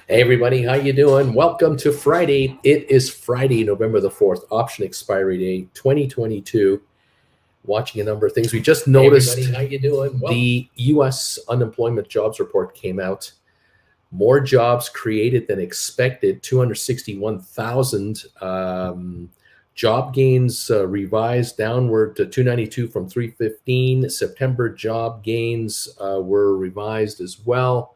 Hey everybody, how you doing? Welcome to Friday. It is Friday, November the 4th, option expiry day 2022. Watching a number of things. We just noticed how you doing? the US unemployment jobs report came out. More jobs created than expected, 261,000. Job gains revised downward to 292 from 315. September job gains were revised as well.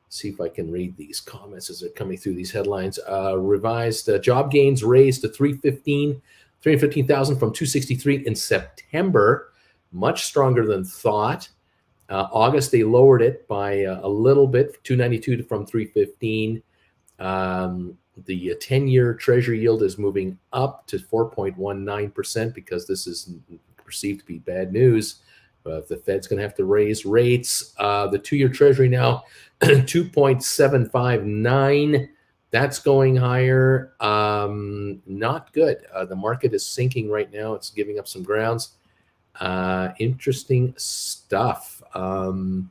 See if I can read these comments as they're coming through these headlines. Revised job gains raised to 315,000 from 263 in September, much stronger than thought. August, they lowered it by a little bit, 292 from 315. The 10-year Treasury yield is moving up to 4.19% because this is perceived to be bad news. The Fed's going to have to raise rates. The 2-year Treasury now 2.759. That's going higher. Not good. The market is sinking right now. It's giving up some grounds. Interesting stuff. Let's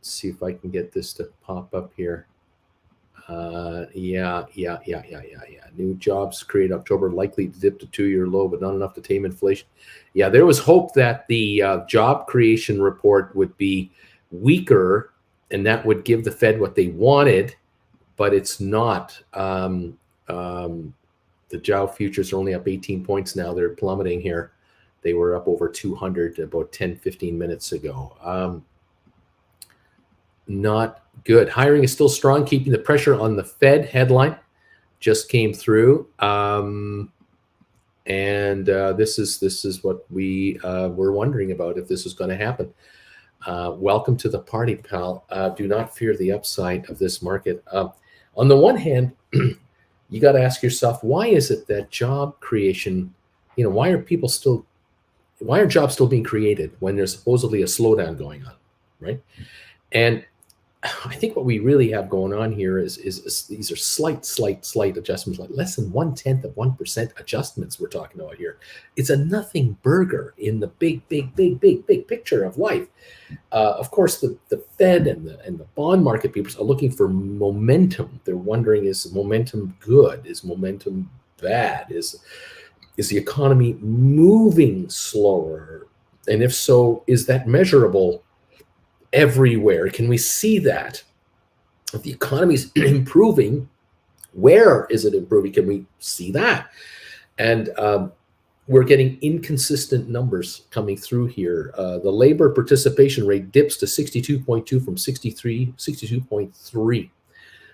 see if I can get this to pop up here. Yeah. New jobs created October likely to dip to 2-year low, but not enough to tame inflation. Yeah, there was hope that the job creation report would be weaker, and that would give the Fed what they wanted, but it's not. The Dow futures are only up 18 points now. They're plummeting here. They were up over 200 about 10, 15 minutes ago. Not good. Hiring is still strong, keeping the pressure on the Fed. Headline just came through. This is what we were wondering about, if this was going to happen. Welcome to the party, pal. Do not fear the upside of this market. On the one hand, you got to ask yourself, why is it that job creation, why are jobs still being created when there's supposedly a slowdown going on, right? And I think what we really have going on here is these are slight adjustments, like less than 0.1% adjustments we're talking about here. It's a nothing burger in the big picture of life. Of course, the Fed and the bond market people are looking for momentum. They're wondering, is momentum good? Is momentum bad? Is the economy moving slower? And if so, is that measurable everywhere? Can we see that? If the economy is improving, where is it improving? Can we see that? And we're getting inconsistent numbers coming through here. The labor participation rate dips to 62.2 from 62.3.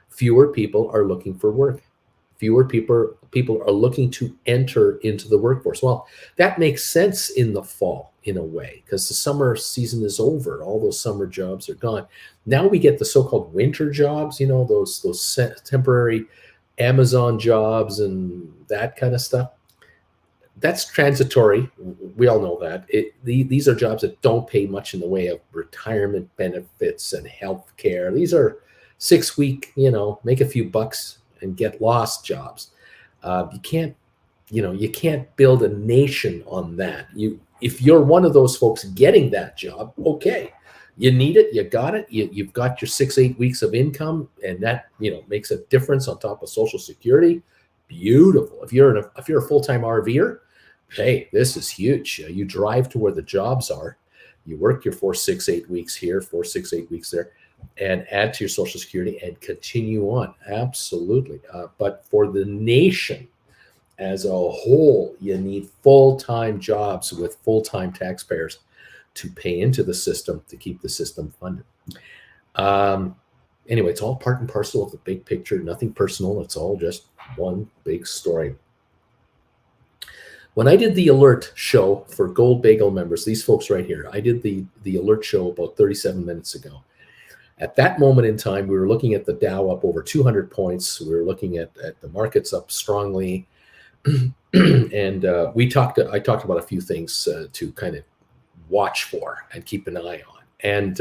Fewer people are looking for work. Fewer people are looking to enter into the workforce. Well, that makes sense in the fall, in a way, because the summer season is over. All those summer jobs are gone. Now we get the so-called winter jobs, those temporary Amazon jobs and that kind of stuff. That's transitory. We all know that. These are jobs that don't pay much in the way of retirement benefits and health care. These are 6-week, make a few bucks and get lost jobs. You can't build a nation on that. If you're one of those folks getting that job, okay, you need it, you got it, you've got your 6-8 weeks of income, and that makes a difference on top of Social Security. Beautiful. If you're a full-time RVer, hey, this is huge. You drive to where the jobs are, you work your 4-6-8 weeks here, 4-6-8 weeks there, and add to your Social Security and continue on. Absolutely. But for the nation as a whole, you need full-time jobs with full-time taxpayers to pay into the system to keep the system funded. Anyway, it's all part and parcel of the big picture, nothing personal. It's all just one big story. When I did the alert show for Gold Bagel members, these folks right here, I did the alert show about 37 minutes ago. At that moment in time, we were looking at the Dow up over 200 points. We were looking at the markets up strongly. And I talked about a few things to kind of watch for and keep an eye on. And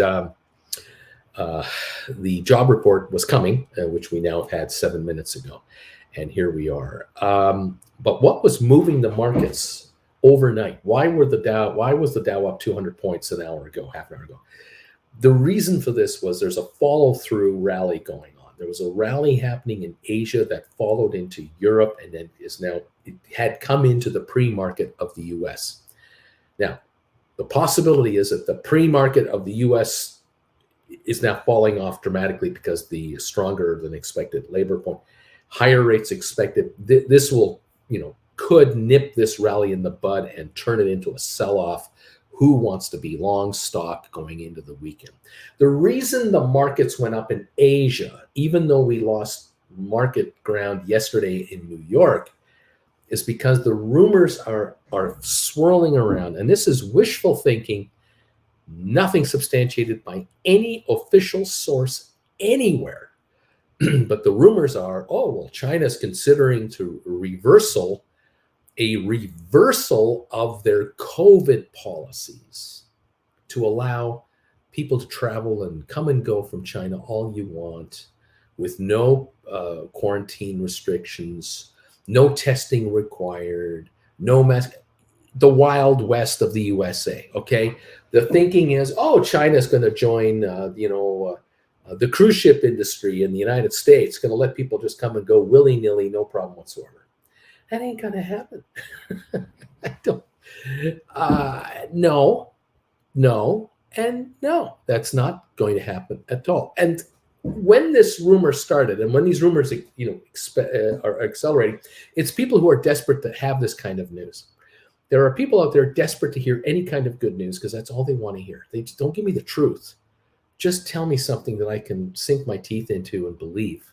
the job report was coming, which we now have had 7 minutes ago. And here we are. But what was moving the markets overnight? Why was the Dow up 200 points half an hour ago? The reason for this was there's a follow-through rally going on. There was a rally happening in Asia that followed into Europe and then it had come into the pre-market of the US. Now, the possibility is that the pre-market of the US is now falling off dramatically because the stronger than expected labor point, higher rates expected. This will, could nip this rally in the bud and turn it into a sell-off. Who wants to be long stock going into the weekend? The reason the markets went up in Asia, even though we lost market ground yesterday in New York, is because the rumors are swirling around. And this is wishful thinking, nothing substantiated by any official source anywhere. But the rumors are, China's considering a reversal of their COVID policies to allow people to travel and come and go from China all you want with no quarantine restrictions, no testing required, no mask, the Wild West of the USA, okay? The thinking is, China's going to join, the cruise ship industry in the United States, going to let people just come and go willy-nilly, no problem whatsoever. That ain't going to happen. I don't. No, and no. That's not going to happen at all. And when this rumor started, and when these rumors, are accelerating, it's people who are desperate to have this kind of news. There are people out there desperate to hear any kind of good news because that's all they want to hear. They just don't give me the truth. Just tell me something that I can sink my teeth into and believe.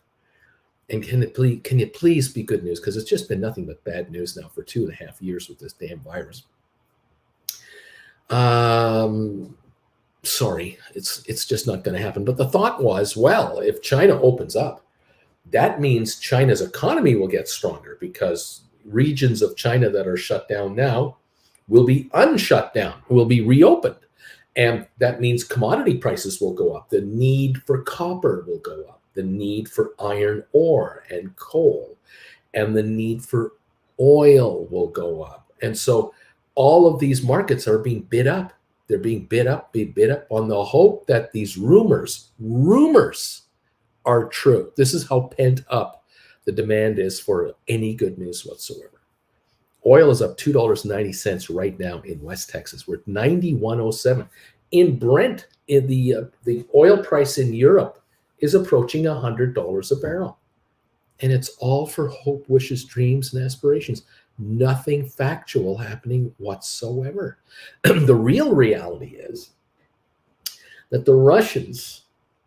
And can you please be good news? Because it's just been nothing but bad news now for 2.5 years with this damn virus. Sorry, it's just not going to happen. But the thought was, well, if China opens up, that means China's economy will get stronger because regions of China that are shut down now will be unshut down, will be reopened. And that means commodity prices will go up. The need for copper will go up. The need for iron ore and coal, and the need for oil will go up. And so all of these markets are being bid up. They're being bid up on the hope that these rumors are true. This is how pent up the demand is for any good news whatsoever. Oil is up $2.90 right now in West Texas. We're at 91.07. In Brent, in the oil price in Europe is approaching $100 a barrel. And it's all for hope, wishes, dreams, and aspirations. Nothing factual happening whatsoever. The real reality is that the Russians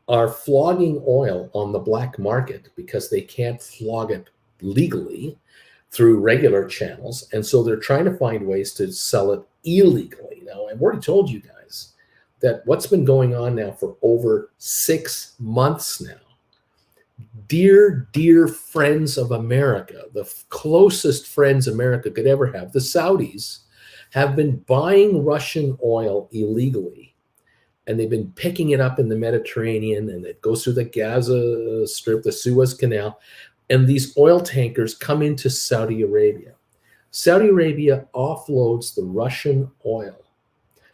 are flogging oil on the black market because they can't flog it legally through regular channels. And so they're trying to find ways to sell it illegally. Now, I've already told you guys that what's been going on now for over 6 months now, dear friends of America, the closest friends America could ever have, the Saudis, have been buying Russian oil illegally. And they've been picking it up in the Mediterranean, and it goes through the Gaza Strip, the Suez Canal, and these oil tankers come into Saudi Arabia. Saudi Arabia offloads the Russian oil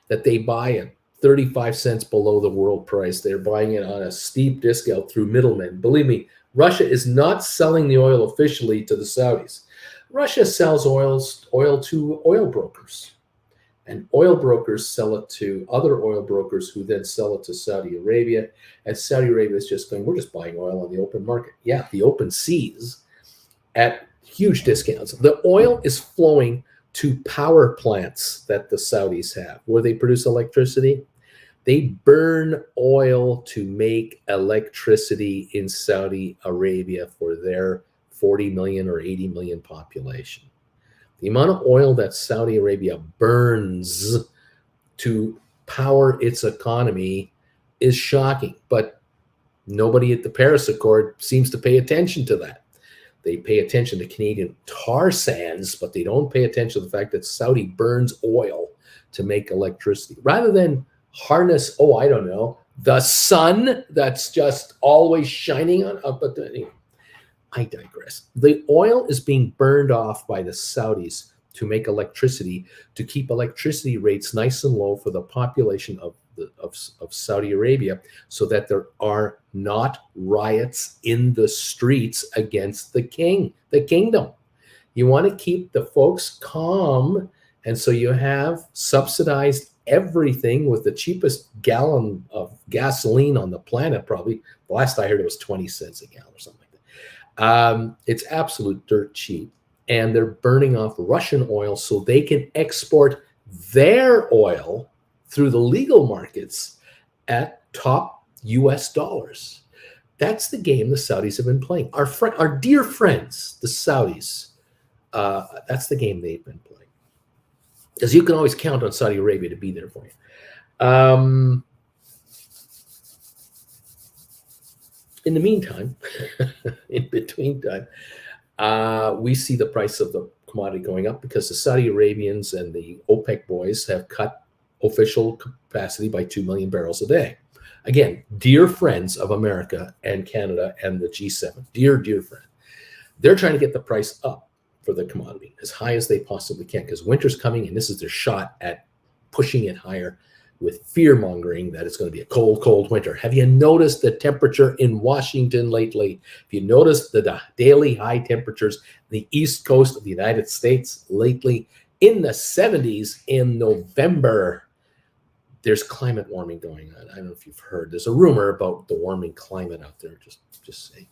that they buy at 35 cents below the world price. They're buying it on a steep discount through middlemen. Believe me, Russia is not selling the oil officially to the Saudis. Russia sells oil to oil brokers. And oil brokers sell it to other oil brokers who then sell it to Saudi Arabia. And Saudi Arabia is just going, we're just buying oil on the open market. Yeah, the open seas at huge discounts. The oil is flowing to power plants that the Saudis have, where they produce electricity. They burn oil to make electricity in Saudi Arabia for their 40 million or 80 million population. The amount of oil that Saudi Arabia burns to power its economy is shocking, but nobody at the Paris Accord seems to pay attention to that. They pay attention to Canadian tar sands, but they don't pay attention to the fact that Saudi burns oil to make electricity. Rather than harness, the sun that's just always shining on up. But I digress. The oil is being burned off by the Saudis to make electricity, to keep electricity rates nice and low for the population of of Saudi Arabia, so that there are not riots in the streets against the kingdom. You want to keep the folks calm, and so you have subsidized everything with the cheapest gallon of gasoline on the planet. Probably the last I heard it was 20 cents a gallon or something like that. It's absolute dirt cheap, and they're burning off Russian oil so they can export their oil through the legal markets at top US dollars. That's the game the Saudis have been playing. Our dear friends, the Saudis, that's the game they've been playing. Because you can always count on Saudi Arabia to be there for you. In the meantime, in between time, we see the price of the commodity going up because the Saudi Arabians and the OPEC boys have cut official capacity by 2 million barrels a day. Again, dear friends of America and Canada and the G7, dear friend, they're trying to get the price up for the commodity as high as they possibly can, because winter's coming and this is their shot at pushing it higher with fear mongering that it's going to be a cold winter. Have you noticed the temperature in Washington lately? Have you noticed the daily high temperatures the east coast of the United States lately in the 70s in November? There's climate warming going on. I don't know if you've heard. There's a rumor about the warming climate out there. Just saying.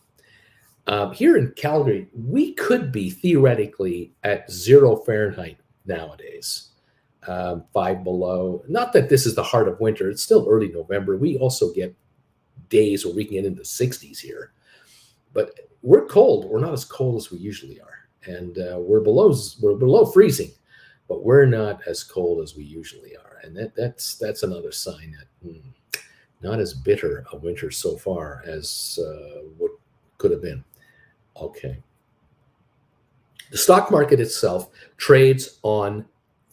Here in Calgary, we could be theoretically at 0 Fahrenheit nowadays, 5 below. Not that this is the heart of winter. It's still early November. We also get days where we can get into the 60s here. But we're cold. We're not as cold as we usually are. And we're below freezing, but we're not as cold as we usually are. And that's another sign that not as bitter a winter so far as what could have been. Okay. The stock market itself trades on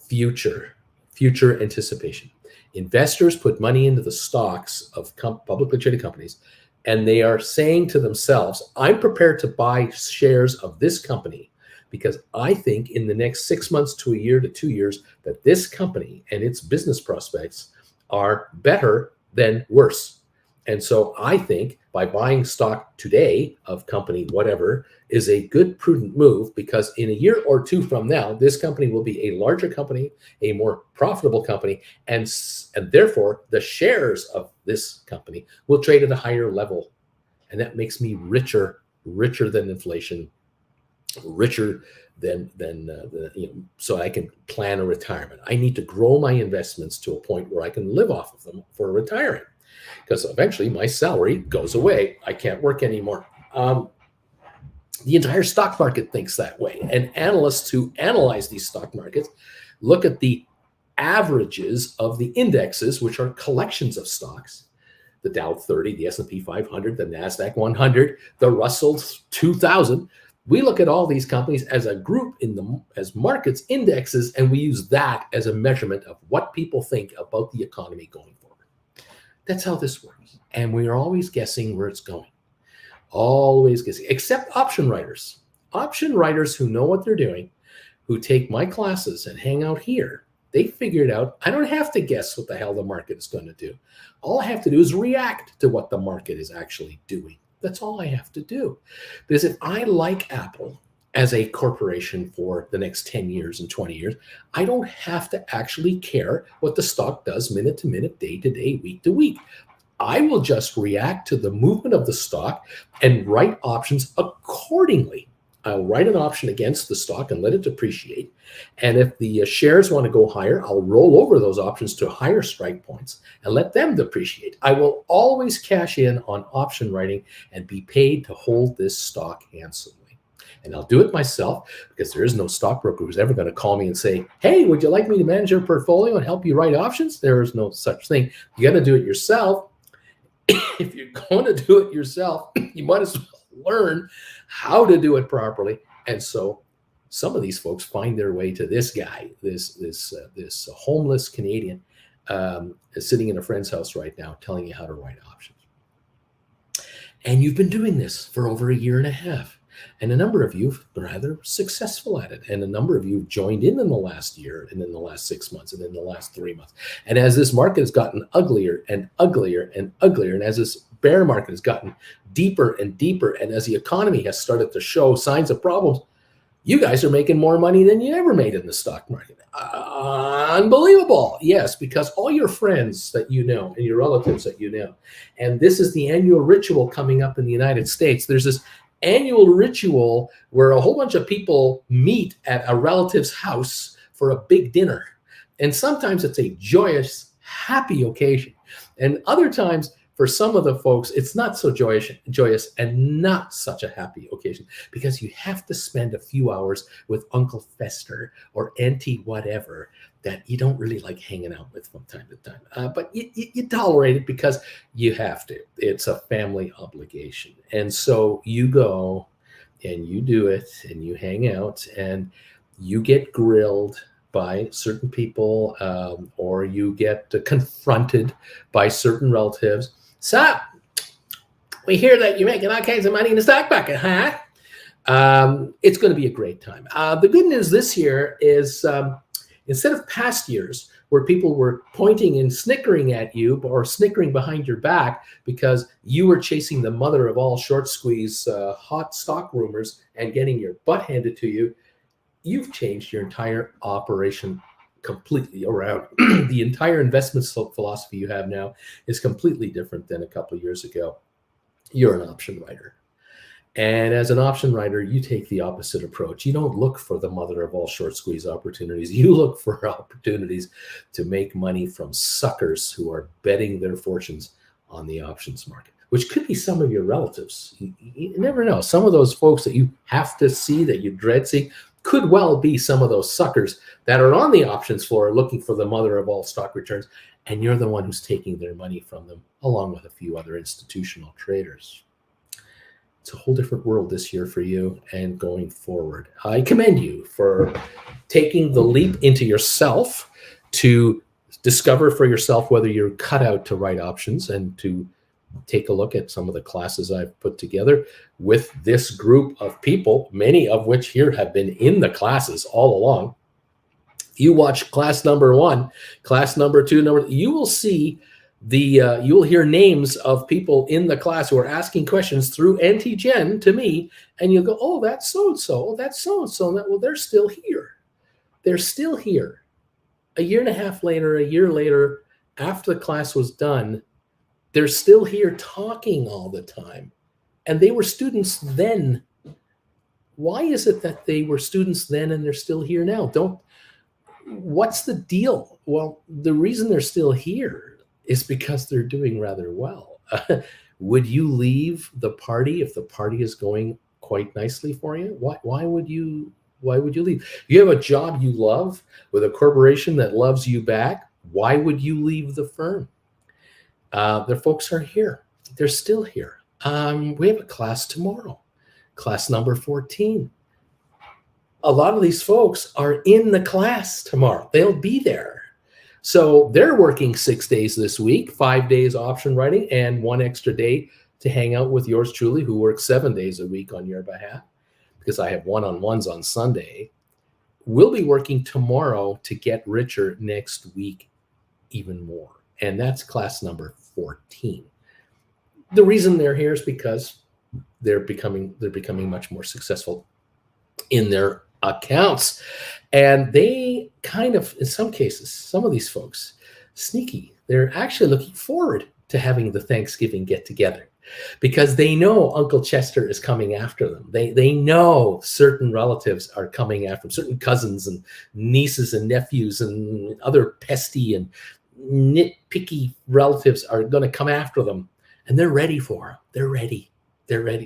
future anticipation. Investors put money into the stocks of publicly traded companies, and they are saying to themselves, I'm prepared to buy shares of this company because I think in the next 6 months to a year to 2 years that this company and its business prospects are better than worse. And so I think by buying stock today of company whatever is a good, prudent move, because in a year or two from now, this company will be a larger company, a more profitable company, and therefore the shares of this company will trade at a higher level. And that makes me richer than inflation, richer than so I can plan a retirement. I need to grow my investments to a point where I can live off of them for retiring, because eventually my salary goes away. I can't work anymore. The entire stock market thinks that way, and analysts who analyze these stock markets look at the averages of the indexes, which are collections of stocks. The Dow 30, the S&P 500, the NASDAQ 100, the Russell 2000. We look at all these companies as a group as markets indexes, and we use that as a measurement of what people think about the economy going forward. That's how this works. And we are always guessing where it's going. Always guessing, except option writers. Option writers who know what they're doing, who take my classes and hang out here. They figured out I don't have to guess what the hell the market is going to do. All I have to do is react to what the market is actually doing. That's all I have to do. Because if I like Apple as a corporation for the next 10 years and 20 years, I don't have to actually care what the stock does minute to minute, day to day, week to week. I will just react to the movement of the stock and write options accordingly. I'll write an option against the stock and let it depreciate. And if the shares want to go higher, I'll roll over those options to higher strike points and let them depreciate. I will always cash in on option writing and be paid to hold this stock handsomely. And I'll do it myself, because there is no stockbroker who's ever going to call me and say, hey, would you like me to manage your portfolio and help you write options? There is no such thing. You got to do it yourself. If you're going to do it yourself, you might as well learn how to do it properly. And so some of these folks find their way to this guy, this homeless Canadian is sitting in a friend's house right now telling you how to write options. And you've been doing this for over a year and a half. And a number of you are rather successful at it. And a number of you joined in the last year and in the last 6 months and in the last 3 months. And as this market has gotten uglier and uglier and uglier, and as this bear market has gotten deeper and deeper, and as the economy has started to show signs of problems, you guys are making more money than you ever made in the stock market. Unbelievable. Yes, because all your friends that you know and your relatives that you know, and this is the annual ritual coming up in the United States. There's this annual ritual where a whole bunch of people meet at a relative's house for a big dinner. And sometimes it's a joyous, happy occasion. And other times, for some of the folks, it's not so joyous and not such a happy occasion, because you have to spend a few hours with Uncle Fester or Auntie whatever that you don't really like hanging out with from time to time. But you tolerate it because you have to. It's a family obligation. And so you go and you do it and you hang out and you get grilled by certain people, or you get confronted by certain relatives. So, we hear that you're making all kinds of money in the stock market, huh? It's going to be a great time. The good news this year is instead of past years where people were pointing and snickering at you or snickering behind your back because you were chasing the mother of all short squeeze hot stock rumors and getting your butt handed to you, you've changed your entire operation completely around. The entire investment philosophy you have now is completely different than a couple of years ago. You're an option writer. And as an option writer, you take the opposite approach. You don't look for the mother of all short squeeze opportunities. You look for opportunities to make money from suckers who are betting their fortunes on the options market, which could be some of your relatives. You never know. Some of those folks that you have to see, that you dread seeing, could well be some of those suckers that are on the options floor looking for the mother of all stock returns, and you're the one who's taking their money from them, along with a few other institutional traders. It's a whole different world this year for you and going forward. I commend you for taking the leap into yourself to discover for yourself whether you're cut out to write options, and to take a look at some of the classes I've put together with this group of people, many of which here have been in the classes all along. If you watch class number 1, class number 2, you will see you will hear names of people in the class who are asking questions through Auntie Jen to me, and you'll go, oh, that's so-and-so, oh, that's so-and-so. Well, they're still here. They're still here. A year and a half later, a year later, after the class was done, they're still here talking all the time. And they were students then. Why is it that they were students then and they're still here now? What's the deal? Well, the reason they're still here is because they're doing rather well. Would you leave the party if the party is going quite nicely for you? Why would you leave? You have a job you love with a corporation that loves you back. Why would you leave the firm? Their folks are here. They're still here. We have a class tomorrow, class number 14. A lot of these folks are in the class tomorrow. They'll be there. So they're working 6 days this week, 5 days option writing, and 1 extra day to hang out with yours truly, who works 7 days a week on your behalf, because I have one-on-ones on Sunday. We'll be working tomorrow to get richer next week even more. And that's class number 14. The reason they're here is because they're becoming much more successful in their accounts. And they kind of, in some cases, some of these folks, sneaky, they're actually looking forward to having the Thanksgiving get together, because they know Uncle Chester is coming after them. They know certain relatives are coming after them, certain cousins and nieces and nephews and other pesty and nitpicky relatives are going to come after them, and they're ready for them. They're ready.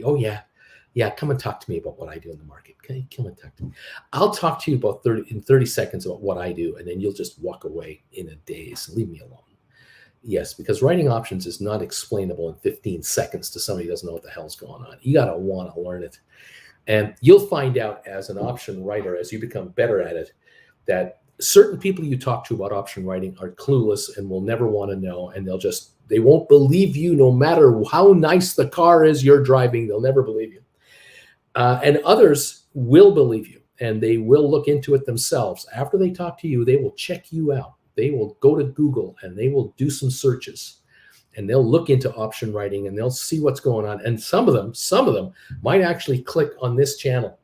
Oh yeah, come and talk to me about what I do in the market. Okay, come and talk to me. I'll talk to you about 30 seconds about what I do, and then you'll just walk away in a daze. Leave me alone. Yes, because writing options is not explainable in 15 seconds to somebody who doesn't know what the hell's going on. You got to want to learn it. And you'll find out as an option writer, as you become better at it, that certain people you talk to about option writing are clueless and will never want to know, and they won't believe you no matter how nice the car is you're driving. They'll never believe you. And others will believe you, and they will look into it themselves. After they talk to you, they will check you out. They will go to Google and they will do some searches, and they'll look into option writing and they'll see what's going on. And some of them might actually click on this channel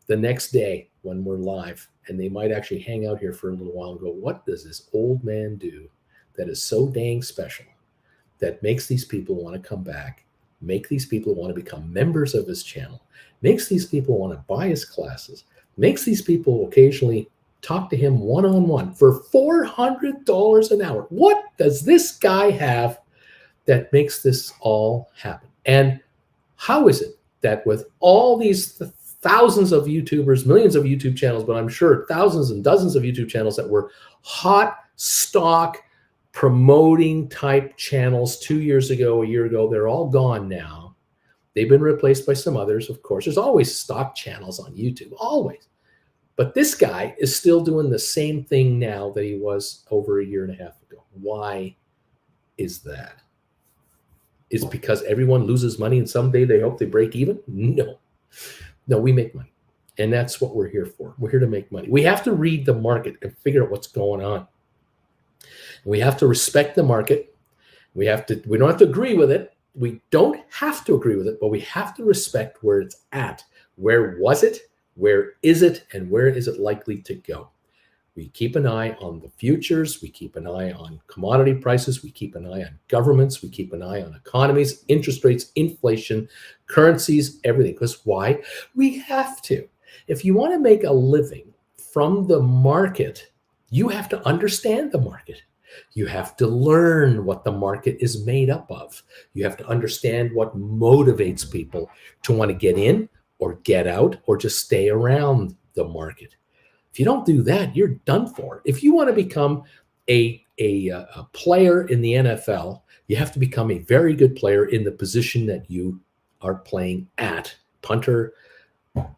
the next day when we're live, and they might actually hang out here for a little while and go, what does this old man do that is so dang special that makes these people want to come back, make these people want to become members of his channel, makes these people want to buy his classes, makes these people occasionally talk to him one-on-one for $400 an hour. What does this guy have that makes this all happen? And how is it that with all these thousands of YouTubers, millions of YouTube channels, but I'm sure thousands and dozens of YouTube channels that were hot stock promoting type channels 2 years ago, a year ago, they're all gone now. They've been replaced by some others, of course. There's always stock channels on YouTube, always. But this guy is still doing the same thing now that he was over a year and a half ago. Why is that? Is it because everyone loses money and someday they hope they break even? No. No, we make money. And that's what we're here for. We're here to make money. We have to read the market and figure out what's going on. We have to respect the market. We don't have to agree with it. We don't have to agree with it, but we have to respect where it's at. Where was it? Where is it? And where is it likely to go? We keep an eye on the futures. We keep an eye on commodity prices. We keep an eye on governments. We keep an eye on economies, interest rates, inflation, currencies, everything. Because why? We have to. If you want to make a living from the market, you have to understand the market. You have to learn what the market is made up of. You have to understand what motivates people to want to get in or get out or just stay around the market. If you don't do that, you're done for. If you want to become a player in the NFL, you have to become a very good player in the position that you are playing at. Punter,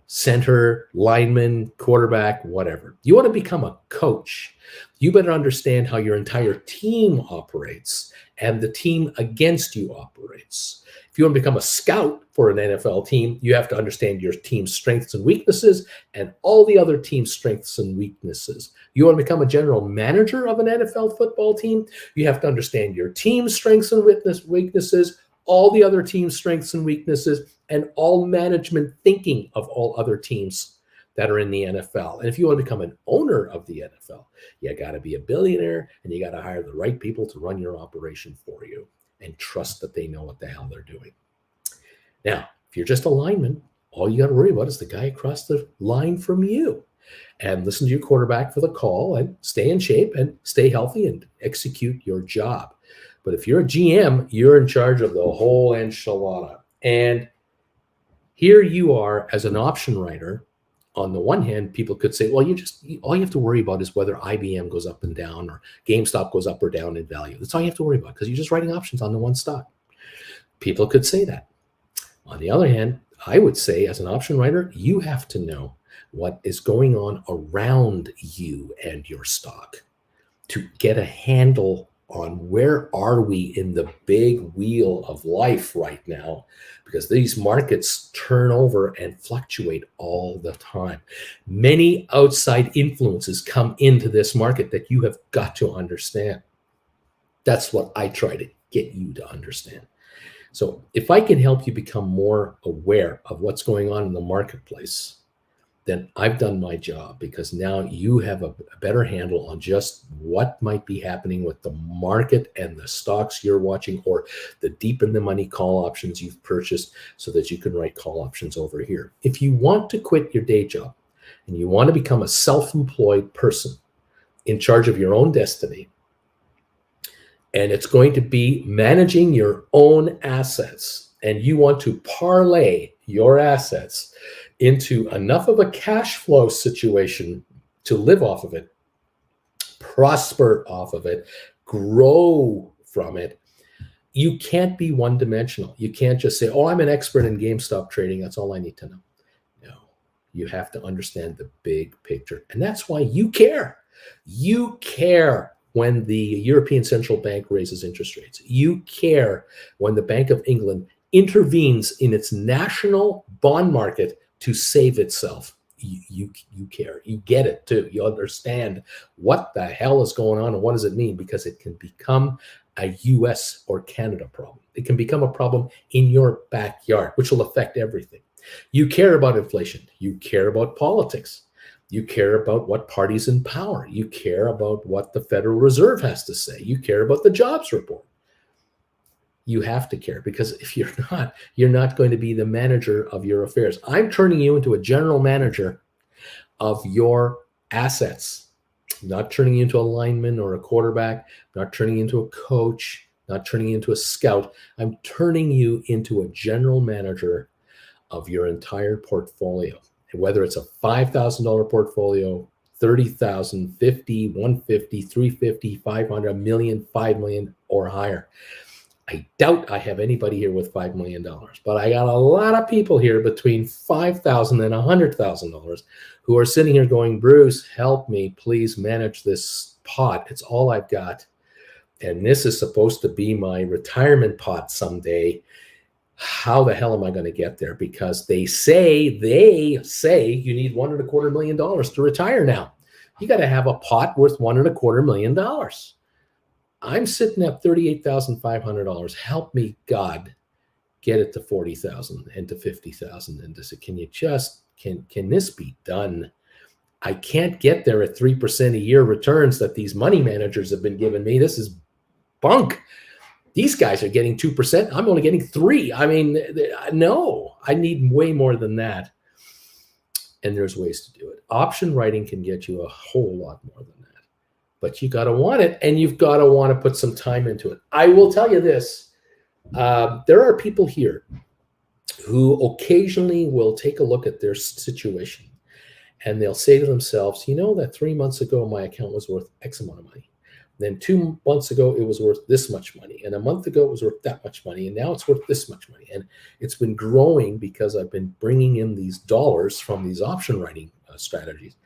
center, lineman, quarterback, whatever. You want to become a coach, you better understand how your entire team operates and the team against you operates. If you want to become a scout for an NFL team, you have to understand your team's strengths and weaknesses and all the other team's strengths and weaknesses. You want to become a general manager of an NFL football team, you have to understand your team's strengths and weaknesses, all the other team's strengths and weaknesses, and all management thinking of all other teams that are in the NFL. And if you want to become an owner of the NFL, you got to be a billionaire and you got to hire the right people to run your operation for you and trust that they know what the hell they're doing. Now, if you're just a lineman, all you got to worry about is the guy across the line from you. And listen to your quarterback for the call and stay in shape and stay healthy and execute your job. But if you're a GM, you're in charge of the whole enchilada. And here you are as an option writer. On the one hand, people could say, well, all you have to worry about is whether IBM goes up and down or GameStop goes up or down in value. That's all you have to worry about because you're just writing options on the one stock. People could say that. On the other hand, I would say as an option writer, you have to know what is going on around you and your stock to get a handle on where are we in the big wheel of life right now, because these markets turn over and fluctuate all the time. Many outside influences come into this market that you have got to understand. That's what I try to get you to understand. So if I can help you become more aware of what's going on in the marketplace, then I've done my job, because now you have a better handle on just what might be happening with the market and the stocks you're watching, or the deep in the money call options you've purchased, so that you can write call options over here. If you want to quit your day job and you want to become a self-employed person in charge of your own destiny, and it's going to be managing your own assets, and you want to parlay your assets into enough of a cash flow situation to live off of it, prosper off of it, grow from it, you can't be one-dimensional. You can't just say, oh, I'm an expert in GameStop trading. That's all I need to know. No, you have to understand the big picture. And that's why you care. You care when the European Central Bank raises interest rates. You care when the Bank of England intervenes in its national bond market to save itself. You care. You get it too. You understand what the hell is going on and what does it mean, because it can become a US or Canada problem. It can become a problem in your backyard, which will affect everything. You care about inflation. You care about politics. You care about what party's in power. You care about what the Federal Reserve has to say. You care about the jobs report. You have to care, because if you're not going to be the manager of your affairs. I'm turning you into a general manager of your assets, not turning you into a lineman or a quarterback, not turning you into a coach, not turning you into a scout. I'm turning you into a general manager of your entire portfolio. And whether it's a $5,000 portfolio, 30,000, 50, 150, 350, 500, a million, 5 million or higher. I doubt I have anybody here with $5 million, but I got a lot of people here between $5,000 and $100,000 who are sitting here going, Bruce, help me, please manage this pot. It's all I've got. And this is supposed to be my retirement pot someday. How the hell am I going to get there? Because they say you need $1.25 million to retire now. You got to have a pot worth $1.25 million. I'm sitting at $38,500. Help me, God, get it to 40,000 and to 50,000. And to say, can you just, can this be done? I can't get there at 3% a year returns that these money managers have been giving me. This is bunk. These guys are getting 2%. I'm only getting 3. I mean, no, I need way more than that. And there's ways to do it. Option writing can get you a whole lot more than that. But you got to want it, and you've got to want to put some time into it. I will tell you this. There are people here who occasionally will take a look at their situation, and they'll say to themselves, you know, that 3 months ago, my account was worth X amount of money. Then 2 months ago, it was worth this much money. And a month ago, it was worth that much money. And now it's worth this much money. And it's been growing because I've been bringing in these dollars from these option writing strategies.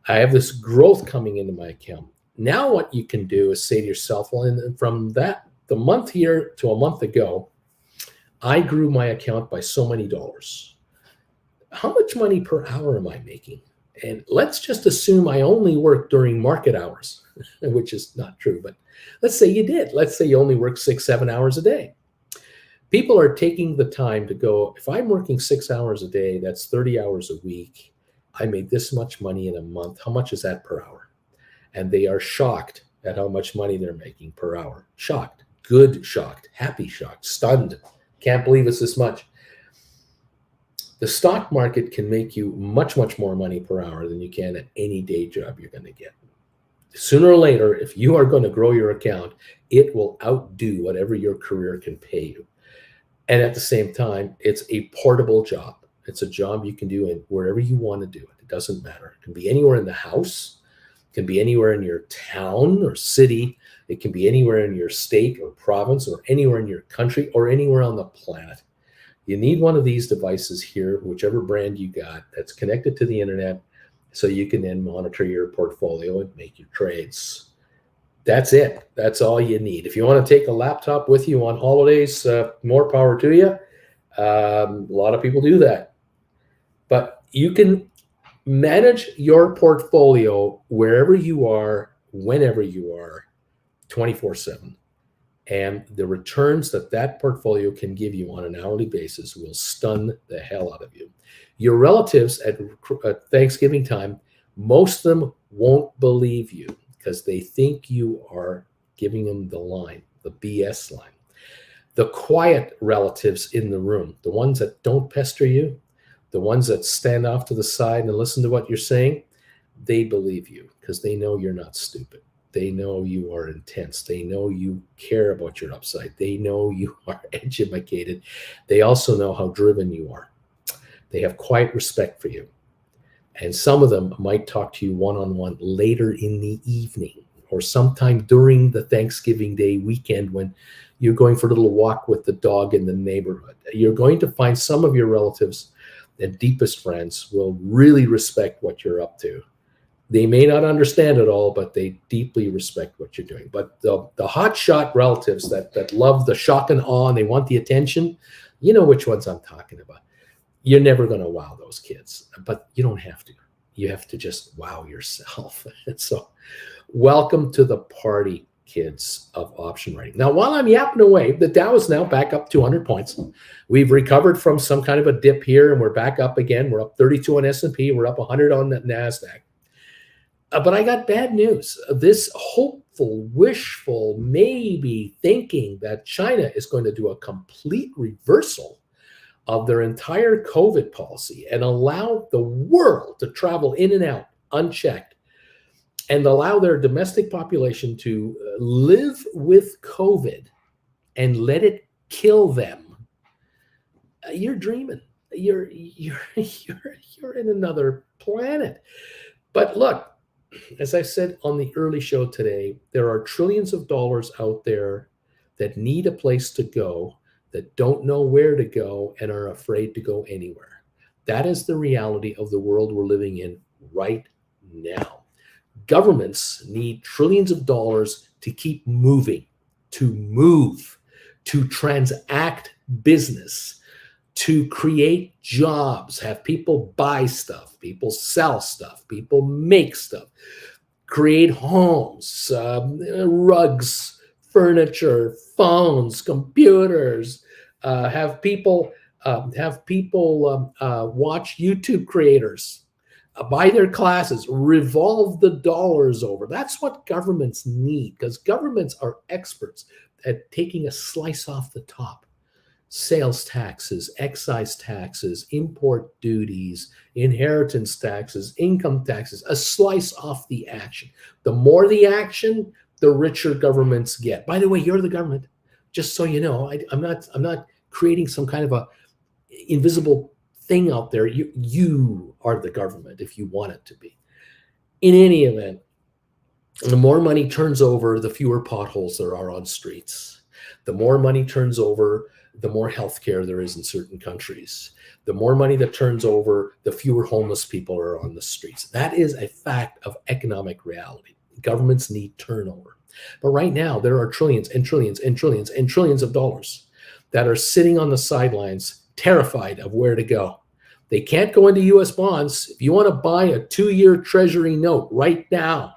I have this growth coming into my account. Now what you can do is say to yourself, well, and from that, the month here to a month ago, I grew my account by so many dollars. How much money per hour am I making? And let's just assume I only work during market hours, which is not true, but let's say you did. Let's say you only work 6-7 hours a day. People are taking the time to go, if I'm working 6 hours a day, that's 30 hours a week. I made this much money in a month. How much is that per hour? And they are shocked at how much money they're making per hour. Shocked, good shocked, happy shocked, stunned. Can't believe it's this much. The stock market can make you much, much more money per hour than you can at any day job you're going to get. Sooner or later, if you are going to grow your account, it will outdo whatever your career can pay you. And at the same time, it's a portable job. It's a job you can do in wherever you want to do it. It doesn't matter. It can be anywhere in the house. It can be anywhere in your town or city. It can be anywhere in your state or province or anywhere in your country or anywhere on the planet. You need one of these devices here, whichever brand you got, that's connected to the internet, so you can then monitor your portfolio and make your trades. That's it. That's all you need. If you want to take a laptop with you on holidays, more power to you. A lot of people do that. But you can manage your portfolio wherever you are, whenever you are, 24/7. And the returns that portfolio can give you on an hourly basis will stun the hell out of you. Your relatives at Thanksgiving time, most of them won't believe you because they think you are giving them the line, the BS line. The quiet relatives in the room, the ones that don't pester you, the ones that stand off to the side and listen to what you're saying, they believe you because they know you're not stupid. They know you are intense. They know you care about your upside. They know you are educated. They also know how driven you are. They have quiet respect for you. And some of them might talk to you one-on-one later in the evening or sometime during the Thanksgiving Day weekend when you're going for a little walk with the dog in the neighborhood. You're going to find some of your relatives and deepest friends will really respect what you're up to. They may not understand it all, but they deeply respect what you're doing. But the hotshot relatives that love the shock and awe and they want the attention, you know which ones I'm talking about. You're never going to wow those kids, but you don't have to. You have to just wow yourself. And so, welcome to the party, kids, of option writing. Now, while I'm yapping away, the Dow is now back up 200 points. We've recovered from some kind of a dip here, and we're back up again. We're up 32 on S&P. We're up 100 on the NASDAQ. But I got bad news. This hopeful, wishful, maybe thinking that China is going to do a complete reversal of their entire COVID policy and allow the world to travel in and out unchecked and allow their domestic population to live with COVID and let it kill them. You're dreaming. You're in another planet. But look, as I said on the early show today, there are trillions of dollars out there that need a place to go, that don't know where to go and are afraid to go anywhere. That is the reality of the world we're living in right now. Governments need trillions of dollars to keep moving, to move, to transact business, to create jobs, have people buy stuff, people sell stuff, people make stuff, create homes, rugs, furniture, phones, computers, have people watch YouTube creators, buy their classes, revolve the dollars over. That's what governments need, because governments are experts at taking a slice off the top. Sales taxes, excise taxes, import duties, inheritance taxes, income taxes, a slice off the action. The more the action, the richer governments get. By the way, you're the government. Just so you know, I'm not creating some kind of a invisible thing out there. You are the government if you want it to be. In any event, the more money turns over, the fewer potholes there are on streets. The more money turns over, the more healthcare there is in certain countries. The more money that turns over, the fewer homeless people are on the streets. That is a fact of economic reality. Governments need turnover. But right now, there are trillions and trillions and trillions and trillions of dollars that are sitting on the sidelines, terrified of where to go. They can't go into U.S. bonds. If you want to buy a 2-year Treasury note right now,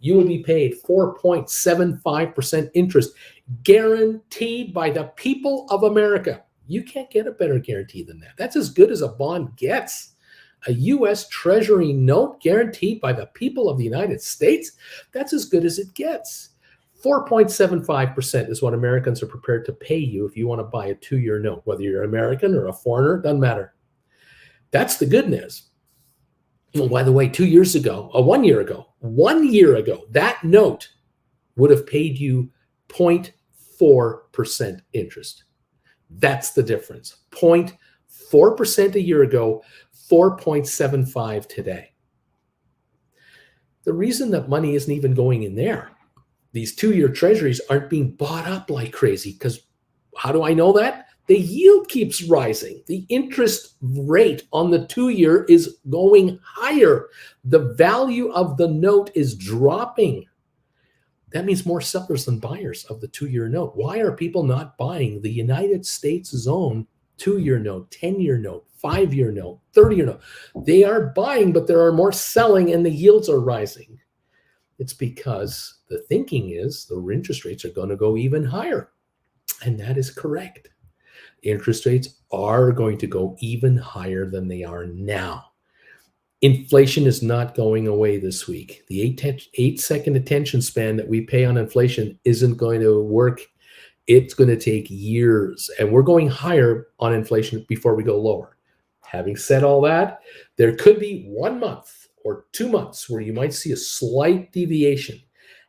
you will be paid 4.75% interest, guaranteed by the people of America. You can't get a better guarantee than that. That's as good as a bond gets. A U.S. Treasury note guaranteed by the people of the United States, that's as good as it gets. 4.75% is what Americans are prepared to pay you if you want to buy a 2-year note, whether you're American or a foreigner, doesn't matter. That's the good news. Well, by the way, 1 year ago, that note would have paid you 0.4% interest. That's the difference. 0.4% a year ago, 4.75 today. The reason that money isn't even going in there, these 2-year treasuries aren't being bought up like crazy, because how do I know that? The yield keeps rising. The interest rate on the 2-year is going higher. The value of the note is dropping. That means more sellers than buyers of the 2-year note. Why are people not buying the United States' own 2-year note, 10-year note, 5-year note, 30-year note? They are buying, but there are more selling and the yields are rising. It's because the thinking is the interest rates are going to go even higher. And that is correct. Interest rates are going to go even higher than they are now. Inflation is not going away this week. The 8-second attention span that we pay on inflation isn't going to work. It's going to take years, and we're going higher on inflation before we go lower. Having said all that, there could be 1 month or 2 months where you might see a slight deviation,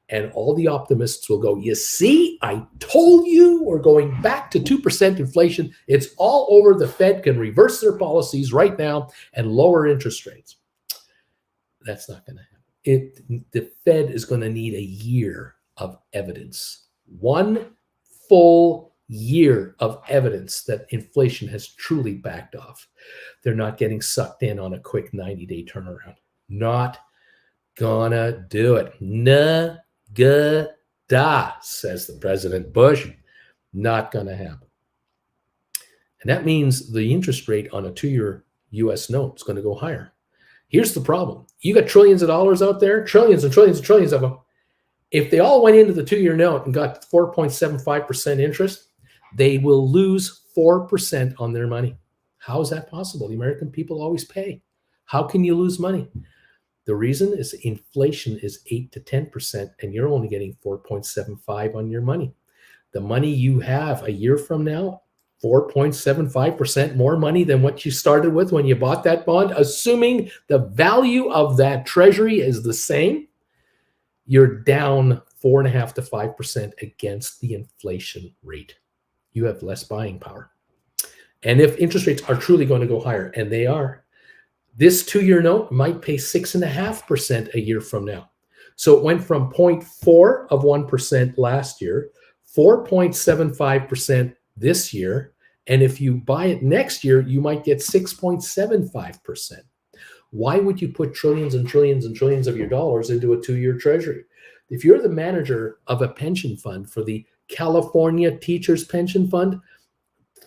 and all the optimists will go, you see, I told you we're going back to 2% inflation. It's all over. The Fed can reverse their policies right now and lower interest rates. That's not going to happen. The Fed is going to need a year of evidence. 1 full year of evidence that inflation has truly backed off. They're not getting sucked in on a quick 90-day turnaround. Not gonna do it. Says the President Bush. Not gonna happen. And that means the interest rate on a 2-year US note is going to go higher. Here's the problem. You got trillions of dollars out there, trillions and trillions and trillions of them. If they all went into the 2-year note and got 4.75% interest, they will lose 4% on their money. How is that possible? The American people always pay. How can you lose money? The reason is inflation is 8 to 10%, and you're only getting 4.75 on your money. The money you have a year from now, 4.75% more money than what you started with when you bought that bond, assuming the value of that treasury is the same, you're down 4.5 to 5% against the inflation rate. You have less buying power. And if interest rates are truly going to go higher, and they are, this 2-year note might pay 6.5% a year from now. So it went from 0.4 of 1% last year, 4.75% this year. And if you buy it next year, you might get 6.75%. Why would you put trillions and trillions and trillions of your dollars into a 2-year treasury? If you're the manager of a pension fund for the California Teachers Pension Fund,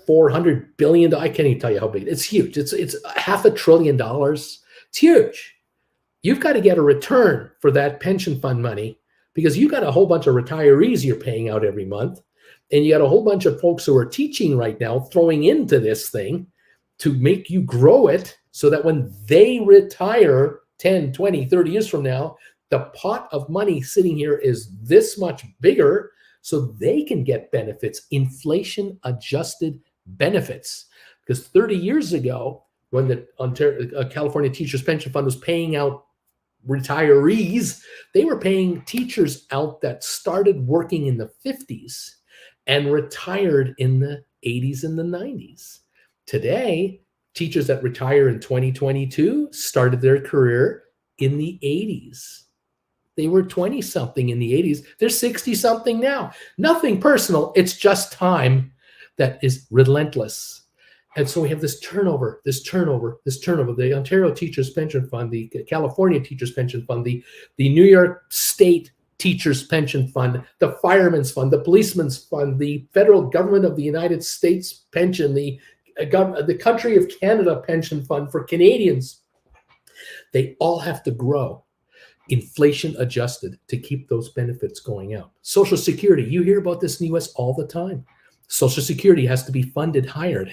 $400 billion, I can't even tell you how big it is. It's huge. It's $500 billion. It's huge. You've got to get a return for that pension fund money because you got a whole bunch of retirees you're paying out every month. And you got a whole bunch of folks who are teaching right now, throwing into this thing to make you grow it so that when they retire 10, 20, 30 years from now, the pot of money sitting here is this much bigger so they can get benefits, inflation-adjusted benefits. Because 30 years ago, when the California Teachers Pension Fund was paying out retirees, they were paying teachers out that started working in the 50s and retired in the 80s and the 90s. Today, teachers that retire in 2022 started their career in the 80s. They were 20-something in the 80s. They're 60-something now. Nothing personal. It's just time that is relentless. And so we have this turnover. The Ontario Teachers Pension Fund, the California Teachers Pension Fund, the New York State Teachers Pension Fund, the Firemen's Fund, the Policeman's Fund, the federal government of the United States pension, the Country of Canada Pension Fund for Canadians. They all have to grow inflation adjusted to keep those benefits going out. Social Security, you hear about this in the US all the time. Social Security has to be funded higher.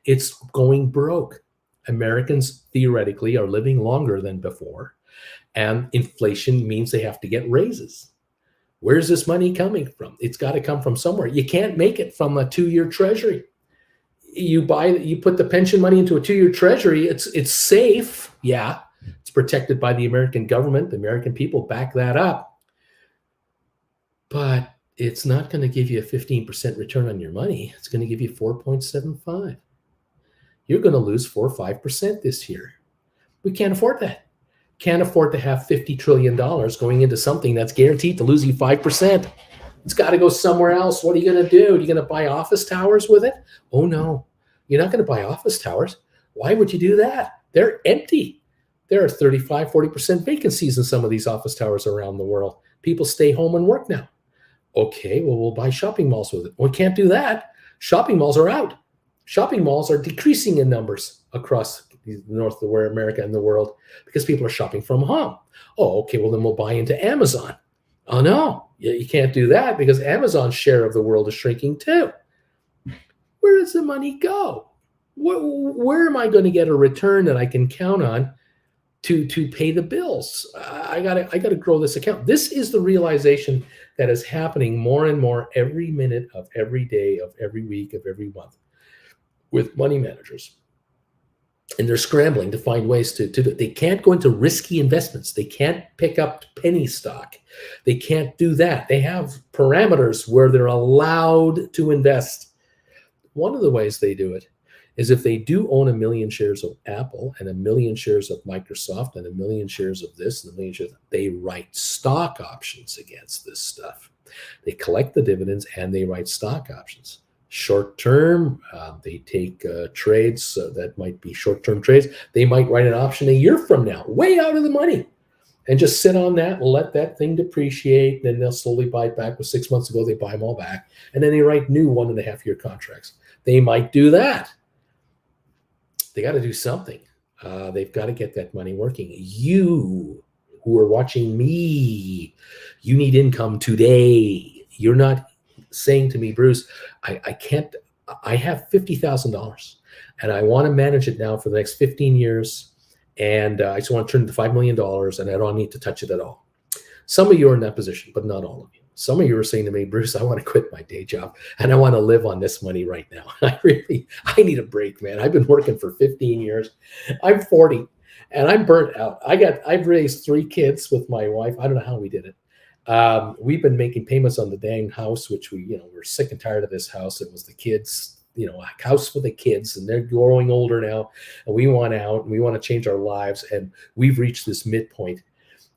It's going broke. Americans theoretically are living longer than before, and inflation means they have to get raises. Where's this money coming from? It's got to come from somewhere. You can't make it from a 2-year treasury. You put the pension money into a 2-year treasury. It's safe. Yeah. It's protected by the American government. The American people back that up. But it's not going to give you a 15% return on your money. It's going to give you 4.75. You're going to lose 4 or 5% this year. We can't afford that. Can't afford to have $50 trillion going into something that's guaranteed to lose you 5%. It's got to go somewhere else. What are you going to do? Are you going to buy office towers with it? Oh, no. You're not going to buy office towers. Why would you do that? They're empty. There are 35, 40% vacancies in some of these office towers around the world. People stay home and work now. Okay, well, we'll buy shopping malls with it. We can't do that. Shopping malls are out. Shopping malls are decreasing in numbers across North America and the world because people are shopping from home. Oh, okay, well, then we'll buy into Amazon. Oh, no, you can't do that because Amazon's share of the world is shrinking too. Where does the money go? Where am I going to get a return that I can count on to pay the bills? I gotta grow this account. This is the realization that is happening more and more every minute of every day of every week of every month with money managers. And they're scrambling to find ways to do it. They can't go into risky investments. They can't pick up penny stock. They can't do that. They have parameters where they're allowed to invest. One of the ways they do it is if they do own 1 million shares of Apple and 1 million shares of Microsoft and 1 million shares of this and 1 million shares, they write stock options against this stuff. They collect the dividends and they write stock options. Short term, they take trades that might be short-term trades. They might write an option a year from now, way out of the money, and just sit on that and let that thing depreciate. Then they'll slowly buy it back. With 6 months ago, they buy them all back. And then they write new 1.5-year contracts. They might do that. They got to do something. They've got to get that money working. You who are watching me, you need income today. You're not saying to me, Bruce, I can't, I have $50,000 and I want to manage it now for the next 15 years. And I just want to turn it to $5 million and I don't need to touch it at all. Some of you are in that position, but not all of you. Some of you are saying to me, Bruce, I want to quit my day job and I want to live on this money right now. I need a break, man. I've been working for 15 years. I'm 40 and I'm burnt out. I've raised 3 kids with my wife. I don't know how we did it. We've been making payments on the dang house, which we're sick and tired of this house. It was the kids, a house for the kids, and they're growing older now, and we want out, and we want to change our lives, and we've reached this midpoint,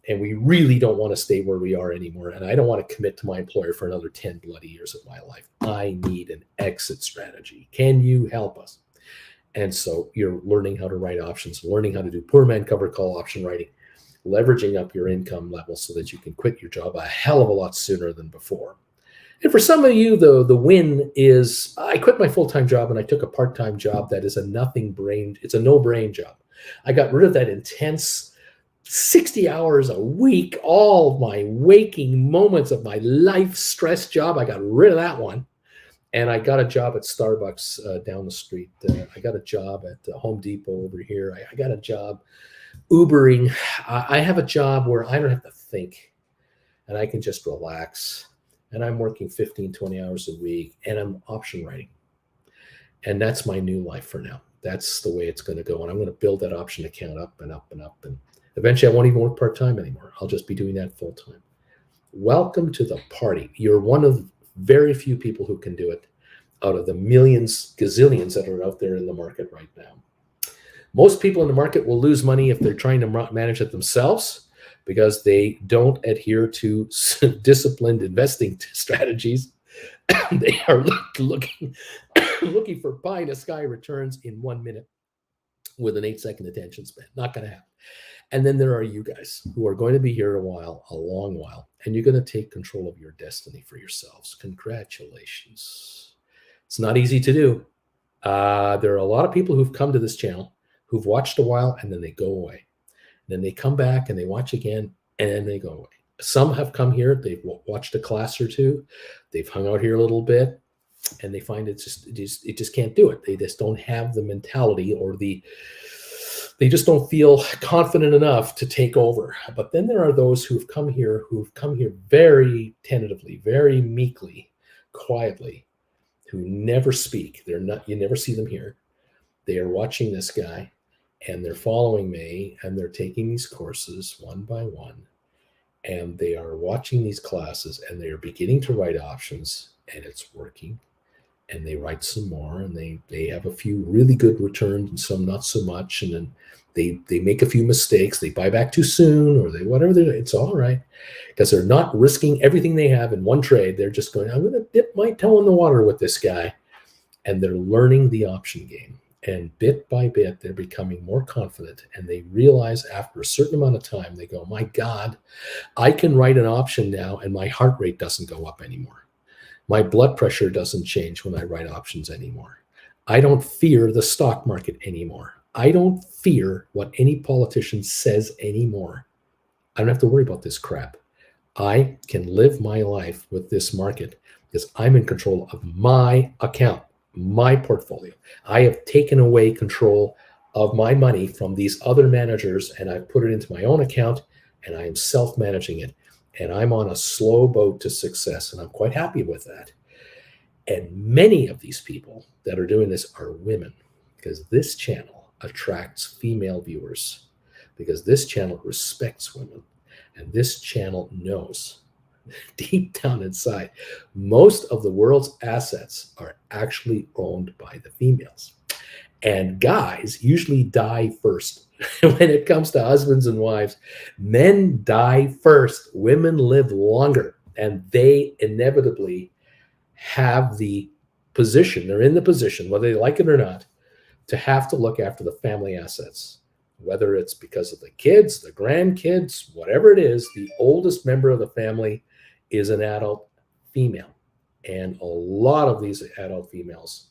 and we really don't want to stay where we are anymore, and I don't want to commit to my employer for another 10 bloody years of my life. I need an exit strategy. Can you help us? And so you're learning how to write options, learning how to do poor man covered call option writing, leveraging up your income level so that you can quit your job a hell of a lot sooner than before. And for some of you, the win is I quit my full-time job and I took a part-time job that is a it's a no-brain job. I got rid of that intense 60 hours a week, all of my waking moments of my life stress job. I got rid of that one. And I got a job at Starbucks down the street. I got a job at Home Depot over here. I got a job Ubering. I have a job where I don't have to think and I can just relax. And I'm working 15, 20 hours a week and I'm option writing. And that's my new life for now. That's the way it's going to go. And I'm going to build that option account up and up and up. And eventually I won't even work part-time anymore. I'll just be doing that full-time. Welcome to the party. You're one of very few people who can do it out of the millions, gazillions that are out there in the market right now. Most people in the market will lose money if they're trying to manage it themselves because they don't adhere to disciplined investing strategies. They are looking for pie in the sky returns in 1 minute with an 8-second attention span. Not going to happen. And then there are you guys who are going to be here a long while, and you're going to take control of your destiny for yourselves. Congratulations. It's not easy to do. There are a lot of people who've come to this channel who've watched a while and then they go away. And then they come back and they watch again and then they go away. Some have come here, they've watched a class or two, they've hung out here a little bit, and they find it just can't do it. They just don't have the mentality or they just don't feel confident enough to take over. But then there are those who've come here very tentatively, very meekly, quietly, who never speak. You never see them here. They are watching this guy and they're following me and they're taking these courses one by one. And they are watching these classes and they are beginning to write options and it's working. And they write some more and they have a few really good returns and some not so much. And then they make a few mistakes. They buy back too soon or it's all right because they're not risking everything they have in one trade. They're just going, I'm going to dip my toe in the water with this guy. And they're learning the option game. And bit by bit, they're becoming more confident. And they realize after a certain amount of time, they go, my God, I can write an option now and my heart rate doesn't go up anymore. My blood pressure doesn't change when I write options anymore. I don't fear the stock market anymore. I don't fear what any politician says anymore. I don't have to worry about this crap. I can live my life with this market because I'm in control of my account, my portfolio. I have taken away control of my money from these other managers and I've put it into my own account and I am self-managing it. And I'm on a slow boat to success, and I'm quite happy with that. And many of these people that are doing this are women, because this channel attracts female viewers, because this channel respects women, and this channel knows deep down inside, most of the world's assets are actually owned by the females. And guys usually die first. When it comes to husbands and wives, men die first. Women live longer. And they inevitably have the position, they're in the position, whether they like it or not, to have to look after the family assets. Whether it's because of the kids, the grandkids, whatever it is, the oldest member of the family is an adult female. And a lot of these adult females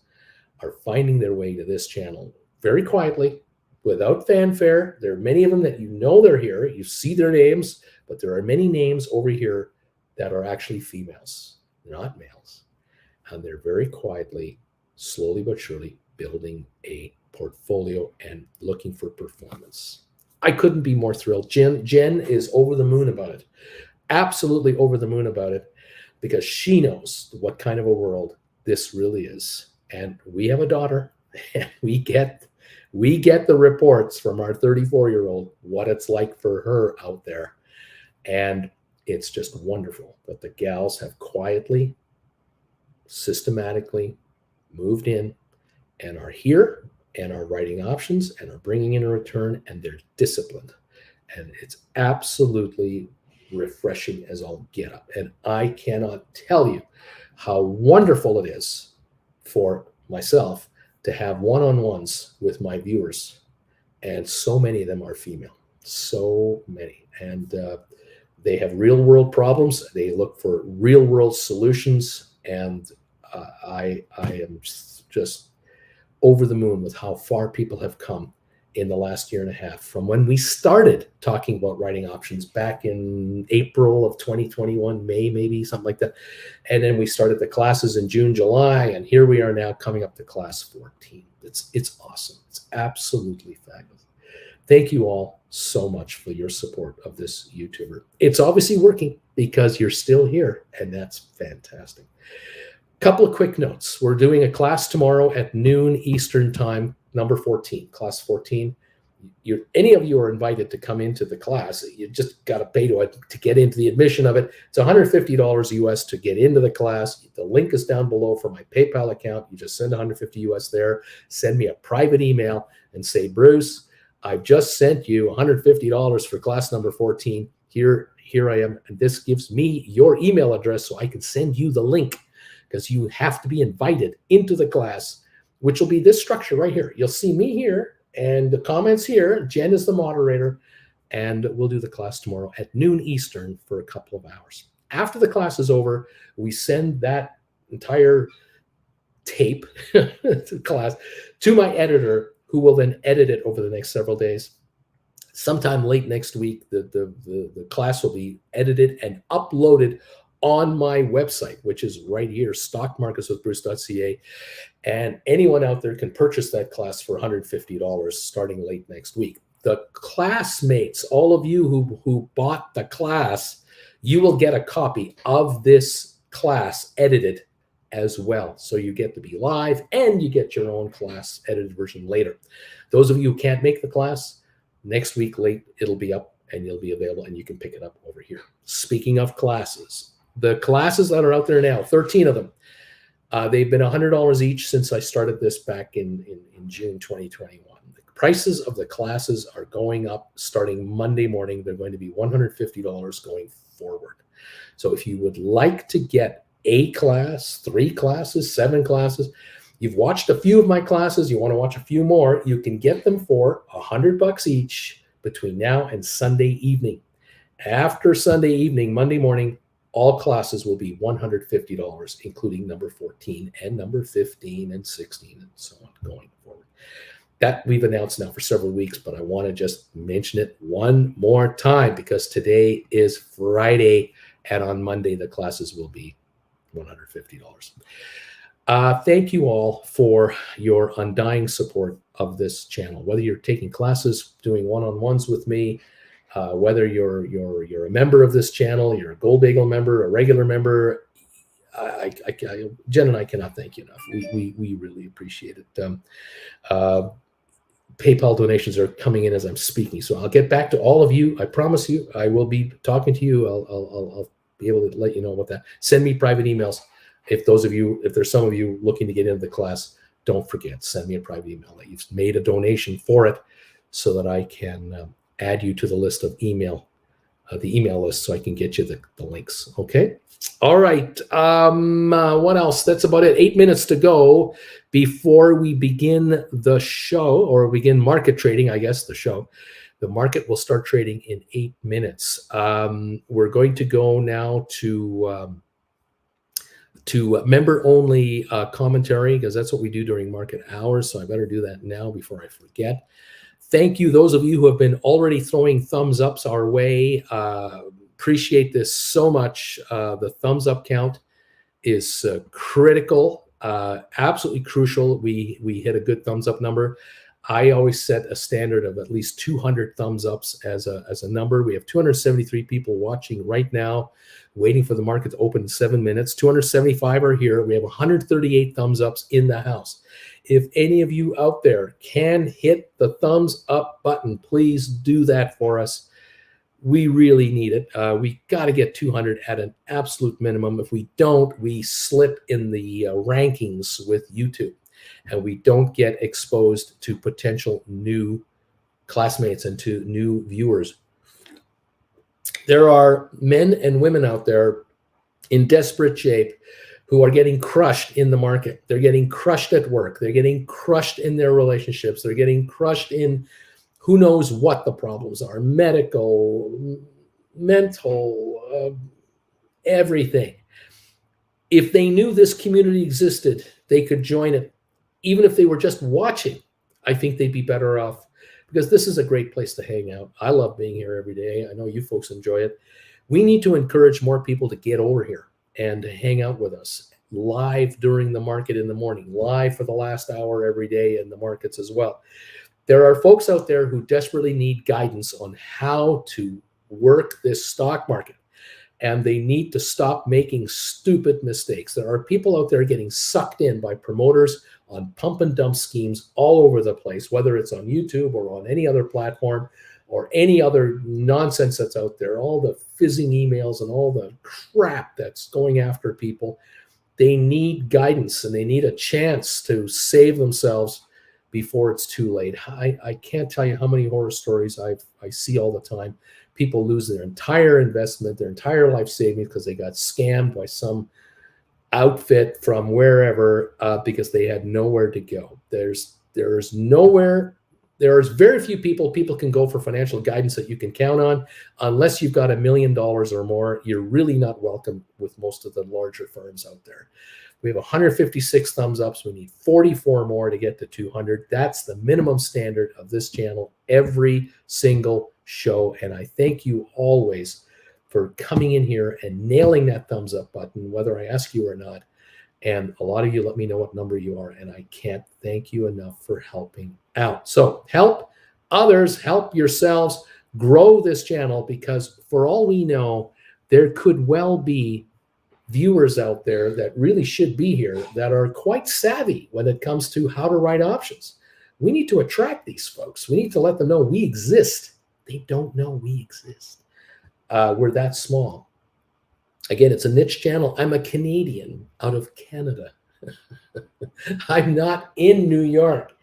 are finding their way to this channel very quietly, without fanfare. There are many of them that they're here. You see their names, but there are many names over here that are actually females, not males. And they're very quietly, slowly but surely, building a portfolio and looking for performance. I couldn't be more thrilled. Jen is over the moon about it. Absolutely over the moon about it, because she knows what kind of a world this really is. And we have a daughter, and we get the reports from our 34-year-old, what it's like for her out there. And it's just wonderful that the gals have quietly, systematically moved in and are here and are writing options and are bringing in a return, and they're disciplined. And it's absolutely refreshing as all get up. And I cannot tell you how wonderful it is for myself to have one-on-ones with my viewers. And so many of them are female, so many. And they have real world problems. They look for real world solutions. And I am just over the moon with how far people have come in the last year and a half, from when we started talking about writing options back in April of 2021, May, maybe something like that. And then we started the classes in June, July, and here we are now coming up to class 14. It's awesome. It's absolutely fabulous. Thank you all so much for your support of this YouTuber. It's obviously working because you're still here, and that's fantastic. Couple of quick notes. We're doing a class tomorrow at noon Eastern time, number 14, class 14. Any of you are invited to come into the class. You just got to pay to get into the admission of it. It's $150 US to get into the class. The link is down below for my PayPal account. You just send $150 US there. Send me a private email and say, Bruce, I've just sent you $150 for class number 14. Here I am. And this gives me your email address so I can send you the link, because you have to be invited into the class, which will be this structure right here. You'll see me here and the comments here. Jen is the moderator, and we'll do the class tomorrow at noon Eastern for a couple of hours. After the class is over, we send that entire tape to class to my editor, who will then edit it over the next several days. Sometime late next week, the class will be edited and uploaded on my website, which is right here, stockmarketswithbruce.ca. And anyone out there can purchase that class for $150 starting late next week. The classmates, all of you who bought the class, you will get a copy of this class edited as well. So you get to be live and you get your own class edited version later. Those of you who can't make the class, next week late, it'll be up and you'll be available and you can pick it up over here. Speaking of classes, the classes that are out there now, 13 of them, they've been $100 each since I started this back in June 2021. The prices of the classes are going up starting Monday morning. They're going to be $150 going forward. So if you would like to get a class, 3 classes, 7 classes, you've watched a few of my classes, you want to watch a few more, you can get them for $100 each between now and Sunday evening. After Sunday evening, Monday morning, all classes will be $150, including number 14 and number 15 and 16 and so on going forward. That we've announced now for several weeks, but I want to just mention it one more time because today is Friday and on Monday the classes will be $150. Thank you all for your undying support of this channel. Whether you're taking classes, doing one-on-ones with me, whether you're a member of this channel, you're a Gold Bagel member, a regular member, Jen and I cannot thank you enough. We really appreciate it. PayPal donations are coming in as I'm speaking, so I'll get back to all of you. I promise you, I will be talking to you. I'll be able to let you know about that. Send me private emails. If there's some of you looking to get into the class, don't forget, send me a private email that you've made a donation for it so that I can add you to the list of the email list so I can get you the links. Okay. All right. What else? That's about it. 8 minutes to go before we begin the show, or begin market trading, I guess, the show. The market will start trading in 8 minutes. We're going to go now to to member-only commentary, because that's what we do during market hours, so I better do that now before I forget. Thank you, those of you who have been already throwing thumbs ups our way. Appreciate this so much. The thumbs up count is critical, absolutely crucial. We hit a good thumbs up number. I always set a standard of at least 200 thumbs ups as a number. We have 273 people watching right now, waiting for the market to open in 7 minutes. 275 are here. We have 138 thumbs ups in the house. If any of you out there can hit the thumbs up button, please do that for us. We really need it. We got to get 200 at an absolute minimum. If we don't, we slip in the rankings with YouTube, and we don't get exposed to potential new classmates and to new viewers. There are men and women out there in desperate shape who are getting crushed in the market. They're getting crushed at work. They're getting crushed in their relationships. They're getting crushed in who knows what the problems are, medical, mental, everything. If they knew this community existed, they could join it. Even if they were just watching, I think they'd be better off, because this is a great place to hang out. I love being here every day. I know you folks enjoy it. We need to encourage more people to get over here and to hang out with us live during the market in the morning, live for the last hour every day in the markets as well. There are folks out there who desperately need guidance on how to work this stock market, and they need to stop making stupid mistakes. There are people out there getting sucked in by promoters on pump and dump schemes all over the place, whether it's on YouTube or on any other platform or any other nonsense that's out there, all the fizzing emails and all the crap that's going after people. They need guidance, and they need a chance to save themselves before it's too late. I can't tell you how many horror stories I see all the time. People lose their entire investment, their entire life savings, because they got scammed by some outfit from wherever, because they had nowhere to go. There's very few people can go for financial guidance that you can count on. Unless you've got $1 million or more, you're really not welcome with most of the larger firms out there. We have 156 thumbs ups. We need 44 more to get to 200. That's the minimum standard of this channel every single show. And I thank you always for coming in here and nailing that thumbs up button, whether I ask you or not. And a lot of you let me know what number you are, and I can't thank you enough for helping out. So help others, help yourselves, grow this channel, because for all we know, there could well be viewers out there that really should be here that are quite savvy when it comes to how to write options. We need to attract these folks. We need to let them know we exist. They don't know we exist. We're that small. Again, it's a niche channel. I'm a Canadian out of Canada. I'm not in New York.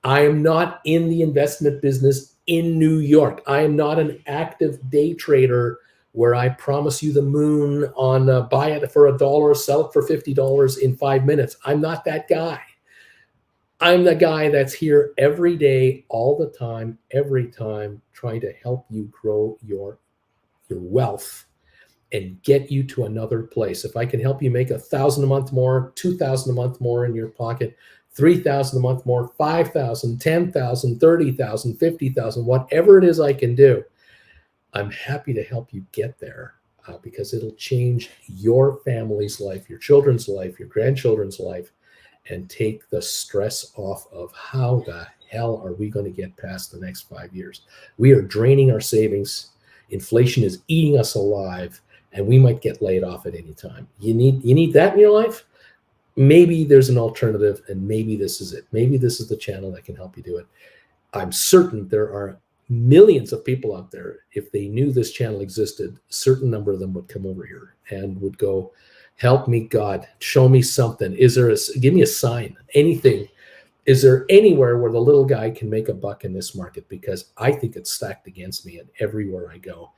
I am not in the investment business in New York. I am not an active day trader where I promise you the moon on buy it for $1, sell it for $50 in 5 minutes. I'm not that guy. I'm the guy that's here every day, all the time, every time, trying to help you grow your wealth and get you to another place. If I can help you make $1,000 a month more, $2,000 a month more in your pocket, $3,000 a month more, $5,000, $10,000, $30,000, $50,000, whatever it is I can do, I'm happy to help you get there, because it'll change your family's life, your children's life, your grandchildren's life, and take the stress off of how the hell are we going to get past the next 5 years. We are draining our savings. Inflation is eating us alive, and we might get laid off at any time. You need that in your life? Maybe there's an alternative, and maybe this is it. Maybe this is the channel that can help you do it. I'm certain there are millions of people out there. If they knew this channel existed, a certain number of them would come over here and would go, help me, God, show me something. Give me a sign, anything. Is there anywhere where the little guy can make a buck in this market? Because I think it's stacked against me, and everywhere I go.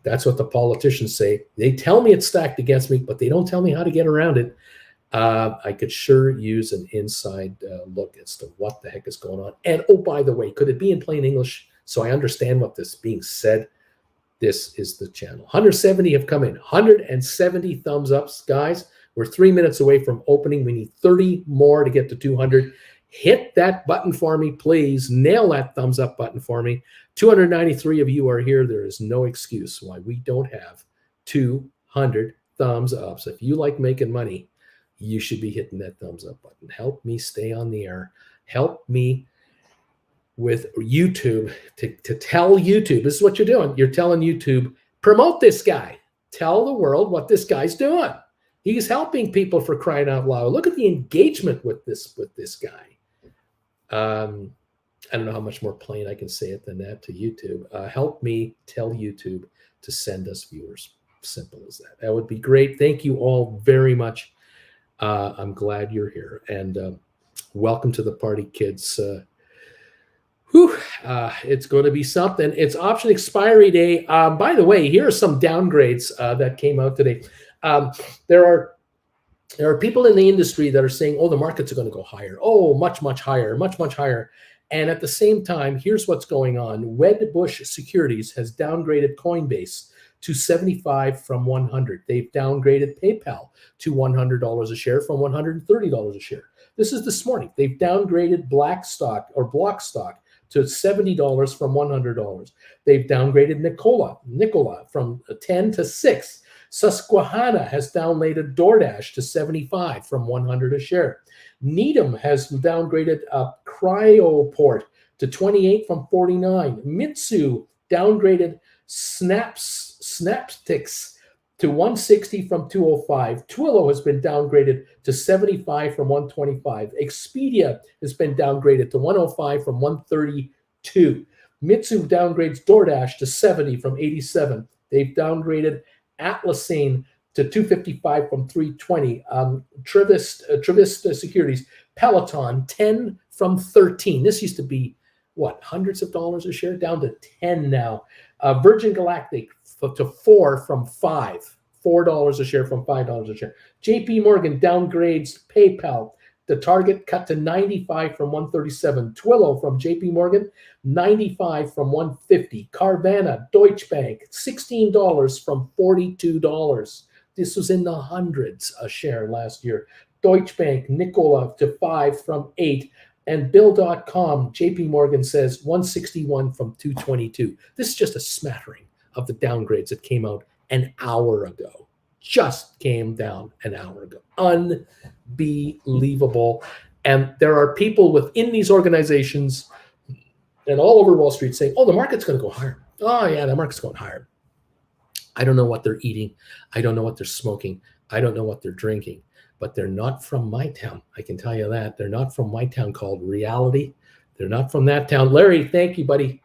That's what the politicians say. They tell me it's stacked against me, but they don't tell me how to get around it. I could sure use an inside look as to what the heck is going on. And oh, by the way, could it be in plain English so I understand what this being said? This is the channel. 170 have come in. 170 thumbs ups, guys. We're 3 minutes away from opening. We need 30 more to get to 200. Hit that button for me, please. Nail that thumbs up button for me. 293 of you are here. There is no excuse why we don't have 200 thumbs ups. If you like making money, you should be hitting that thumbs up button. Help me stay on the air. Help me with YouTube to tell YouTube. This is what you're doing. You're telling YouTube, promote this guy. Tell the world what this guy's doing. He's helping people, for crying out loud. Look at the engagement with this guy. I don't know how much more plain I can say it than that to YouTube. Help me tell YouTube to send us viewers. Simple as that. That would be great. Thank you all very much. I'm glad you're here. And welcome to the party, kids. It's going to be something. It's option expiry day. By the way, here are some downgrades that came out today. There are people in the industry that are saying, oh, the markets are going to go higher. Oh, much, much higher, much, much higher. And at the same time, here's what's going on. Wedbush Securities has downgraded Coinbase to 75 from 100. They've downgraded PayPal to $100 a share from $130 a share. This is this morning. They've downgraded Blockstock to $70 from $100. They've downgraded Nikola from 10 to 6. Susquehanna has downgraded DoorDash to 75 from 100 a share. Needham has downgraded Cryoport to 28 from 49. Mitsu downgraded Snaptix to 160 from 205. Twilio has been downgraded to 75 from 125. Expedia has been downgraded to 105 from 132. Mitsu downgrades DoorDash to 70 from 87. They've downgraded Atlassian to 255 from 320. Trivist Securities, Peloton, 10 from 13. This used to be, what, hundreds of dollars a share? Down to 10 now. Virgin Galactic to 4 from 5. $4 a share from $5 a share. JP Morgan downgrades PayPal. The target cut to 95 from 137. Twilio from JP Morgan, 95 from 150. Carvana, Deutsche Bank, $16 from $42. This was in the hundreds a share last year. Deutsche Bank, Nikola to 5 from 8. And Bill.com, JP Morgan says 161 from 222. This is just a smattering of the downgrades that came out an hour ago. Just came down an hour ago. Unbelievable. And there are people within these organizations and all over Wall Street saying, oh, the market's going to go higher. Oh, yeah, the market's going higher. I don't know what they're eating. I don't know what they're smoking. I don't know what they're drinking. But they're not from my town. I can tell you that. They're not from my town called Reality. They're not from that town. Larry, thank you, buddy.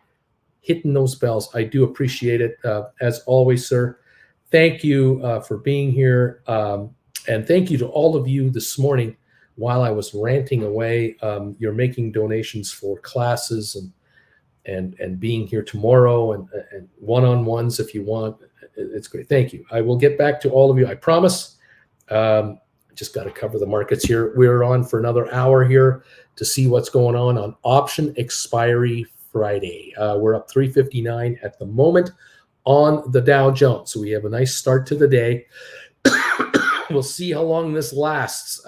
Hitting those bells. I do appreciate it. As always, sir. Thank you for being here. And thank you to all of you this morning while I was ranting away. You're making donations for classes and being here tomorrow and one-on-ones if you want. It's great. Thank you. I will get back to all of you. I promise. Just got to cover the markets here. We're on for another hour here to see what's going on option expiry Friday. We're up 359 at the moment on the Dow Jones. So we have a nice start to the day. We'll see how long this lasts.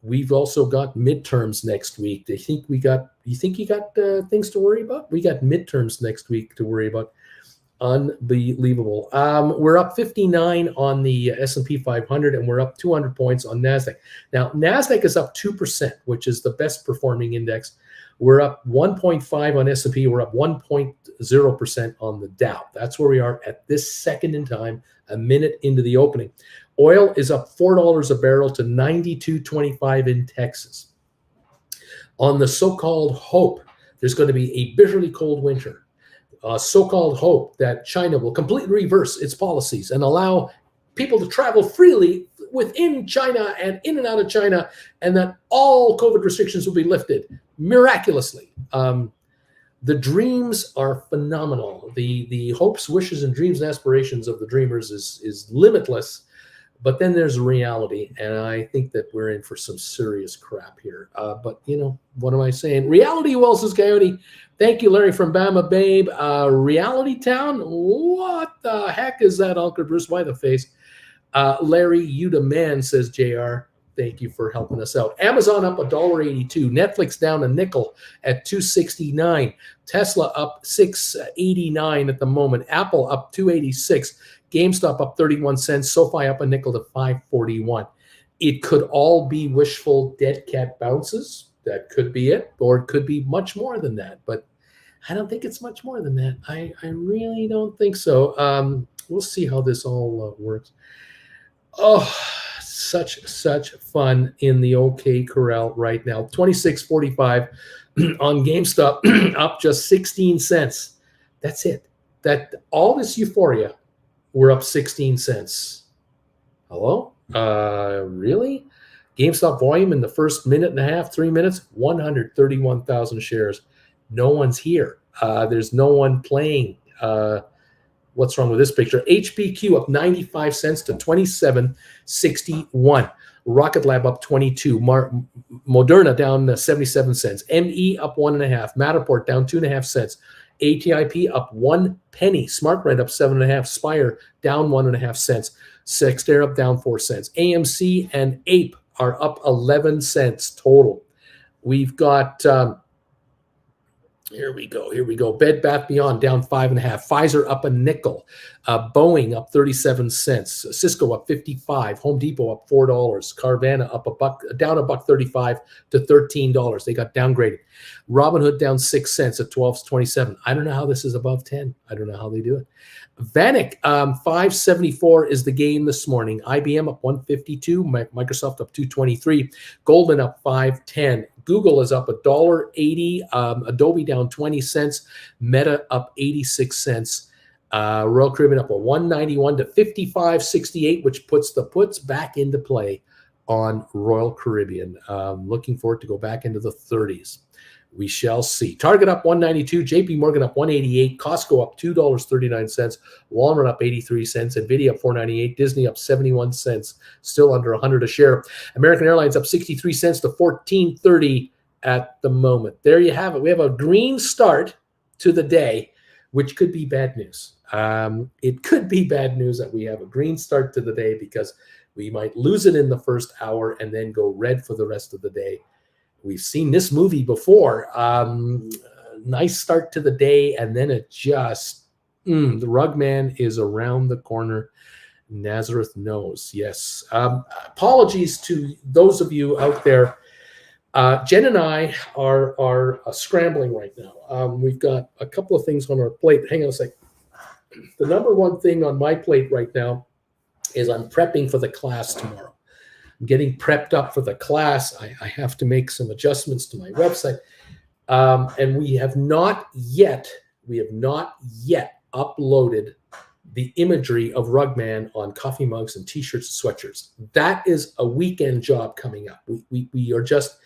We've also got midterms next week. You think you got things to worry about? We got midterms next week to worry about. Unbelievable. We're up 59 on the S&P 500, and we're up 200 points on NASDAQ. Now, NASDAQ is up 2%, which is the best performing index. We're up 1.5 on S&P. We're up 1.0% on the Dow. That's where we are at this second in time, a minute into the opening. Oil is up $4 a barrel to $92.25 in Texas. On the so-called hope, there's going to be a bitterly cold winter. So-called hope that China will completely reverse its policies and allow people to travel freely within China and in and out of China, and that all COVID restrictions will be lifted miraculously. The dreams are phenomenal. The hopes, wishes, and dreams and aspirations of the dreamers is limitless. But then there's reality, and I think that we're in for some serious crap here. But, what am I saying? Reality, Wells' Coyote. Thank you, Larry from Bama Babe. Reality Town? What the heck is that, Uncle Bruce? Why the face? Larry, you the man, says JR. Thank you for helping us out. Amazon up $1.82. Netflix down a nickel at $2.69. Tesla up $6.89 at the moment. Apple up $2.86. GameStop up 31 cents. SoFi up a nickel to $5.41. It could all be wishful dead cat bounces. That could be it, or it could be much more than that. But I don't think it's much more than that. I really don't think so. We'll see how this all works. Oh, such fun in the OK Corral right now. 26.45 on GameStop, up just 16 cents. That's it. That all this euphoria, we're up 16 cents. Hello? Really? GameStop volume in the first minute and a half, 3 minutes, 131,000 shares. No one's here. There's no one playing. What's wrong with this picture? HPQ up 95 cents to 27.61. Rocket Lab up 22. Moderna down 77 cents. ME up 1.5. Matterport down 2.5 cents. ATIP up 1 penny. SmartRent up 7.5. Spire down 1.5 cents. Sexter up down 4 cents. AMC and Ape are up 11 cents total. We've got here we go. Bed Bath Beyond down 5.5. Pfizer up a nickel. Boeing up 37 cents. Cisco up 55. Home Depot up $4. Carvana up down $1.35 to $13. They got downgraded. Robinhood down 6 cents at 12.27. I don't know how this is above 10. I don't know how they do it. Vanik 574 is the gain this morning. IBM up 152. Microsoft up 223. Goldman up 510. Google is up $1.80. Adobe down 20 cents. Meta up 86 cents. Royal Caribbean up a 191 to 55.68, which puts the puts back into play on Royal Caribbean. Looking forward to go back into the 30s. We shall see. Target up 192, JP Morgan up 188, Costco up $2.39, Walmart up 83 cents, Nvidia up 4.98, Disney up 71 cents, still under 100 a share. American Airlines up 63 cents to 14.30 at the moment. There you have it. We have a green start to the day, which could be bad news. It could be bad news that we have a green start to the day because we might lose it in the first hour and then go red for the rest of the day. We've seen this movie before. Nice start to the day, and then it just, the rug man is around the corner. Nazareth knows, yes. Apologies to those of you out there. Jen and I are scrambling right now. We've got a couple of things on our plate. Hang on a sec. The number one thing on my plate right now is I'm prepping for the class tomorrow. Getting prepped up for the class. I have to make some adjustments to my website. And we have not yet uploaded the imagery of Rugman on coffee mugs and t-shirts and sweatshirts. That is a weekend job coming up. We are just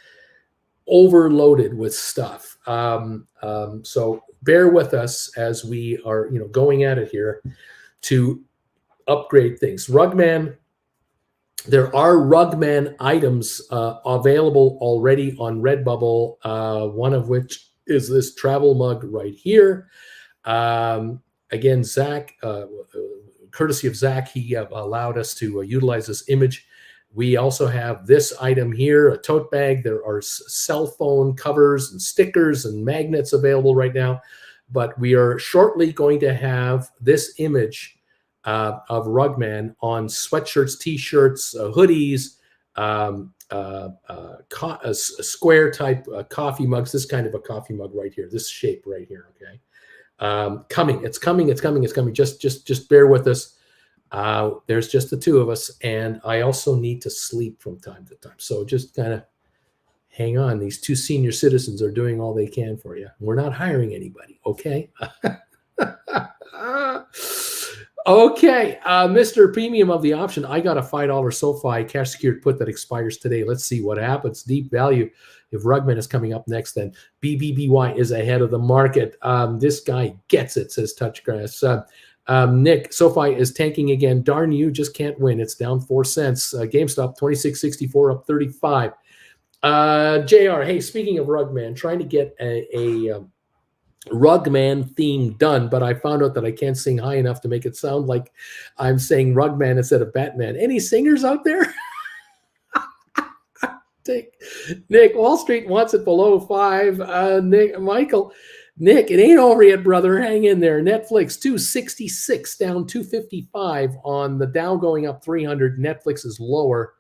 overloaded with stuff. So bear with us as we are, going at it here to upgrade things. Rugman. There are Rugman items available already on Redbubble, one of which is this travel mug right here. Again, Zach, courtesy of Zach, he allowed us to utilize this image. We also have this item here, a tote bag. There are cell phone covers and stickers and magnets available right now. But we are shortly going to have this image of Rugman on sweatshirts, t-shirts, hoodies, square type coffee mugs. This kind of a coffee mug right here, this shape right here. Okay, it's coming. Just bear with us. There's just the two of us, and I also need to sleep from time to time. So just kind of hang on. These two senior citizens are doing all they can for you. We're not hiring anybody. Okay. Okay, Mr. Premium of the option. I got a $5 SoFi cash secured put that expires today. Let's see what happens. Deep value. If Rugman is coming up next, then BBBY is ahead of the market. This guy gets it, says Touchgrass. Nick, SoFi is tanking again. Darn you, just can't win. It's down 4 cents. GameStop 26.64 up 35. JR, hey, speaking of Rugman, trying to get a Rugman theme done, but I found out that I can't sing high enough to make it sound like I'm saying Rugman instead of Batman. Any singers out there? Nick, Wall Street wants it below 5. Nick, it ain't over yet, brother. Hang in there. Netflix 266 down 255 on the Dow going up 300. Netflix is lower.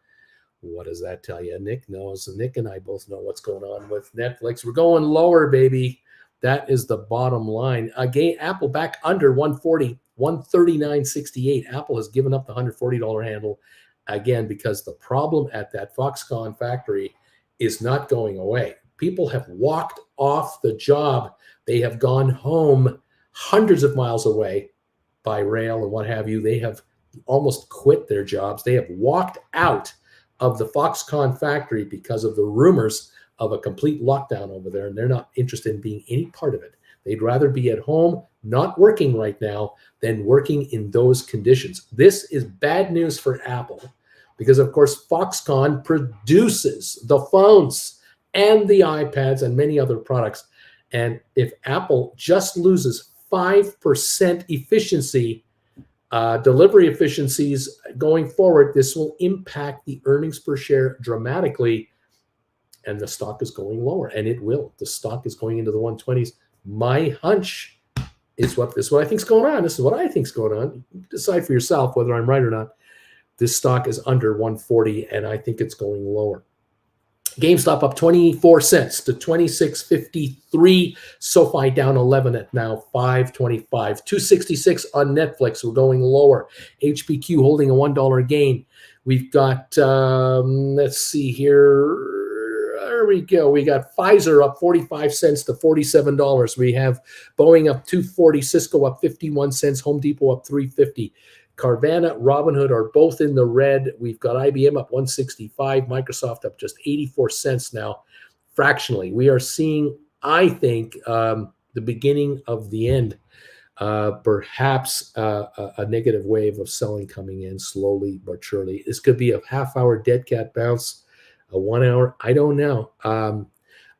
What does that tell you? Nick knows. Nick and I both know what's going on with Netflix. We're going lower, baby. That is the bottom line. Again, Apple back under 140, 139.68. Apple has given up the $140 handle again because the problem at that Foxconn factory is not going away. People have walked off the job. They have gone home hundreds of miles away by rail and what have you. They have almost quit their jobs. They have walked out of the Foxconn factory because of the rumors of a complete lockdown over there, and they're not interested in being any part of it. They'd rather be at home, not working right now, than working in those conditions. This is bad news for Apple because, of course, Foxconn produces the phones and the iPads and many other products. And if Apple just loses 5% efficiency, delivery efficiencies going forward, this will impact the earnings per share dramatically. And the stock is going lower, and it will. The stock is going into the 120s. My hunch is what I think is going on. This is what I think is going on. Decide for yourself whether I'm right or not. This stock is under 140, and I think it's going lower. GameStop up 24 cents to 26.53. SoFi down 11 at now 5.25. 266 on Netflix. We're going lower. HPQ holding a $1 gain. We've got, let's see here. There we go. We got Pfizer up 45 cents to $47. We have Boeing up 240, Cisco up 51 cents, Home Depot up 350. Carvana, Robinhood are both in the red. We've got IBM up 165, Microsoft up just 84 cents now, fractionally. We are seeing, I think, the beginning of the end, perhaps a negative wave of selling coming in slowly but surely. This could be a half-hour dead cat bounce. A 1 hour, I don't know.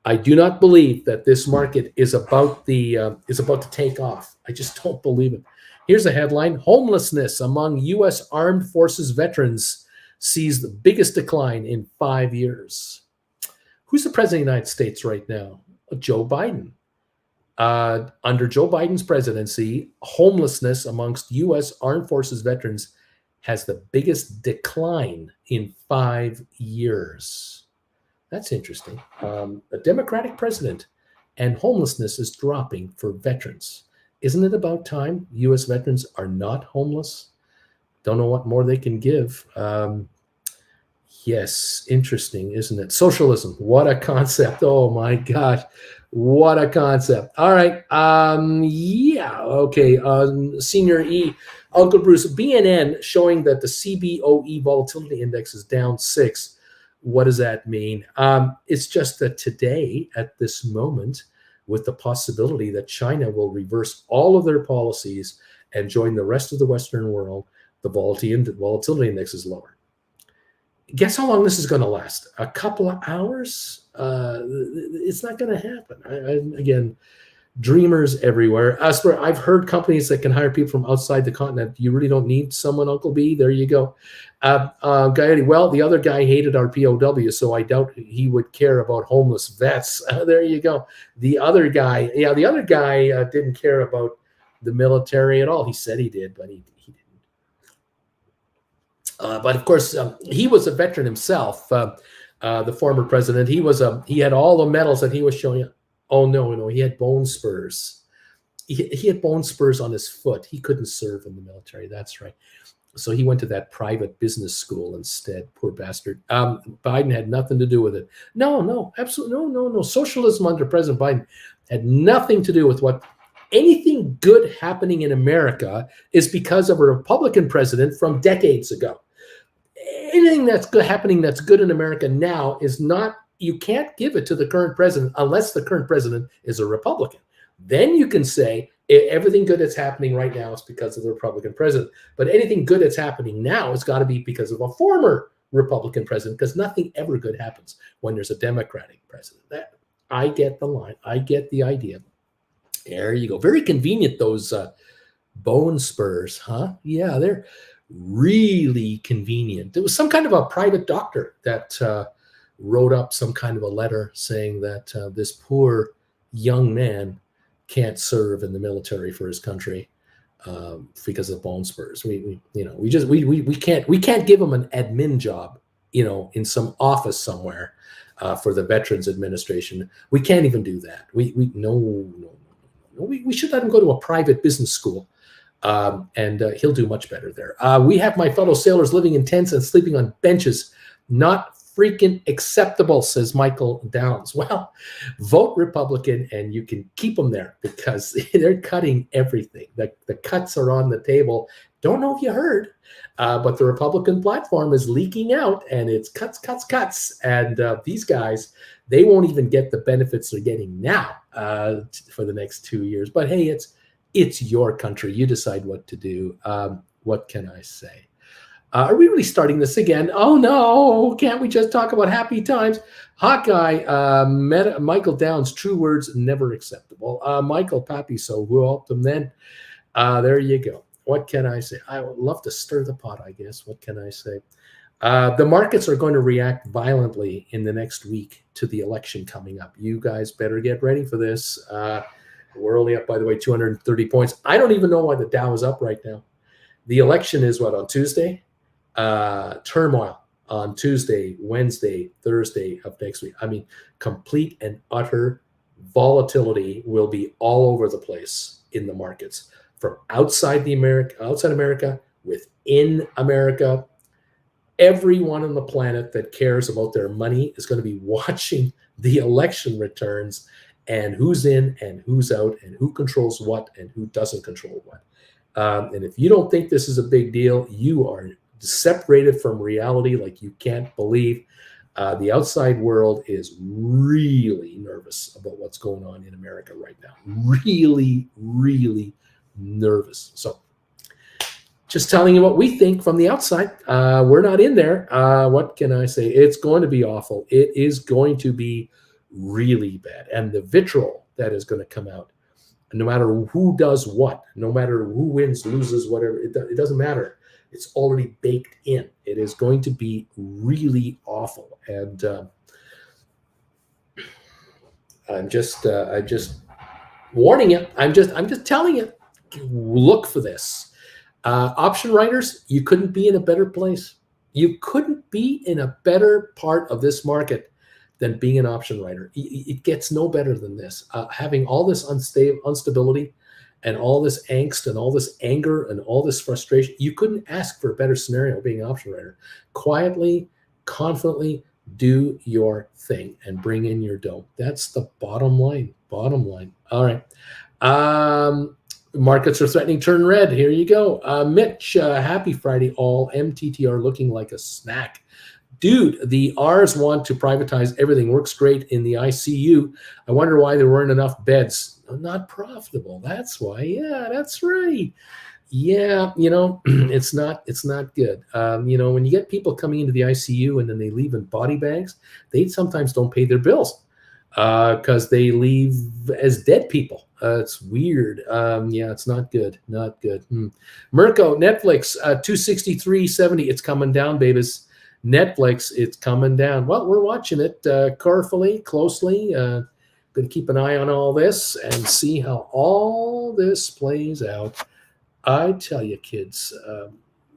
I do not believe that this market is about to take off. I just don't believe it. Here's a headline: homelessness among U.S. Armed Forces veterans sees the biggest decline in 5 years. Who's the president of the United States right now? Joe Biden. Under Joe Biden's presidency, homelessness amongst U.S. Armed Forces veterans has the biggest decline in 5 years. That's interesting. A Democratic president, and homelessness is dropping for veterans. Isn't it about time U.S. veterans are not homeless? Don't know what more they can give. Yes, interesting, isn't it? Socialism, what a concept. Oh my gosh, what a concept. All right, yeah, okay. Senior E, Uncle Bruce, BNN showing that the CBOE volatility index is down 6. What does that mean? It's just that today, at this moment, with the possibility that China will reverse all of their policies and join the rest of the Western world, the volatility index is lower. Guess how long this is going to last? A couple of hours? It's not going to happen. Again, dreamers everywhere. I've heard companies that can hire people from outside the continent. You really don't need someone, Uncle B. There you go. Well, the other guy hated our POW, so I doubt he would care about homeless vets. There you go. The other guy didn't care about the military at all. He said he did, but he didn't. But of course, he was a veteran himself. The former president. He had all the medals that he was showing. Oh, no, he had bone spurs. He had bone spurs on his foot. He couldn't serve in the military. That's right. So he went to that private business school instead. Poor bastard. Biden had nothing to do with it. No, absolutely no. Socialism under President Biden had nothing to do with what anything good happening in America is because of a Republican president from decades ago. Anything that's happening that's good in America now is not. You can't give it to the current president unless the current president is a Republican. Then you can say everything good that's happening right now is because of the Republican president. But anything good that's happening now has got to be because of a former Republican president, because nothing ever good happens when there's a Democratic president. I get the line. I get the idea. There you go. Very convenient, those bone spurs, huh? Yeah, they're really convenient. There was some kind of a private doctor that wrote up some kind of a letter saying that this poor young man can't serve in the military for his country because of bone spurs. We can't give him an admin job, in some office somewhere for the Veterans Administration. We can't even do that. We should let him go to a private business school. And he'll do much better there. We have my fellow sailors living in tents and sleeping on benches. Not freaking acceptable, says Michael Downs. Well, vote Republican and you can keep them there because they're cutting everything. The cuts are on the table. Don't know if you heard, but the Republican platform is leaking out and it's cuts. And these guys, they won't even get the benefits they're getting now for the next 2 years. But hey, it's your country. You decide what to do. What can I say? Are we really starting this again? Oh, no. Can't we just talk about happy times? Hawkeye, Michael Downs, true words, never acceptable. Michael Pappy, so who helped him then? There you go. What can I say? I would love to stir the pot, I guess. What can I say? The markets are going to react violently in the next week to the election coming up. You guys better get ready for this. We're only up, by the way, 230 points. I don't even know why the Dow is up right now. The election is what, on Tuesday? Turmoil on Tuesday, Wednesday, Thursday of next week. I mean, complete and utter volatility will be all over the place in the markets, from outside America, within America. Everyone on the planet that cares about their money is going to be watching the election returns and who's in and who's out and who controls what and who doesn't control what. And if you don't think this is a big deal, you are separated from reality like you can't believe. The outside world is really nervous about what's going on in America right now. Really, really nervous. So just telling you what we think from the outside. We're not in there. What can I say? It's going to be awful. It is going to be really bad. And the vitriol that is going to come out, no matter who does what, no matter who wins, loses, whatever, it doesn't matter. It's already baked in. It is going to be really awful. And I'm just warning you. I'm just telling you, look for this. Option writers, you couldn't be in a better place. You couldn't be in a better part of this market than being an option writer. It gets no better than this. Having all this instability and all this angst and all this anger and all this frustration, you couldn't ask for a better scenario being an option writer. Quietly, confidently do your thing and bring in your dough. That's the bottom line. All right. Markets are threatening to turn red. Here you go. Mitch, happy Friday all. MTTR looking like a snack. Dude, the R's want to privatize everything. Works great in the ICU. I wonder why there weren't enough beds. Not profitable. That's why. Yeah, that's right. Yeah, it's not good. When you get people coming into the ICU and then they leave in body bags, they sometimes don't pay their bills because they leave as dead people. It's weird. Yeah, it's not good. Not good. Mirko, Netflix, 263.70. It's coming down, babies. Netflix, it's coming down. Well, we're watching it carefully, closely. Going to keep an eye on all this and see how all this plays out. I tell you, kids,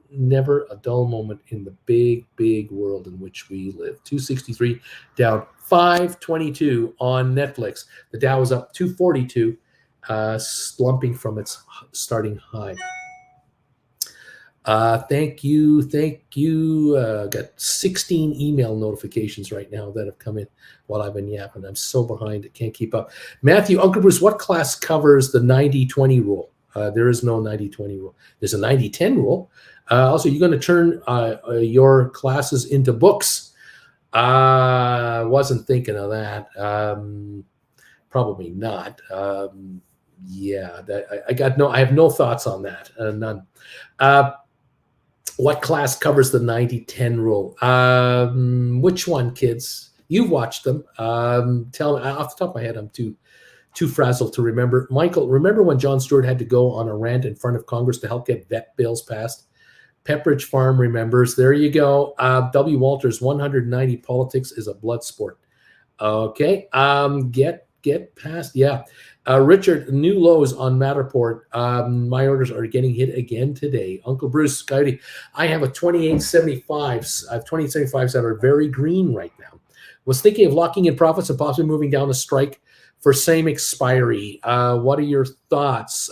never a dull moment in the big, big world in which we live. 263 down 522 on Netflix. The Dow is up 242, slumping from its starting high. Thank you. Got 16 email notifications right now that have come in while I've been yapping. I'm so behind, I can't keep up. Matthew, Uncle Bruce, what class covers the 90-20 rule? There is no 90-20 rule. There's a 90-10 rule. Also, you're going to turn your classes into books. Wasn't thinking of that. Probably not. Yeah, I have no thoughts on that. None. What class covers the 90-10 rule? Which one, kids? You've watched them. Tell me off the top of my head. I'm too too frazzled to remember. Michael, remember when Jon Stewart had to go on a rant in front of Congress to help get vet bills passed? Pepperidge Farm remembers. There you go. W. Walters, 190 politics is a blood sport. Okay. Get past. Yeah. Richard, new lows on Matterport. My orders are getting hit again today. Uncle Bruce, Coyote, I have a 2875s. I have 2875s that are very green right now. Was thinking of locking in profits and possibly moving down a strike for same expiry. What are your thoughts?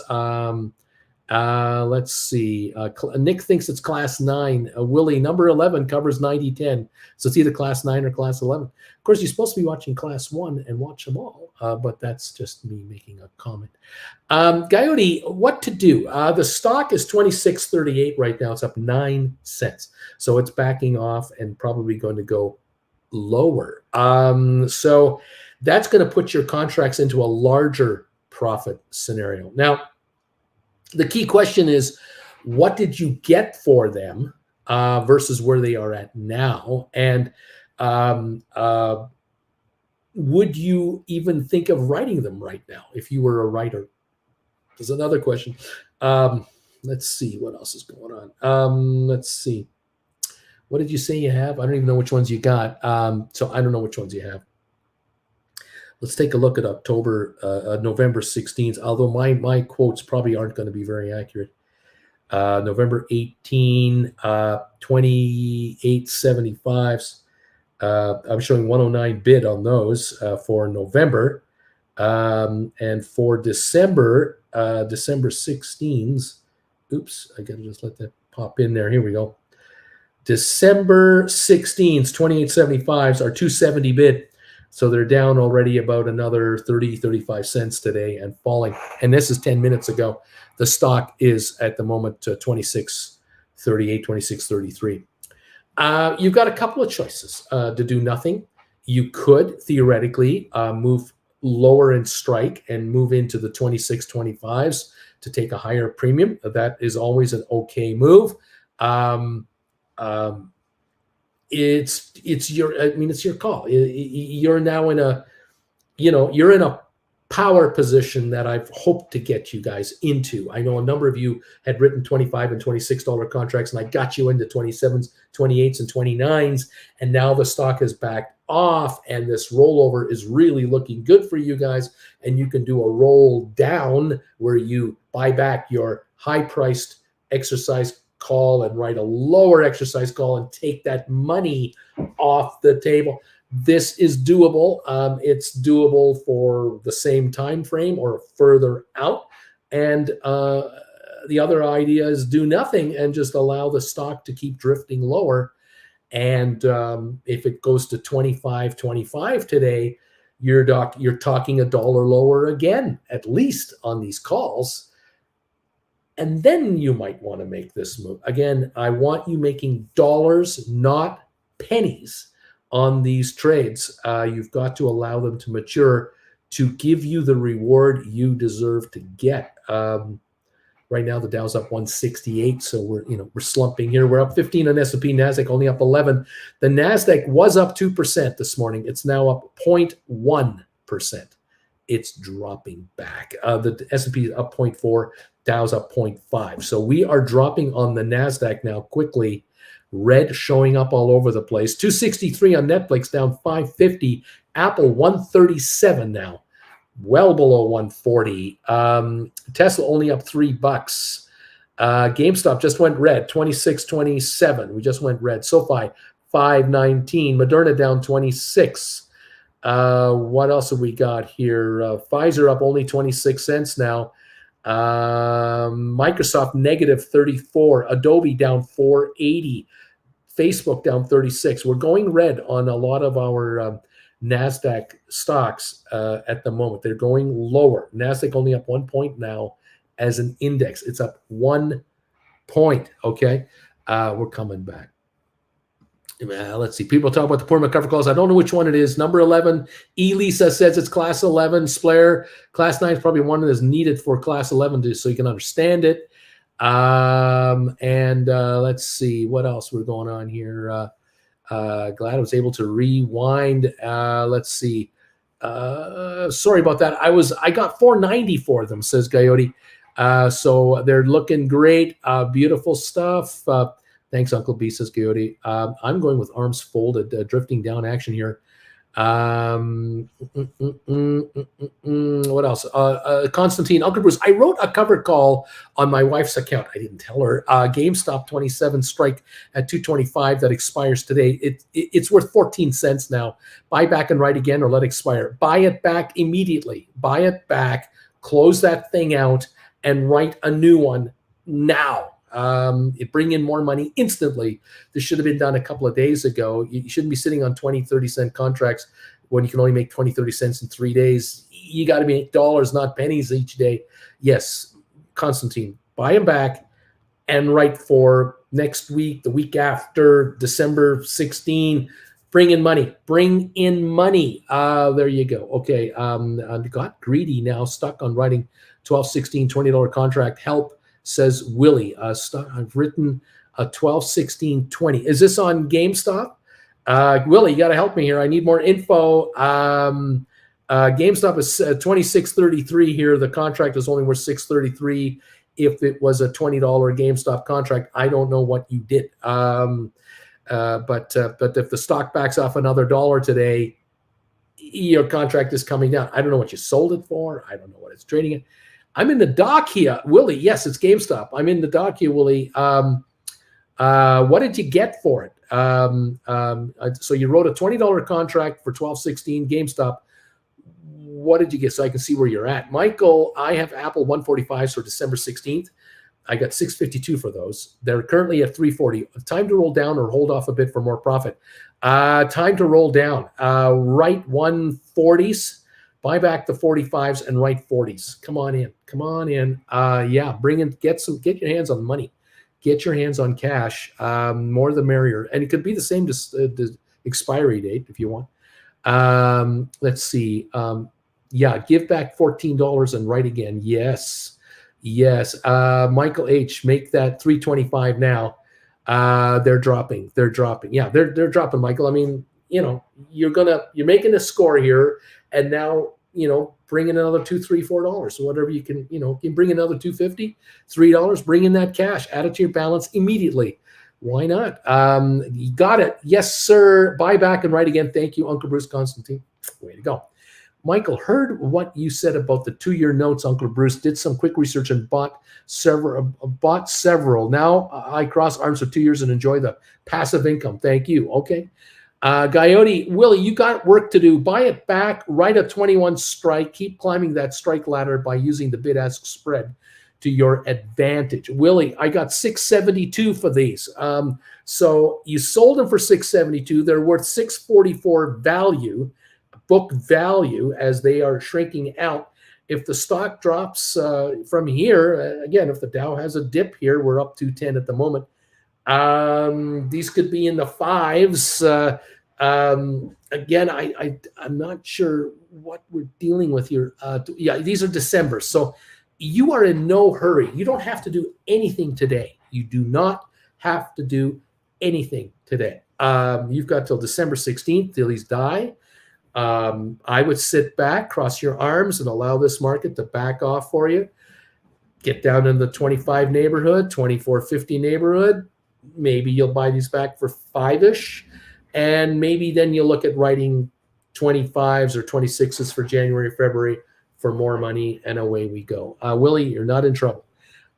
Let's see. Nick thinks it's class 9. Willie, number 11 covers 90-10. So it's either class 9 or class 11. Of course, you're supposed to be watching class 1 and watch them all, but that's just me making a comment. Coyote, what to do? The stock is 26.38 right now. It's up 9 cents. So it's backing off and probably going to go lower. So that's going to put your contracts into a larger profit scenario. Now, the key question is, what did you get for them versus where they are at now? And would you even think of writing them right now if you were a writer? There's another question. Let's see what else is going on. Let's see. What did you say you have? I don't even know which ones you got. So I don't know which ones you have. Let's take a look at November 16th, although my quotes probably aren't going to be very accurate. November 18, 28.75s. I'm showing 109 bid on those for November. And for December 16s, oops, I got to just let that pop in there. Here we go. December 16s, 28.75s are 270 bid. So they're down already about another 30, 35 cents today and falling. And this is 10 minutes ago. The stock is at the moment 26.38, 26.33. You've got a couple of choices to do nothing. You could theoretically move lower in strike and move into the 26.25s to take a higher premium. That is always an okay move. It's your call. You're now in a power position that I've hoped to get you guys into. I know a number of you had written $25 and $26 contracts, and I got you into 27s, 28s, and 29s, and now the stock is backed off, and this rollover is really looking good for you guys, and you can do a roll down where you buy back your high-priced exercise call and write a lower exercise call and take that money off the table. This is doable. It's doable for the same time frame or further out. And the other idea is do nothing and just allow the stock to keep drifting lower. And if it goes to 25.25 today, you're talking $1 lower again, at least on these calls. And then you might want to make this move. Again, I want you making dollars, not pennies, on these trades. You've got to allow them to mature to give you the reward you deserve to get. Right now, the Dow's up 168, so we're slumping here. We're up 15 on S&P, Nasdaq only up 11. The Nasdaq was up 2% this morning. It's now up 0.1%. It's dropping back. The S&P is up 0.4. Dow's up 0.5. So we are dropping on the NASDAQ now quickly. Red showing up all over the place. 263 on Netflix, down 550. Apple 137 now, well below 140. Tesla only up $3. GameStop just went red, 26.27. We just went red. SoFi 5.19. Moderna down 26. What else have we got here? Pfizer up only 26 cents now. Microsoft negative 34, Adobe down 480, Facebook down 36. We're going red on a lot of our NASDAQ stocks at the moment. They're going lower. NASDAQ only up 1 point now as an index. It's up 1 point, okay? We're coming back. Let's see. People talk about the poor McCover calls. I don't know which one it is. Number 11, Elisa says it's class 11. Splair, class 9 is probably one that is needed for class 11 so you can understand it. Let's see what else we're going on here. Glad I was able to rewind. Let's see. Sorry about that. I got 490 for them, says Coyote. So they're looking great. Beautiful stuff. Thanks, Uncle B, says Coyote. I'm going with arms folded, drifting down action here. What else? Constantine, Uncle Bruce, I wrote a cover call on my wife's account. I didn't tell her. GameStop 27 strike at 225 that expires today. It's worth 14 cents now. Buy back and write again or let expire. Buy it back immediately. Buy it back, close that thing out, and write a new one now. Bring in more money instantly. This should have been done a couple of days ago. You shouldn't be sitting on 20, 30-cent contracts when you can only make 20, 30 cents in 3 days. You got to make dollars, not pennies each day. Yes, Constantine, buy them back and write for next week, the week after, December 16. Bring in money. Bring in money. There you go. Okay. I got greedy now, stuck on writing 12, 16, $20 contract. Help, says Willie. I've written a 12, 16, 20. Is this on GameStop? Willie, you got to help me here. I need more info. GameStop is 26.33 here. The contract is only worth 6.33. If it was a $20 GameStop contract, I don't know what you did. But if the stock backs off another $1 today, your contract is coming down. I don't know what you sold it for. I don't know what it's trading at. I'm in the dock here, Willie. Yes, it's GameStop. I'm in the dock here, Willie. What did you get for it? So you wrote a $20 contract for 12.16 GameStop. What did you get so I can see where you're at? Michael, I have Apple 145s for December 16th. I got 652 for those. They're currently at 340. Time to roll down or hold off a bit for more profit. Time to roll down. Right 140s. Buy back the 45s and write 40s. Come on in. Come on in. Yeah, bring in, get your hands on money. Get your hands on cash. More the merrier. And it could be the same the expiry date if you want. Let's see. Yeah, give back $14 and write again. Yes. Yes. Michael H, make that 325 now. They're dropping. They're dropping. Yeah, they're dropping, Michael. I mean, you're making a score here, and now, bring in another $2, $3, $4. So whatever you can, you can bring another $2.50, $3, bring in that cash, add it to your balance immediately. Why not? You got it. Yes, sir. Buy back and write again. Thank you, Uncle Bruce Constantine. Way to go. Michael, heard what you said about the 2-year notes, Uncle Bruce. Did some quick research and bought several. Now I cross arms for 2 years and enjoy the passive income. Thank you. Okay. Coyote, Willie, you got work to do. Buy it back, write a 21 strike, keep climbing that strike ladder by using the bid-ask spread to your advantage. Willie, I got 672 for these. So you sold them for 672. They're worth 644 value, book value, as they are shrinking out. If the stock drops from here, again, if the Dow has a dip here, we're up 210 at the moment. These could be in the 5s. Again, I'm not sure what we're dealing with here. Yeah, these are December. So you are in no hurry. You don't have to do anything today. You do not have to do anything today. You've got till December 16th till these die. I would sit back, cross your arms, and allow this market to back off for you. Get down in the 25 neighborhood, 24.50 neighborhood. Maybe you'll buy these back for 5-ish, and maybe then you'll look at writing 25s or 26s for January, February for more money, and away we go. Willie, you're not in trouble.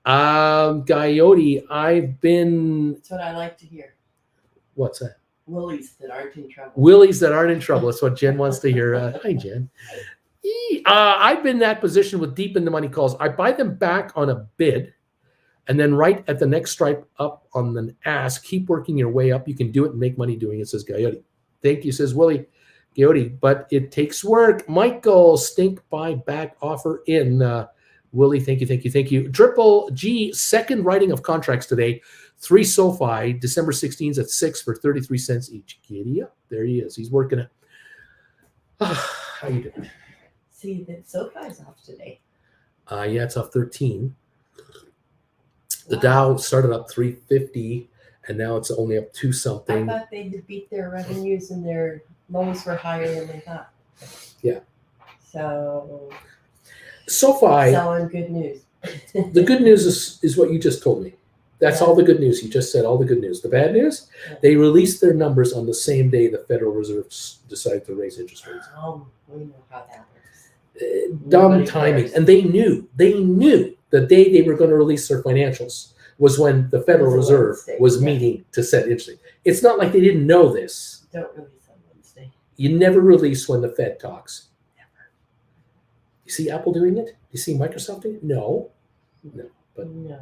Coyote, I've been... That's what I like to hear. What's that? Willies that aren't in trouble. Willies that aren't in trouble. That's what Jen wants to hear. Hi, Jen. I've been in that position with deep in the money calls. I buy them back on a bid, and then right at the next stripe up on the ask, keep working your way up. You can do it and make money doing it, says Coyote. Thank you, says Willie. Coyote, but it takes work. Michael, stink buy back offer in. Willie, thank you, thank you, thank you. Triple G, second writing of contracts today. 3 SoFi, December 16th at 6 for 33 cents each. Giddy up. There he is. He's working it. How you doing? See, that SoFi's off today. Yeah, it's off 13. The Dow started up 350, and now it's only up 2 something. I thought they beat their revenues and their loans were higher than they thought. Yeah, So SoFi, selling good news. the good news is what you just told me. That's Yeah. all the good news. You just said all the good news. The bad news, Yeah. they released their numbers on the same day the Federal Reserve decided to raise interest rates. We know how that works. Dumb Nobody timing. cares. And they knew the day they were going to release their financials was when the Federal It was a Reserve Wednesday, was yeah. meeting to set interest rate. It's not like they didn't know this. Don't release on Wednesday. You never release when the Fed talks. Never. You see Apple doing it? You see Microsoft doing it? No. But No.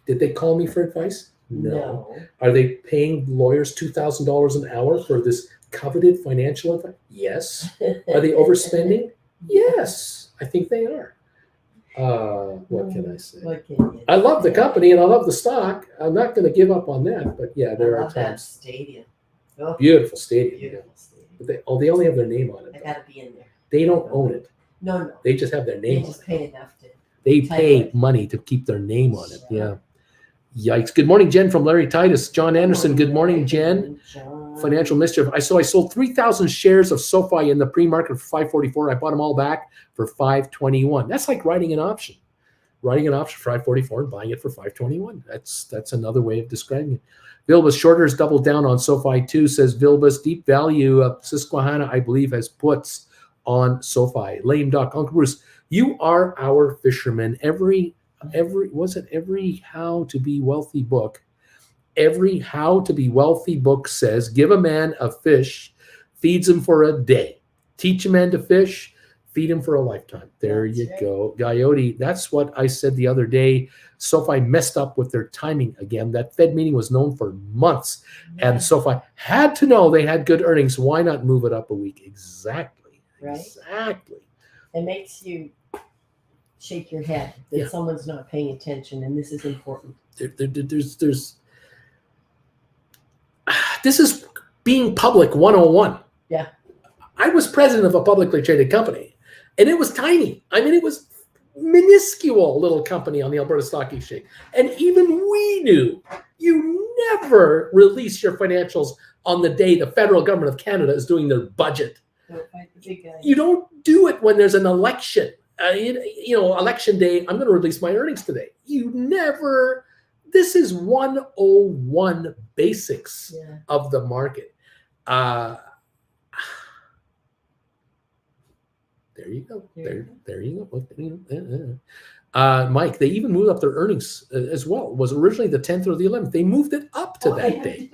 did they call me for advice? No. Are they paying lawyers $2,000 an hour for this coveted financial advice? Yes. Are they overspending? Yes, I think they are. What can I say? What can you I love the say? company and I love the stock. I'm not going to give up on that, but yeah, there I are love that times. stadium. Oh, Beautiful stadium. beautiful stadium. But they only have their name on I it. gotta be in there. They don't own it. No. They just have their They name on just it. pay enough to. They Title pay it. money to keep their name on it. Yeah. Sure. Yikes. Good morning, Jen from Larry Titus. John Anderson. Good morning, Jen. John. Financial mischief. I sold 3,000 shares of SoFi in the pre-market for $5.44. I bought them all back for $5.21. That's like writing an option. Writing an option for $5.44 and buying it for $5.21. That's another way of describing it. Vilbus Shorters doubled down on SoFi too, says Vilbus. Deep Value of Susquehanna, I believe, has puts on SoFi. Lame Duck. Uncle Bruce, you are our fisherman. Every How to Be Wealthy book. Every How to Be Wealthy book says, give a man a fish, feeds him for a day. Teach a man to fish, feed him for a lifetime. There That's you right. go. Coyote, that's what I said the other day. SoFi messed up with their timing again. That Fed meeting was known for months, and SoFi had to know they had good earnings. Why not move it up a week? Exactly. Right. Exactly. It makes you shake your head that someone's not paying attention, and this is important. There's this is being public 101. Yeah. I was president of a publicly traded company, and it was tiny. I mean, it was minuscule little company on the Alberta Stock Exchange. And even we knew you never release your financials on the day the federal government of Canada is doing their budget. Don't fight the big guy. You don't do it when there's an election. Election day, I'm going to release my earnings today. You never. This is 101 basics of the market. There you go. There you go. Mike, they even moved up their earnings as well. It was originally the 10th or the 11th. They moved it up to that day.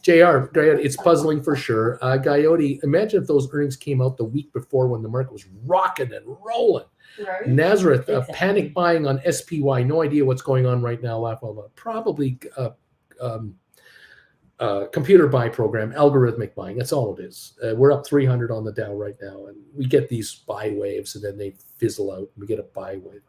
JR, it's puzzling for sure. Coyote, imagine if those earnings came out the week before when the market was rocking and rolling. Right. Nazareth, Exactly. Panic buying on SPY. No idea what's going on right now. Laugh out loud. Probably computer buy program, algorithmic buying. That's all it is. We're up 300 on the Dow right now, and we get these buy waves, and then they fizzle out, and we get a buy wave.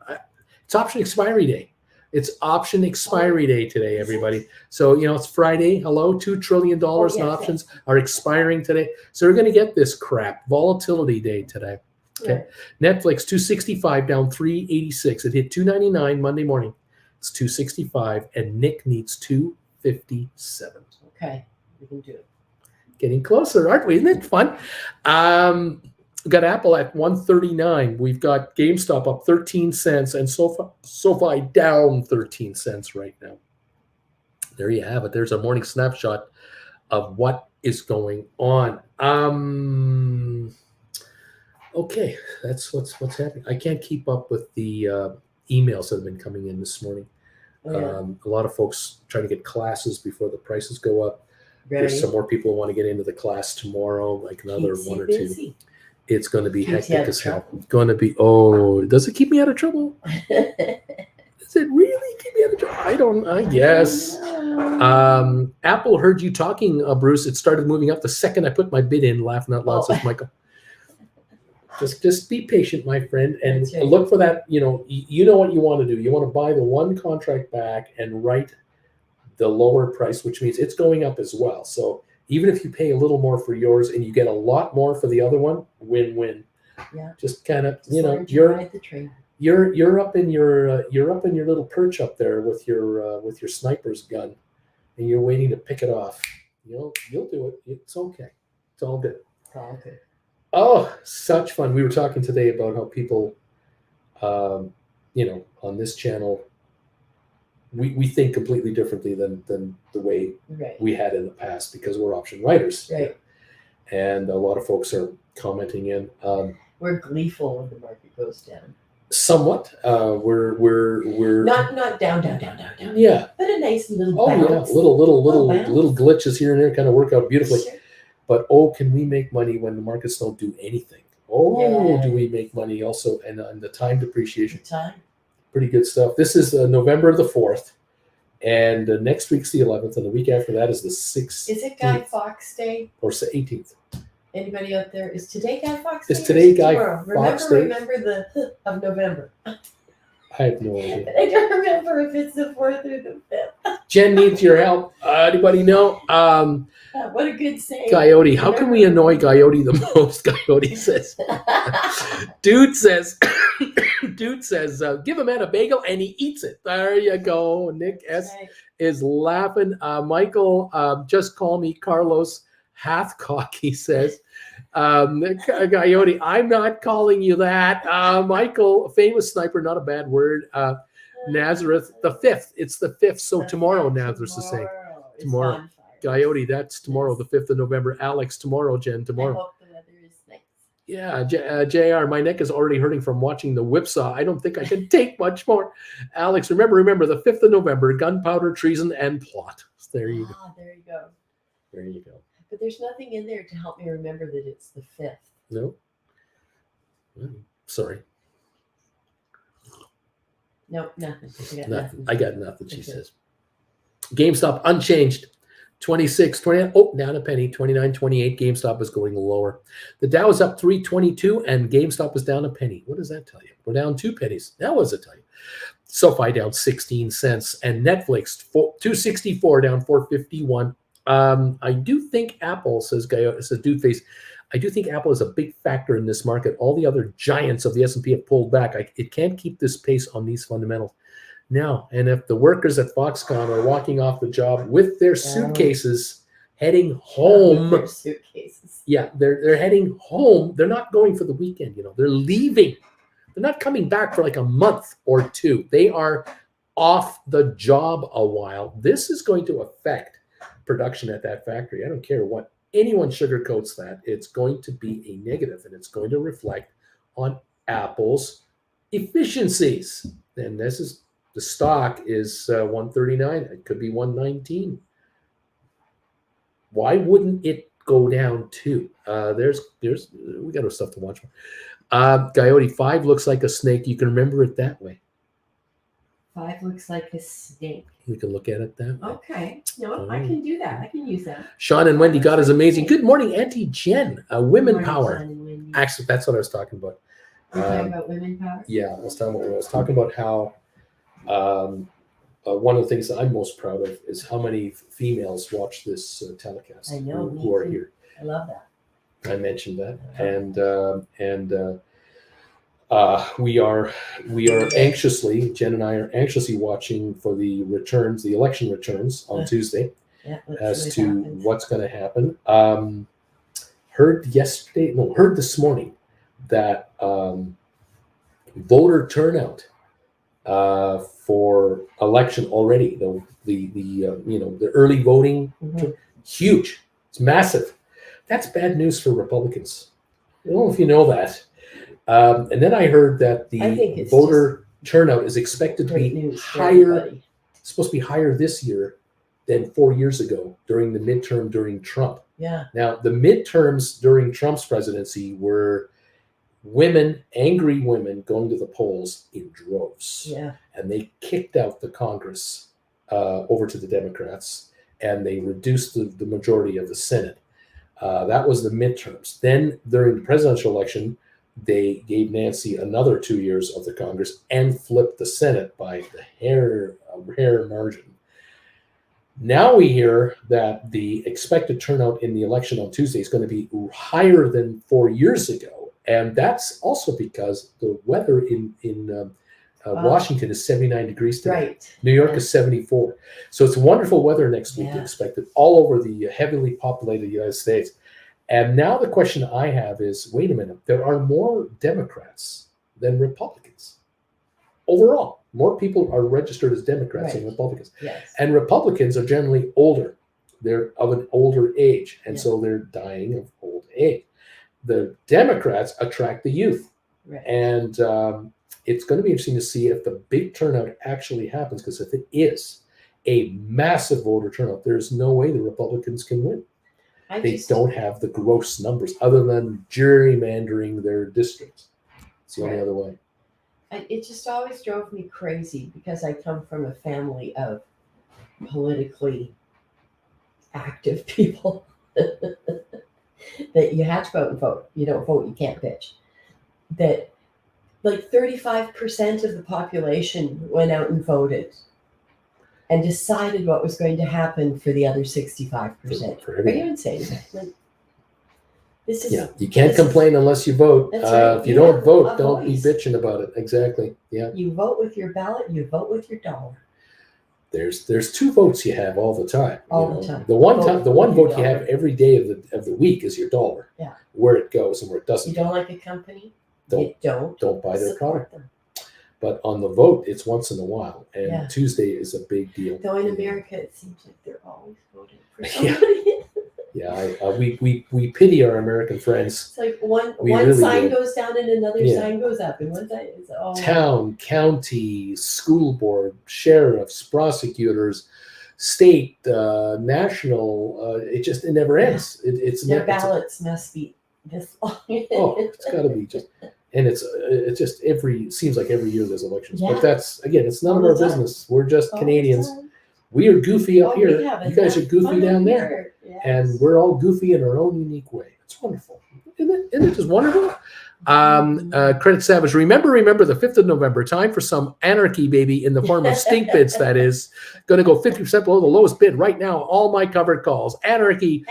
It's option expiry day. It's option expiry day today, everybody. So, it's Friday. Hello, $2 trillion in options are expiring today. So we're going to get this crap. Volatility day today. Okay. Right. Netflix, 265 down 386. It hit 299 Monday morning. It's 265, and Nick needs 257. Okay, we can do it. Getting closer, aren't we? Isn't it fun? We've got Apple at 139. We've got GameStop up 13 cents and SoFi down 13 cents right now. There you have it. There's a morning snapshot of what is going on. Okay, that's what's happening. I can't keep up with the emails that have been coming in this morning. A lot of folks trying to get classes before the prices go up. Ready? There's some more people who want to get into the class tomorrow, like another Keeps one you or busy. two. It's going to be Keeps you hectic out of as hell. trouble. Going to be, does it keep me out of trouble? Does it really keep me out of trouble? I guess. Apple heard you talking, Bruce. It started moving up the second I put my bid in. Laughing out loud, says Michael. Just be patient, my friend, and That's right. look for that. You know what you want to do. You want to buy the one contract back and write the lower price, which means it's going up as well. So even if you pay a little more for yours and you get a lot more for the other one, win-win. Yeah. Just kind of, ride the train. You're up in your little perch up there with your sniper's gun, and you're waiting to pick it off. You'll do it. It's okay. It's all good. It's all good. Oh, such fun. We were talking today about how people, on this channel, we think completely differently than the way Right. we had in the past because we're option writers. Right. And a lot of folks are commenting in. We're gleeful when the market goes down. Somewhat. We're not down. Yeah. But a nice little Oh bounce. yeah, little bounce. glitches here and there kind of work out beautifully. Sure. But can we make money when the markets don't do anything? Yeah. Do we make money also? And the time depreciation, Time. pretty good stuff. This is November the 4th, and next week's the 11th, and the week after that is the 16th. Is it Guy Fawkes Day? Or 18th? Anybody out there? Is today Guy Fawkes Day? Is today Guy tomorrow? Fawkes Day? Remember the of November. I have no idea. I don't remember if it's the 4th or the 5th. Jen needs your help. Anybody know? What a good saying. Coyote, how can we annoy Coyote the most? Coyote says. Dude says, give a man a bagel and he eats it. There you go. Nick S. is laughing. Michael, just call me Carlos Hathcock, he says. Coyote, I'm not calling you that. Michael, famous sniper, not a bad word. Nazareth, the 5th. It's the 5th. So tomorrow, Nazareth is saying. Tomorrow. Coyote, that's tomorrow, the 5th of November. Alex, tomorrow. Jen, tomorrow. I hope the weather is nice. Yeah, JR, my neck is already hurting from watching the whipsaw. I don't think I can take much more. Alex, remember, the 5th of November, gunpowder, treason, and plot. There you go. There you go. There you go. But there's nothing in there to help me remember that it's the 5th. No? Sorry. Nope, nothing. I got nothing, she says. GameStop unchanged. 26, 29. Oh, down a penny. 29.28. GameStop is going lower. The Dow is up 322 and GameStop is down a penny. What does that tell you? We're down 2 pennies. That was a tell you. SoFi down 16 cents and Netflix 264 down 451. I do think Apple, says Dude Face, I do think Apple is a big factor in this market. All the other giants of the S&P have pulled back. It can't keep this pace on these fundamentals. Now, and if the workers at Foxconn are walking off the job with their suitcases heading home, they're heading home. They're not going for the weekend, they're leaving. They're not coming back for like a month or two. They are off the job a while. This is going to affect production at that factory. I don't care what anyone sugarcoats that. It's going to be a negative, and it's going to reflect on Apple's efficiencies. And this is the stock is 139. It could be 119. Why wouldn't it go down too? We got our stuff to watch. Coyote, 5 looks like a snake. You can remember it that way. 5 looks like a snake. We can look at it that way. Okay. No, I can do that. I can use that. Sean and Wendy, God is amazing. Good morning, Auntie Jen. Women power. Actually, that's what I was talking about. You're talking about women power? Yeah, I was talking about how one of the things that I'm most proud of is how many females watch this telecast. I know. Who are here. I love that. I mentioned that, we are anxiously, Jen and I are anxiously watching for the election returns on Tuesday, as to what's going to happen. Heard this morning that voter turnout for election already, the early voting, huge. It's massive. That's bad news for Republicans. I don't know if you know that. And then I heard that the voter turnout is expected to be higher. It's supposed to be higher this year than 4 years ago during the midterm during Trump. Yeah. Now, the midterms during Trump's presidency were angry women going to the polls in droves. Yeah. And they kicked out the Congress over to the Democrats, and they reduced the majority of the Senate. That was the midterms. Then during the presidential election, they gave Nancy another 2 years of the Congress and flipped the Senate by the hair margin. Now we hear that the expected turnout in the election on Tuesday is going to be higher than 4 years ago. And that's also because the weather in Washington is 79 degrees today. Right. New York is 74. So it's wonderful weather next week expected all over the heavily populated United States. And now the question I have is, wait a minute, there are more Democrats than Republicans. Overall, more people are registered as Democrats than Right. Republicans. Yes. And Republicans are generally older. They're of an older age, and Yeah. so they're dying of old age. The Democrats attract the youth. Right. And it's going to be interesting to see if the big turnout actually happens, because if it is a massive voter turnout, there's no way the Republicans can win. They don't have the gross numbers other than gerrymandering their districts. It's the only Right. other way. It just always drove me crazy because I come from a family of politically active people that you have to go out and vote. You don't vote, you can't bitch. That like 35% of the population went out and voted and decided what was going to happen for the other 65%. For Are everyone. you insane? Like, this is Yeah, you can't complain unless you vote. That's right. If you You don't have vote, a don't be voice. bitching about it. Exactly. Yeah. You vote with your ballot, you vote with your dollar. There's two votes you have all the time. All the time. The one Vote vote you have dollar. every day of the week is your dollar. Yeah. Where it goes and where it You doesn't. don't like a company? Don't You don't buy their support product. them. But on the vote, it's once in a while, and Yeah. Tuesday is a big deal. Though in America, it seems like they're always voting for Yeah. somebody. Yeah, we pity our American friends. It's like one We really sign do. goes down and another Yeah. sign goes up, and one side is all Town, county, school board, sheriffs, prosecutors, state, national. It never ends. It's their it's ballots must be this long. Oh, it's got to be just, and it's just seems like every year there's elections. Yeah. But that's, again, it's none All of the our time. business. We're just All the Canadians. time. We are goofy up Oh, here. we have You guys are enough goofy fun down there. here. Yes. And we're all goofy in our own unique way. It's wonderful. Isn't it just wonderful? Credit Savage, remember the 5th of November, time for some anarchy, baby, in the form of stink bids, that is. Going to go 50% below the lowest bid right now. All my covered calls. Anarchy,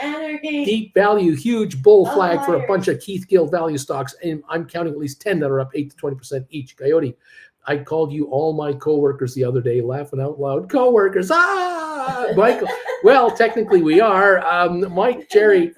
deep value, huge bull flag for a bunch of Keith Guild value stocks. And I'm counting at least 10 that are up 8 to 20% each. Coyote, I called you all my coworkers the other day, laughing out loud. Coworkers, Michael. Well, technically we are. Mike, Jerry,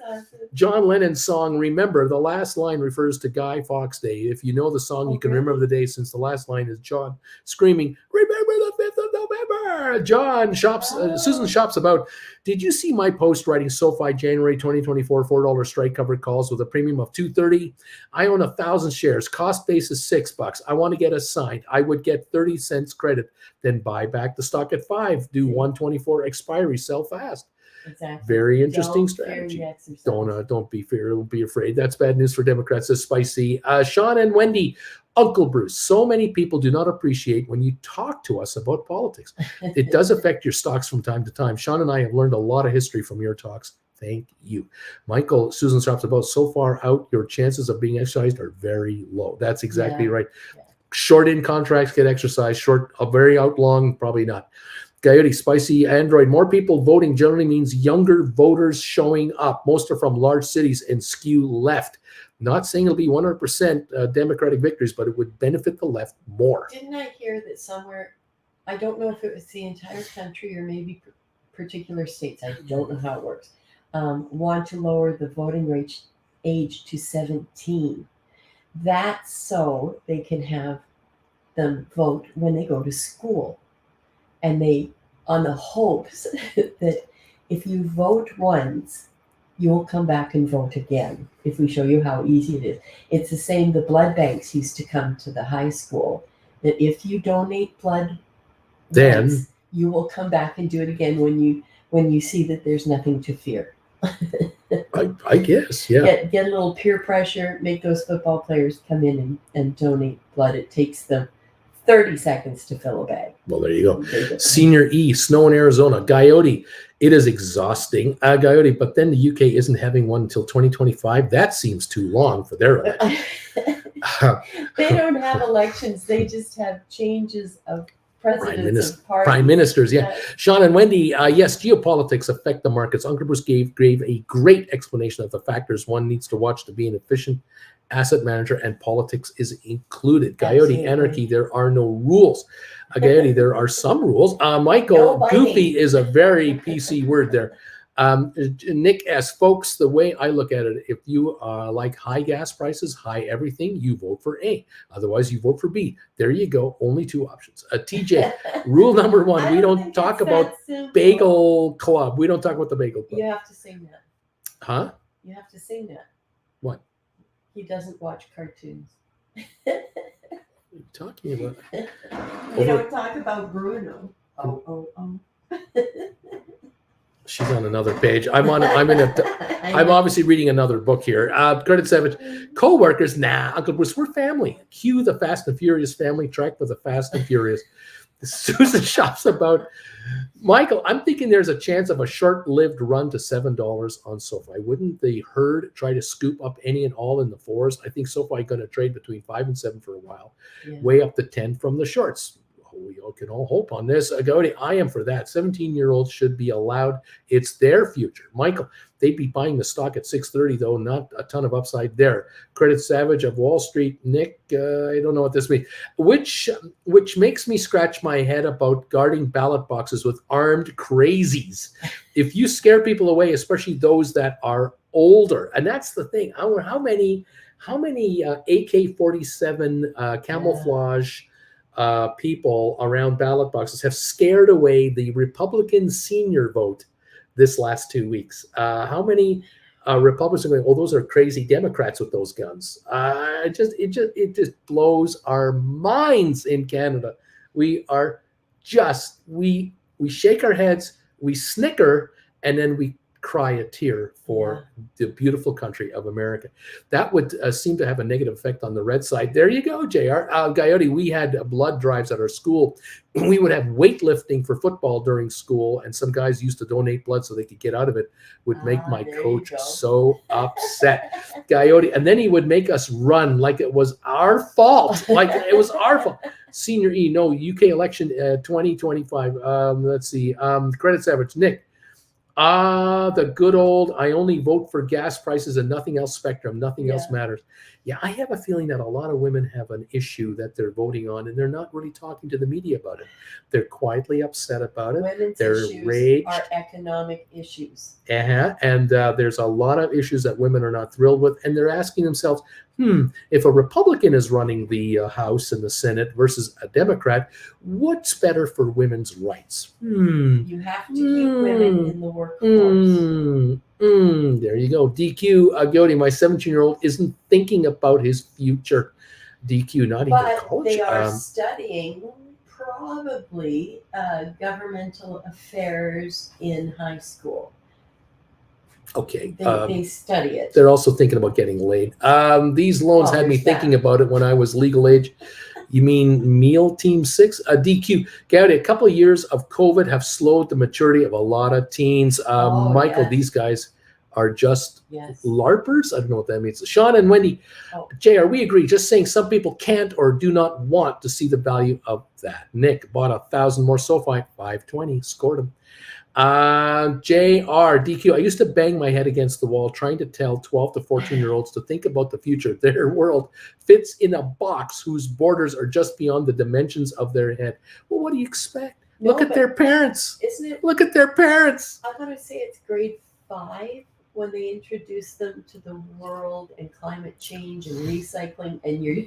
John Lennon's song, Remember, the last line refers to Guy Fawkes Day. If you know the song, you can remember the day, since the last line is John screaming, remember the 5th of November. John shops, Susan shops about, did you see my post writing SoFi January 2024 $4 strike covered calls with a premium of $2.30? I own 1,000 shares. Cost base is $6. I want to get assigned. I would get 30 cents credit, then buy back the stock at $5. Do 124 expiry, sell fast. Exactly. Very interesting strategy. Don't be fear. Don't be afraid. That's bad news for Democrats. Says Spicy. Sean and Wendy, Uncle Bruce. So many people do not appreciate when you talk to us about politics. It does affect your stocks from time to time. Sean and I have learned a lot of history from your talks. Thank you. Michael, Susan stops about, so far out, your chances of being exercised are very low. That's exactly right. Yeah. Short in contracts get exercised. Short, very out long, probably not. Coyote, Spicy, Android. More people voting generally means younger voters showing up. Most are from large cities and skew left. Not saying it'll be 100% Democratic victories, but it would benefit the left more. Didn't I hear that somewhere, I don't know if it was the entire country or maybe particular states, I don't know how it works, want to lower the voting age to 17. That's so they can have them vote when they go to school. And they, on the hopes that if you vote once, you will come back and vote again. If we show you how easy it is. It's the same, the blood banks used to come to the high school, that if you donate blood then once, you will come back and do it again when you see that there's nothing to fear. I guess, yeah. Get a little peer pressure, make those football players come in and donate blood. It takes them 30 seconds to fill a bag. Well, there you go. Senior E, snow in Arizona. Coyote, it is exhausting. Coyote, but then the UK isn't having one until 2025. That seems too long for their election. They don't have elections. They just have changes of presidents and parties. Prime ministers, yeah. Sean and Wendy, yes, geopolitics affect the markets. Uncle Bruce gave a great explanation of the factors one needs to watch to be an efficient asset manager, and politics is included. Coyote, absolutely. Anarchy, there are no rules. Coyote, there are some rules. Michael, goofy is a very PC word there. Nick asks, folks, the way I look at it, if you like high gas prices, high everything, you vote for A. Otherwise, you vote for B. There you go. Only two options. TJ, rule number one, we don't talk about Bagel Club. We don't talk about the Bagel Club. You have to sing that. Huh? You have to sing that. What? He doesn't watch cartoons. What are you talking about? We don't talk about Bruno. Oh. She's on another page. I'm obviously reading another book here. Credit Savage. Co-workers, nah, Uncle Bruce, we're family. Cue the Fast and Furious family trek with the Fast and Furious. Susan shops about. Michael, I'm thinking there's a chance of a short-lived run to $7 on SoFi. Wouldn't the herd try to scoop up any and all in the fours? I think SoFi going to trade between 5 and 7 for a while, way up to 10 from the shorts. We all can all hope on this. Agodi, I am for that. 17-year-olds should be allowed. It's their future. Michael, they'd be buying the stock at 630, though. Not a ton of upside there. Credit Savage of Wall Street. Nick, I don't know what this means. Which makes me scratch my head about guarding ballot boxes with armed crazies. If you scare people away, especially those that are older, and that's the thing. I wonder how many AK-47 camouflage people around ballot boxes have scared away the Republican senior vote this last 2 weeks. How many Republicans are going, oh, those are crazy Democrats with those guns. It just blows our minds in Canada. We shake our heads, we snicker, and then we cry a tear for the beautiful country of America. That would seem to have a negative effect on the red side. There you go, JR. Coyote, we had blood drives at our school. We would have weightlifting for football during school, and some guys used to donate blood so they could get out of it. Would make my coach so upset. Coyote, and then he would make us run like it was our fault. Like it was our fault. Senior E, no, UK election 2025. Let's see. Credit Savage, Nick. The good old, I only vote for gas prices and nothing else spectrum. Nothing else matters. Yeah, I have a feeling that a lot of women have an issue that they're voting on, and they're not really talking to the media about it. They're quietly upset about it. Women's they're issues raged. are economic issues. And there's a lot of issues that women are not thrilled with, and they're asking themselves, if a Republican is running the House and the Senate versus a Democrat, what's better for women's rights? You have to keep women in the workforce. There you go. DQ, Gody, my 17-year-old isn't thinking about his future. DQ, not even college. But they are studying probably governmental affairs in high school. Okay. They study it. They're also thinking about getting laid. These loans had me thinking about it when I was legal age. You mean Meal Team 6? DQ. Gowdy, a couple of years of COVID have slowed the maturity of a lot of teens. Michael, these guys are just LARPers. I don't know what that means. Sean and Wendy, JR, we agree. Just saying some people can't or do not want to see the value of that. Nick bought 1,000 more SoFi, 520, scored them. JR, DQ, I used to bang my head against the wall trying to tell 12 to 14-year-olds to think about the future. Their world fits in a box whose borders are just beyond the dimensions of their head. Well, what do you expect? Look at their parents. Isn't it? Look at their parents. I want to say it's grade 5 when they introduce them to the world and climate change and recycling, and your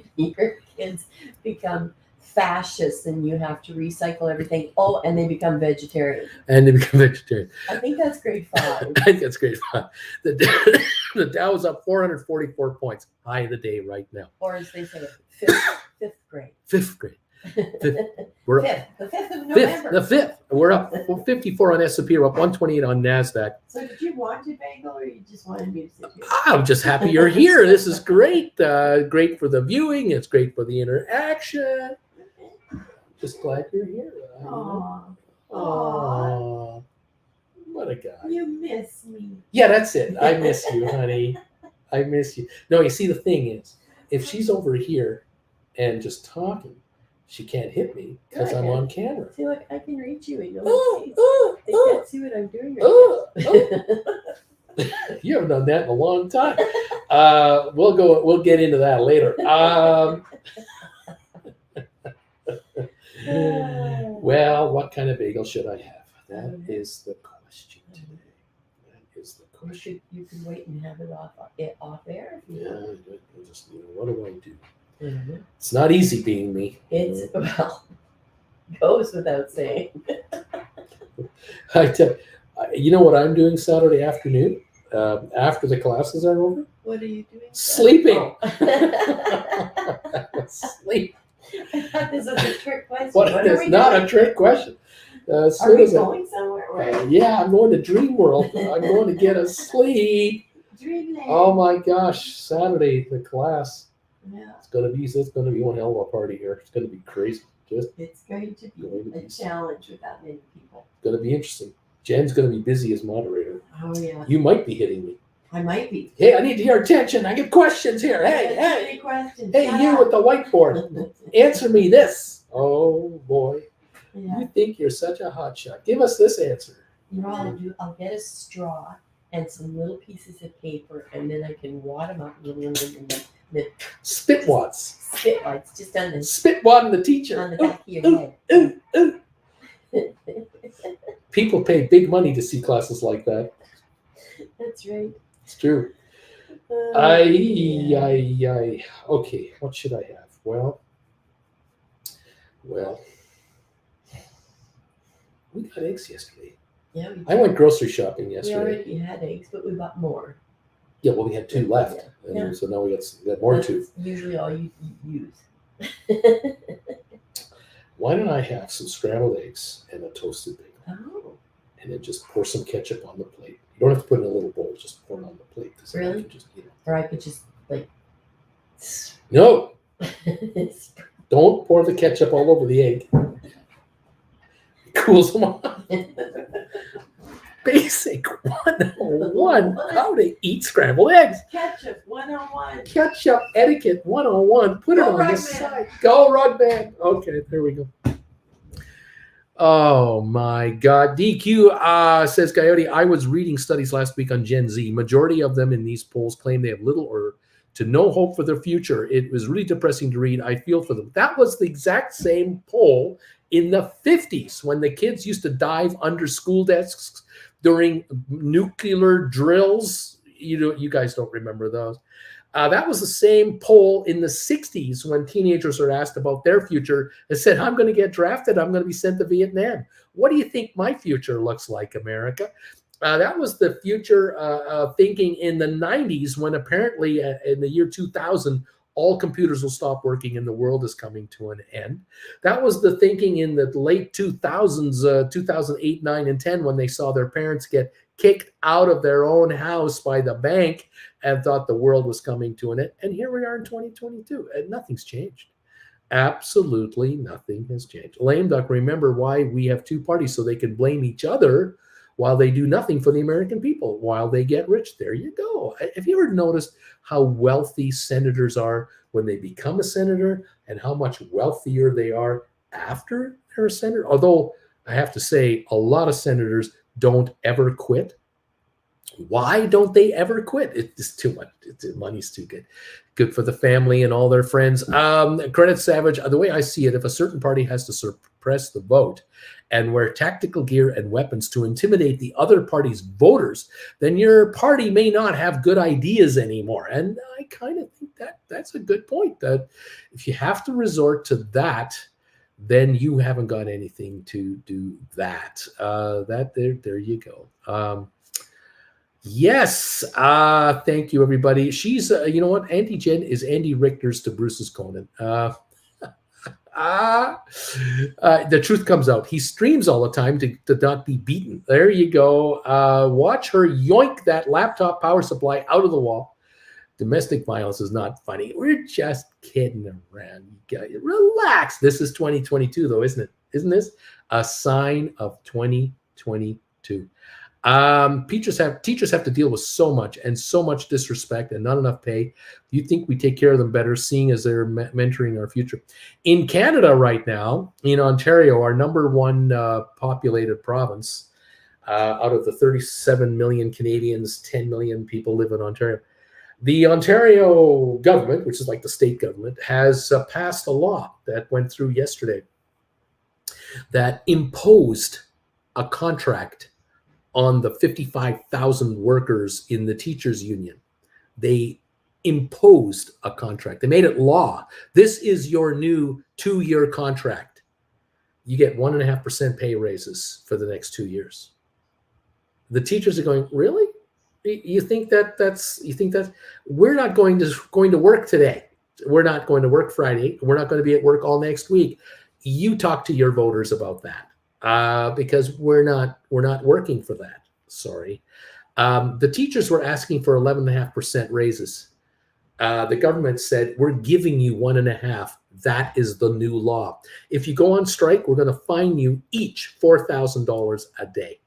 kids become fascists and you have to recycle everything. Oh, and they become vegetarian. I think that's grade 5. I think that's grade 5. The Dow is up 444 points. High of the day right now. Or as they say, fifth grade. Fifth grade. We're the 5th of November. The 5th. We're up 54 on S&P. We're up 128 on NASDAQ. So did you want to bagel or you just wanted me to sit here? I'm just happy you're here. This is great. Great for the viewing. It's great for the interaction. Just glad you're here. Aww. What a guy. You miss me. Yeah, that's it. I miss you, honey. I miss you. No, you see, the thing is, if she's over here and just talking, she can't hit me because I'm on camera. See, look, I can reach you. They can't see what I'm doing right now. You haven't done that in a long time. We'll get into that later. Well, what kind of bagel should I have? That is the question today. is the question. You could wait and have it off air. If you Yeah, want. I just, what do I do? Mhm. It's not easy being me. It's goes without saying. I tell you know what I'm doing Saturday afternoon after the classes are over? What are you doing? Sleeping. Oh. Sleep. I thought this was a trick question. What? What are It's we not doing? a trick question. As Are soon we as going somewhere? Where? yeah, I'm going to Dream World. I'm going to get a sleep. Dreamland. Oh my gosh, Saturday the class. Yeah. It's gonna be one hell of a party here. It's gonna be crazy. Just It's going to be a challenge with that many people. It's gonna be interesting. Jen's gonna be busy as moderator. Oh yeah. You might be hitting me. I might be. Hey, I need your attention. I get questions here. Hey, Any questions? hey, Shut you up. with the whiteboard. Answer me this. Oh boy. Yeah. You think you're such a hotshot. Give us this answer. You know what I'll do? I'll get a straw and some little pieces of paper, and then I can wad them up the Spit wads. spit lights just on the Spit wadding the teacher. on the back of your head. People pay big money to see classes like that. That's right. It's true. Yeah. Okay, what should I have? Well, we got eggs yesterday. Yeah, I went grocery shopping we yesterday. already had eggs, but we bought more. Yeah, well, we had 2 left, Yeah. and so now we got more That's 2. usually all you use. Why don't I have some scrambled eggs and a toasted bagel, Oh, and then just pour some ketchup on the plate. You don't have to put it in a little bowl; just pour it on the plate. So Really? you can just, or I could just like. No, don't pour the ketchup all over the egg. It cools them off. Basic 101 how to eat scrambled eggs. Ketchup 101. Ketchup etiquette 101. Put it Go on Rugman. the side. Go Rugman. Okay, there we go. Oh my God. DQ says, Coyote, I was reading studies last week on Gen Z. Majority of them in these polls claim they have little or to no hope for their future. It was really depressing to read. I feel for them. That was the exact same poll in the 50s when the kids used to dive under school desks during nuclear drills. You guys don't remember those. That was the same poll in the 60s when teenagers are asked about their future. They said, I'm going to get drafted. I'm going to be sent to Vietnam. What do you think my future looks like, America? That was the future thinking in the 90s when apparently in the year 2000, all computers will stop working and the world is coming to an end. That was the thinking in the late 2000s, 2008, 9, and 10 when they saw their parents get kicked out of their own house by the bank and thought the world was coming to an end. And here we are in 2022 and nothing's changed. Absolutely nothing has changed. Lame duck, remember why we have 2 parties so they can blame each other while they do nothing for the American people, while they get rich. There you go. Have you ever noticed how wealthy senators are when they become a senator and how much wealthier they are after they're a senator? Although I have to say, a lot of senators don't ever quit. Why don't they ever quit? It's too much. Money's too good. Good for the family and all their friends. Credit Savage, the way I see it, if a certain party has to suppress the vote and wear tactical gear and weapons to intimidate the other party's voters, then your party may not have good ideas anymore. And I kind of think that's a good point, that if you have to resort to that, then you haven't got anything to do that. There you go. Yes. Thank you, everybody. She's, you know what? Auntie Jen is Andy Richter's to Bruce's Conan. The truth comes out. He streams all the time to not be beaten. There you go. Watch her yoink that laptop power supply out of the wall. Domestic violence is not funny. We're just kidding around. You guys, relax. This is 2022, though, isn't it? Isn't this a sign of 2022? Teachers have to deal with so much disrespect and not enough pay. You think we take care of them better, seeing as they're mentoring our future? In Canada right now, in Ontario, our number 1 populated province, out of the 37 million Canadians, 10 million people live in Ontario. The Ontario government, which is like the state government, has passed a law that went through yesterday that imposed a contract on the 55,000 workers in the teachers union. They imposed a contract. They made it law. This is your new 2-year contract. You get 1.5% pay raises for the next 2 years. The teachers are going, really? You think that's we're not going to work today. We're not going to work Friday. We're not going to be at work all next week. You talk to your voters about that, because we're not working for that. Sorry. The teachers were asking for 11.5% raises. The government said, we're giving you 1.5%. That is the new law. If you go on strike, we're going to fine you each $4,000 a day.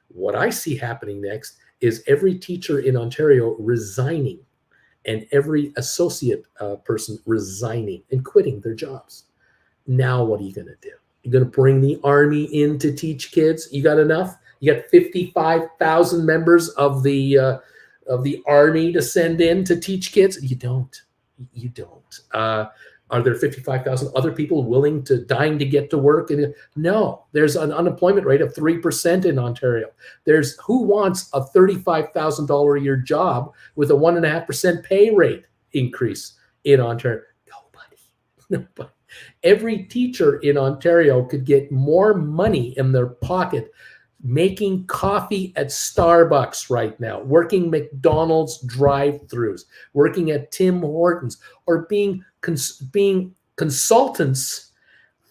What I see happening next is every teacher in Ontario resigning, and every associate person resigning and quitting their jobs. Now, what are you going to do? You're going to bring the army in to teach kids? You got enough? You got 55,000 members of the army to send in to teach kids? You don't. You don't. Are there 55,000 other people dying to get to work? And no, there's an unemployment rate of 3% in Ontario. Who wants a $35,000 a year job with a 1.5% pay rate increase in Ontario? Nobody. Every teacher in Ontario could get more money in their pocket making coffee at Starbucks right now, working McDonald's drive-thrus, working at Tim Hortons, or being consultants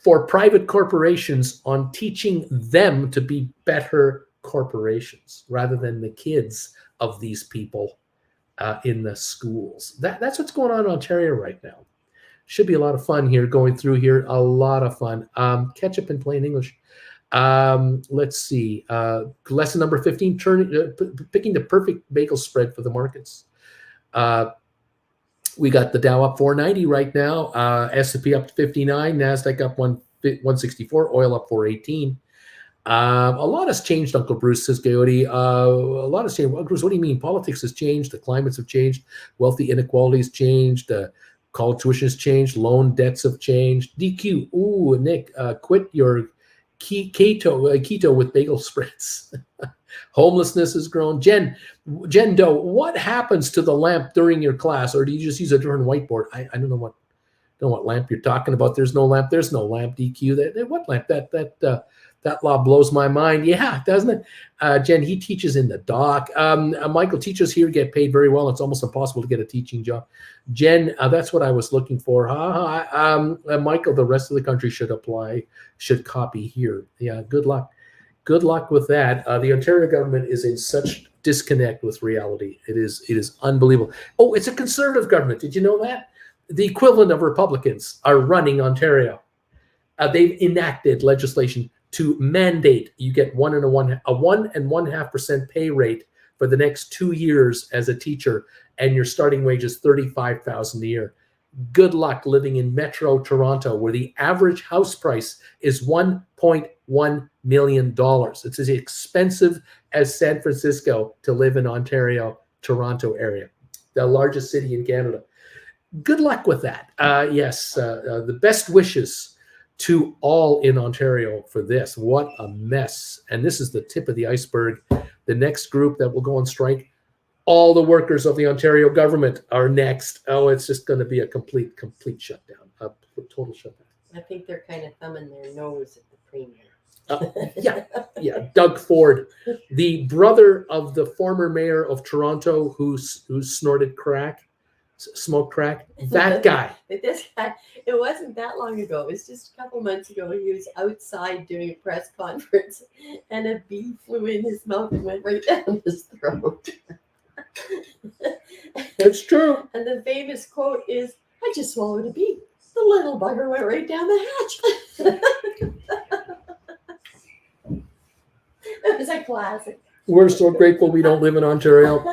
for private corporations on teaching them to be better corporations rather than the kids of these people in the schools. That's what's going on in Ontario right now. Should be a lot of fun here going through here. A lot of fun. Catch up in plain English. Let's see. Lesson number 15, picking the perfect bagel spread for the markets. We got the Dow up 490 right now. S&P up 59. NASDAQ up 164. Oil up 418. A lot has changed, Uncle Bruce, says Coyote. A lot has changed. Uncle Bruce, what do you mean? Politics has changed. The climates have changed. Wealthy inequality has changed. College tuition has changed. Loan debts have changed. DQ. Ooh, Nick, quit your keto with bagel spreads. Homelessness has grown. Jen Doe, what happens to the lamp during your class, or do you just use a different whiteboard? I don't know what lamp you're talking about. There's no lamp. There's no lamp. DQ. What lamp? That law blows my mind. Yeah, doesn't it? Jen, he teaches in the dock. Michael, teachers here get paid very well. It's almost impossible to get a teaching job. Jen, that's what I was looking for. Michael, the rest of the country should copy here. Yeah, good luck. Good luck with that. The Ontario government is in such disconnect with reality. It is unbelievable. Oh, it's a conservative government. Did you know that? The equivalent of Republicans are running Ontario. They've enacted legislation to mandate you get a 1.5% pay rate for the next 2 years as a teacher, and your starting wage is $35,000 a year. Good luck living in Metro Toronto, where the average house price is $1.1 million. It's as expensive as San Francisco to live in Ontario, Toronto area, the largest city in Canada. Good luck with that. Yes, the best wishes to all in Ontario for this. What a mess. And this is the tip of the iceberg. The next group that will go on strike, all the workers of the Ontario government are next. Oh, it's just going to be a complete shutdown, a total shutdown. I think they're kind of thumbing their nose at the premier. Yeah. Doug Ford, the brother of the former mayor of Toronto who snorted crack, smoked crack. That guy. This guy, it wasn't that long ago. It was just a couple months ago. He was outside doing a press conference, and a bee flew in his mouth and went right down his throat. It's true. And the famous quote is, "I just swallowed a bee. The little bugger went right down the hatch." It was a classic. We're so grateful we don't live in Ontario.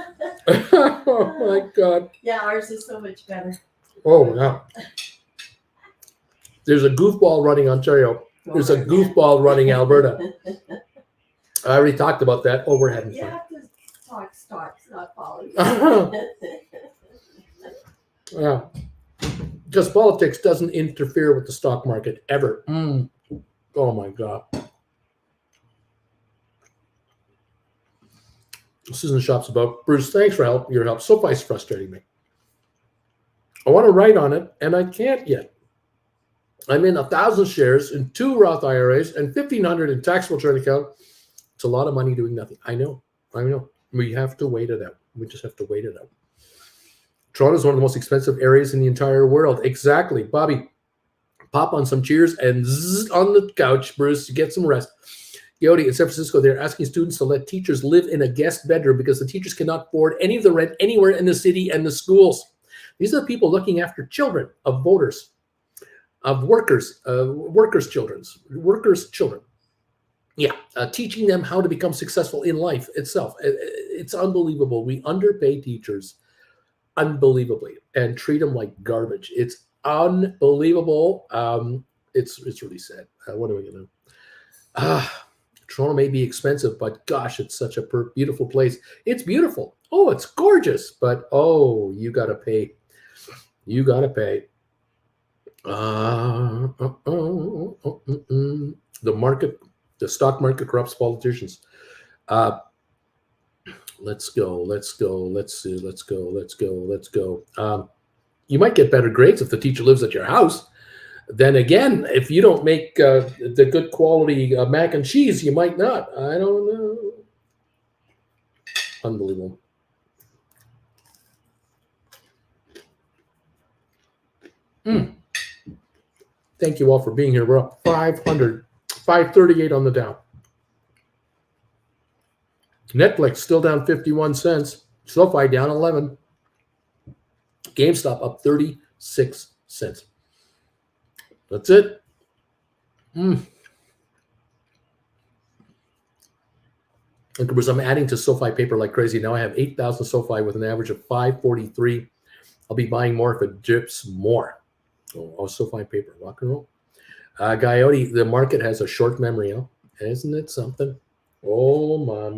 Oh my God. Yeah, ours is so much better. Oh yeah. There's a goofball running Ontario. There's a goofball running Alberta. I already talked about that. Oh, we're having fun. You have to talk stocks, not politics. Yeah. Because politics doesn't interfere with the stock market ever. Oh my God. Susan shops about, Bruce, thanks for your help. SoFi is frustrating me. I want to write on it, and I can't yet. I'm in 1,000 shares in 2 Roth IRAs and 1,500 in taxable chart account. It's a lot of money doing nothing. I know. We have to wait it out. We just have to wait it out. Toronto is one of the most expensive areas in the entire world. Exactly. Bobby, pop on some cheers and zzz on the couch, Bruce, to get some rest. Yodi in San Francisco, they're asking students to let teachers live in a guest bedroom because the teachers cannot afford any of the rent anywhere in the city and the schools. These are the people looking after children of voters, of workers' children. Yeah, teaching them how to become successful in life itself. It's unbelievable. We underpay teachers unbelievably and treat them like garbage. It's unbelievable. It's really sad. What are we going to do? Toronto may be expensive, but gosh, it's such a beautiful place. It's beautiful. Oh, it's gorgeous, but oh, you got to pay. You got to pay. The stock market corrupts politicians. Let's go. You might get better grades if the teacher lives at your house. Then again, if you don't make the good quality mac and cheese, you might not. I don't know. Unbelievable. Thank you all for being here. We're up 538 on the Dow. Netflix still down 51 cents. SoFi down 11. GameStop up 36 cents. That's it. Look, I'm adding to SoFi paper like crazy. Now I have 8,000 SoFi with an average of 543. I'll be buying more if it drips more. Oh, SoFi paper, rock and roll. Coyote, the market has a short memory, huh? Isn't it something? Oh, my.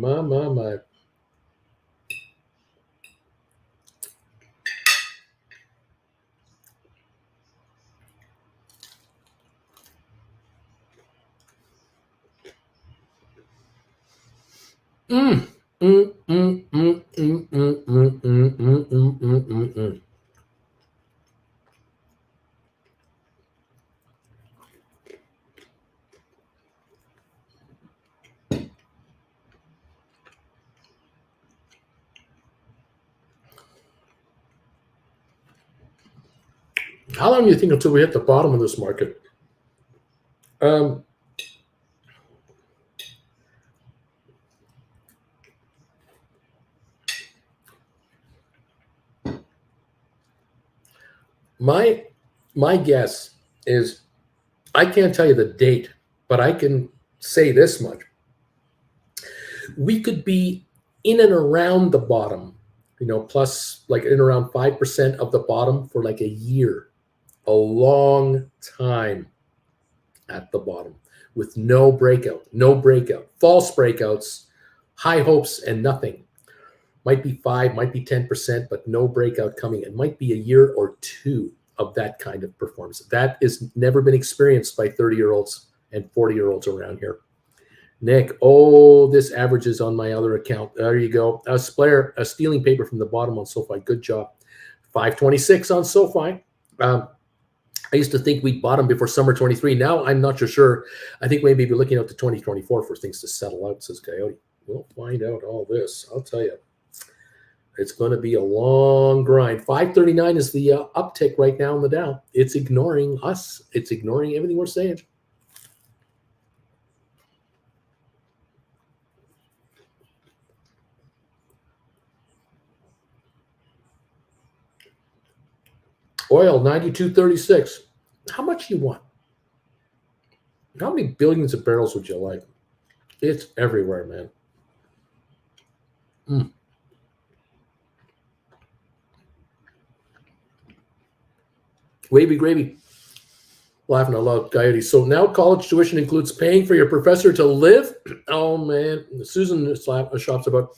How long do you think until we hit the bottom of this market? My guess is, I can't tell you the date, but I can say this much. We could be in and around the bottom, plus like in around 5% of the bottom for like a year, a long time at the bottom with no breakout, false breakouts, high hopes and nothing. Might be 5, might be 10%, but no breakout coming. It might be a year or two of that kind of performance. That is never been experienced by 30-year-olds and 40-year-olds around here. Nick, this averages on my other account. There you go. Splair, stealing paper from the bottom on SoFi. Good job. 526 on SoFi. I used to think we'd bottom before summer 23. Now I'm not sure. I think maybe we're looking out to 2024 for things to settle out, says Coyote. We'll find out all this. I'll tell you. It's going to be a long grind. 539 is the uptick right now in the Dow. It's ignoring us. It's ignoring everything we're saying. Oil, 92.36. How much do you want? How many billions of barrels would you like? It's everywhere, man. Wavy gravy. Laughing out loud, Coyote. So now college tuition includes paying for your professor to live? Oh, man. Susan shops about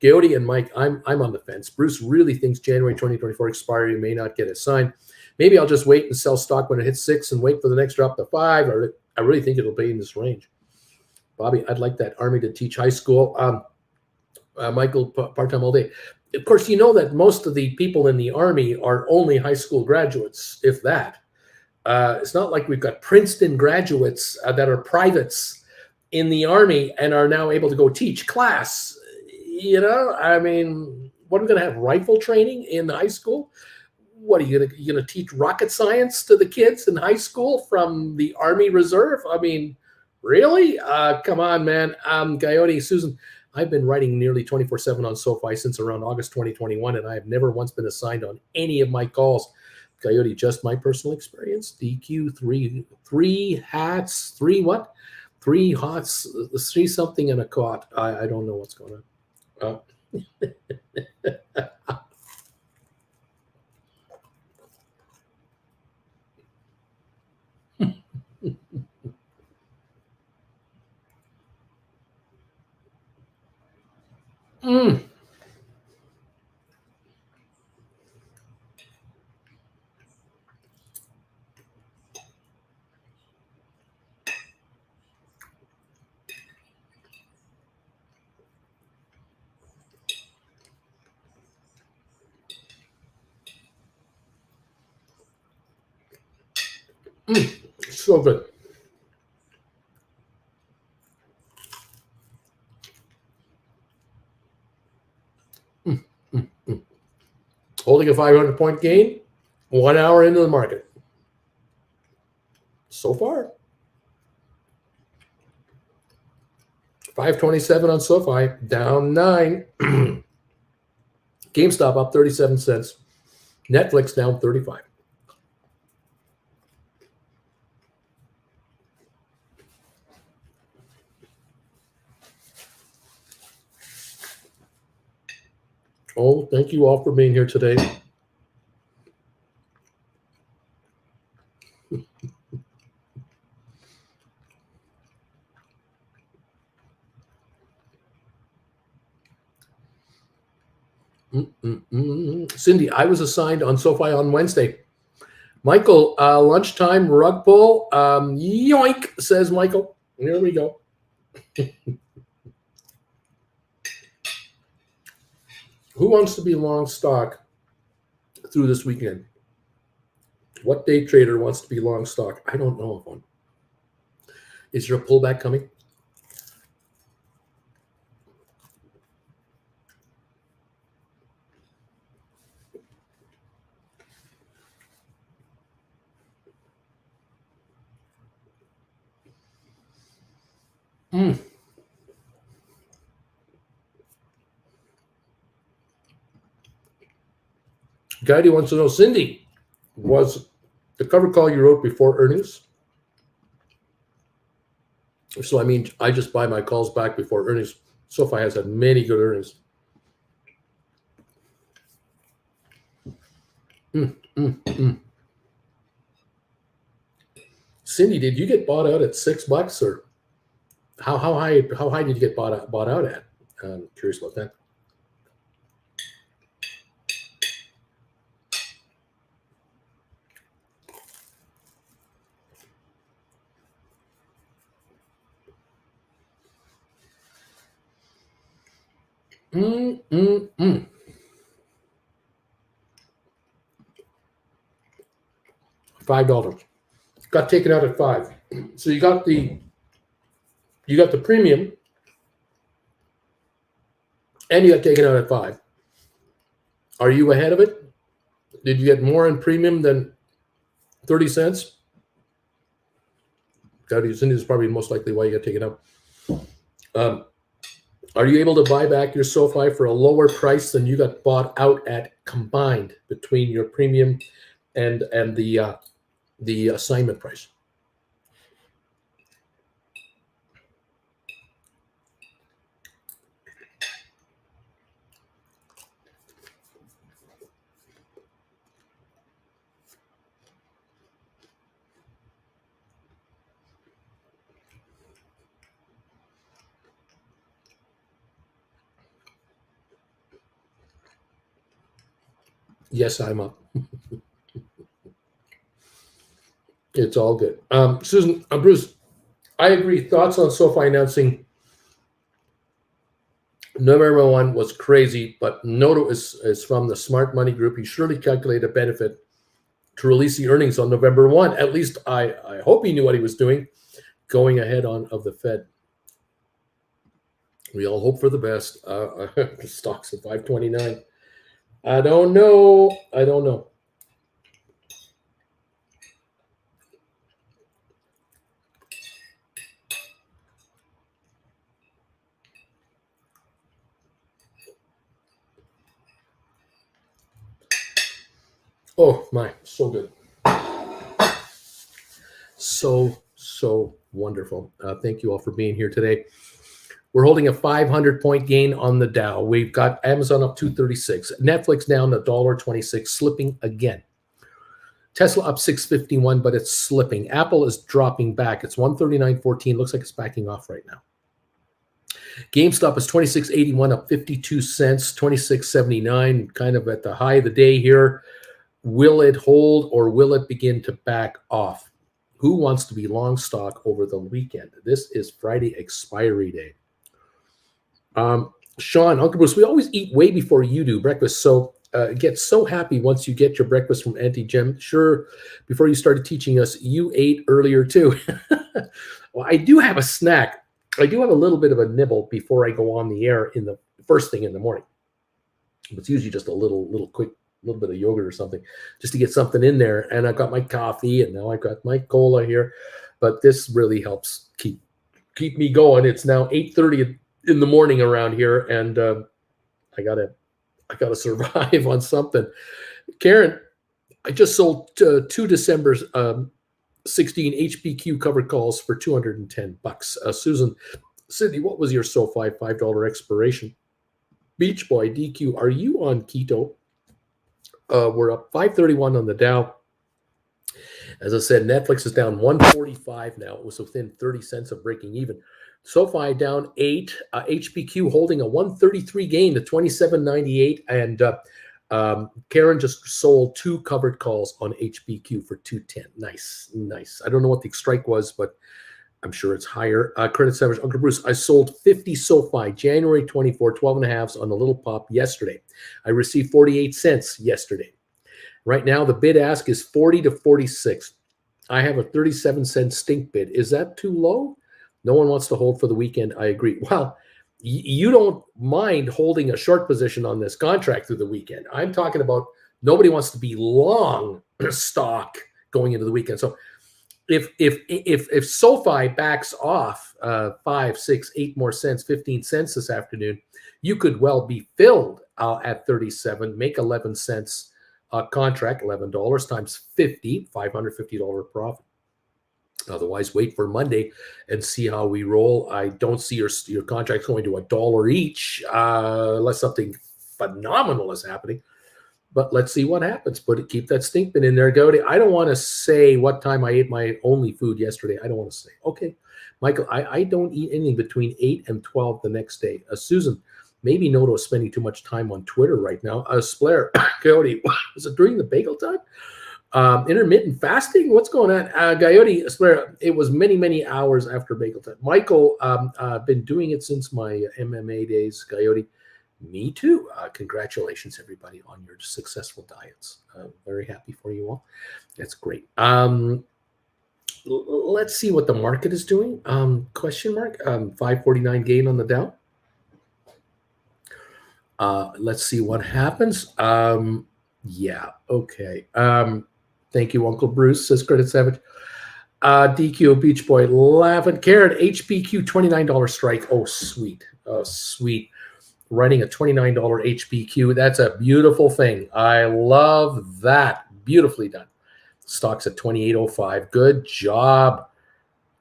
Coyote and Mike. I'm on the fence. Bruce really thinks January 2024 expiry may not get a sign. Maybe I'll just wait and sell stock when it hits 6 and wait for the next drop to 5. I really think it'll be in this range. Bobby, I'd like that army to teach high school. Michael, part-time all day. Of course, you know that most of the people in the Army are only high school graduates, if that. It's not like we've got Princeton graduates that are privates in the Army and are now able to go teach class. I mean, what are we going to have? Rifle training in high school? What are you going to teach rocket science to the kids in high school from the Army Reserve? I mean, really? Come on, man. Coyote, Susan, I've been writing nearly 24/7 on SoFi since around August 2021, and I have never once been assigned on any of my calls. Coyote, just my personal experience. DQ, three hats, three what? Three hots, three something and a cot. I don't know what's going on. Mm. So good. Holding a 500-point gain, 1 hour into the market. So far. 527 on SoFi, down 9. GameStop up 37 cents. Netflix down 35. Oh, thank you all for being here today. Cindy, I was assigned on SoFi on Wednesday. Michael, lunchtime rug pull. Yoink, says Michael. Here we go. Who wants to be long stock through this weekend? What day trader wants to be long stock? I don't know of one. Is there a pullback coming? Guy wants to know, Cindy, was the cover call you wrote before earnings? So, I mean, I just buy my calls back before earnings. SoFi has had many good earnings. Cindy, did you get bought out at $6 or how high did you get bought out at? I'm curious about that. $5 got taken out at $5. So you got the premium, and you got taken out at $5. Are you ahead of it? Did you get more in premium than 30 cents? Cindy is probably most likely why you got taken out. Are you able to buy back your SoFi for a lower price than you got bought out at combined between your premium and the assignment price? Yes, I'm up. It's all good. Susan, Bruce, I agree. Thoughts on SoFi announcing November 1 was crazy, but Noto is from the Smart Money Group. He surely calculated a benefit to release the earnings on November 1. At least I hope he knew what he was doing going ahead of the Fed. We all hope for the best. Stocks at 529. I don't know. Oh my, so good. So wonderful. Thank you all for being here today. We're holding a 500-point gain on the Dow. We've got Amazon up 236, Netflix down $1.26, slipping again. Tesla up 651, but it's slipping. Apple is dropping back. It's 139.14. Looks like it's backing off right now. GameStop is 26.81, up 52 cents. 26.79, kind of at the high of the day here. Will it hold or will it begin to back off? Who wants to be long stock over the weekend? This is Friday expiry day. Sean, Uncle Bruce, we always eat way before you do breakfast. So get so happy once you get your breakfast from Auntie Jem. Sure, before you started teaching us, you ate earlier too. Well, I do have a snack. I do have a little bit of a nibble before I go on the air in the first thing in the morning. It's usually just a little quick, little bit of yogurt or something, just to get something in there. And I got my coffee, and now I got my cola here. But this really helps keep me going. It's now 8:30 in the morning around here, and I gotta survive on something. Karen, I just sold 2 December's 16 HPQ covered calls for $210. Susan, Sydney, what was your SoFi $5 expiration? Beach Boy DQ, are you on keto? We're up 531 on the Dow. As I said, Netflix is down 145 now. It was within 30 cents of breaking even. SoFi down 8. HPQ holding a 133 gain to 27.98. And Karen just sold 2 covered calls on HPQ for 210. Nice. I don't know what the strike was, but I'm sure it's higher. Credit Savage, Uncle Bruce, I sold 50 SoFi January 24, 12 and a halves on the little pop yesterday. I received 48 cents yesterday. Right now, the bid ask is 40 to 46. I have a 37-cent stink bid. Is that too low? No one wants to hold for the weekend. I agree. Well, you don't mind holding a short position on this contract through the weekend. I'm talking about nobody wants to be long stock going into the weekend. So if SoFi backs off 5, 6, 8 more cents, 15 cents this afternoon, you could well be filled at 37, make 11 cents contract, $11 times 50, $550 profit. Otherwise, wait for Monday and see how we roll. I don't see your contracts going to $1 each unless something phenomenal is happening. But let's see what happens. Keep that stink bin in there. I don't want to say what time I ate my only food yesterday. I don't want to say. Okay, Michael, I don't eat anything between 8 and 12 the next day. Susan, maybe Noto is spending too much time on Twitter right now. Splair, Coyote, was it during the bagel time? Intermittent fasting? What's going on? Coyote, Splair, it was many hours after bagel time. Michael, I've been doing it since my MMA days. Coyote, me too. Congratulations, everybody, on your successful diets. Very happy for you all. That's great. Let's see what the market is doing. Question mark. 549 gain on the Dow. Let's see what happens. Yeah. Okay. Thank you, Uncle Bruce, says Credit Savage. DQ, Beach Boy, laughing. Karen, HPQ, $29 strike. Oh, sweet. Oh, sweet. Running a $29 HPQ. That's a beautiful thing. I love that. Beautifully done. Stock's at 28.05. Good job.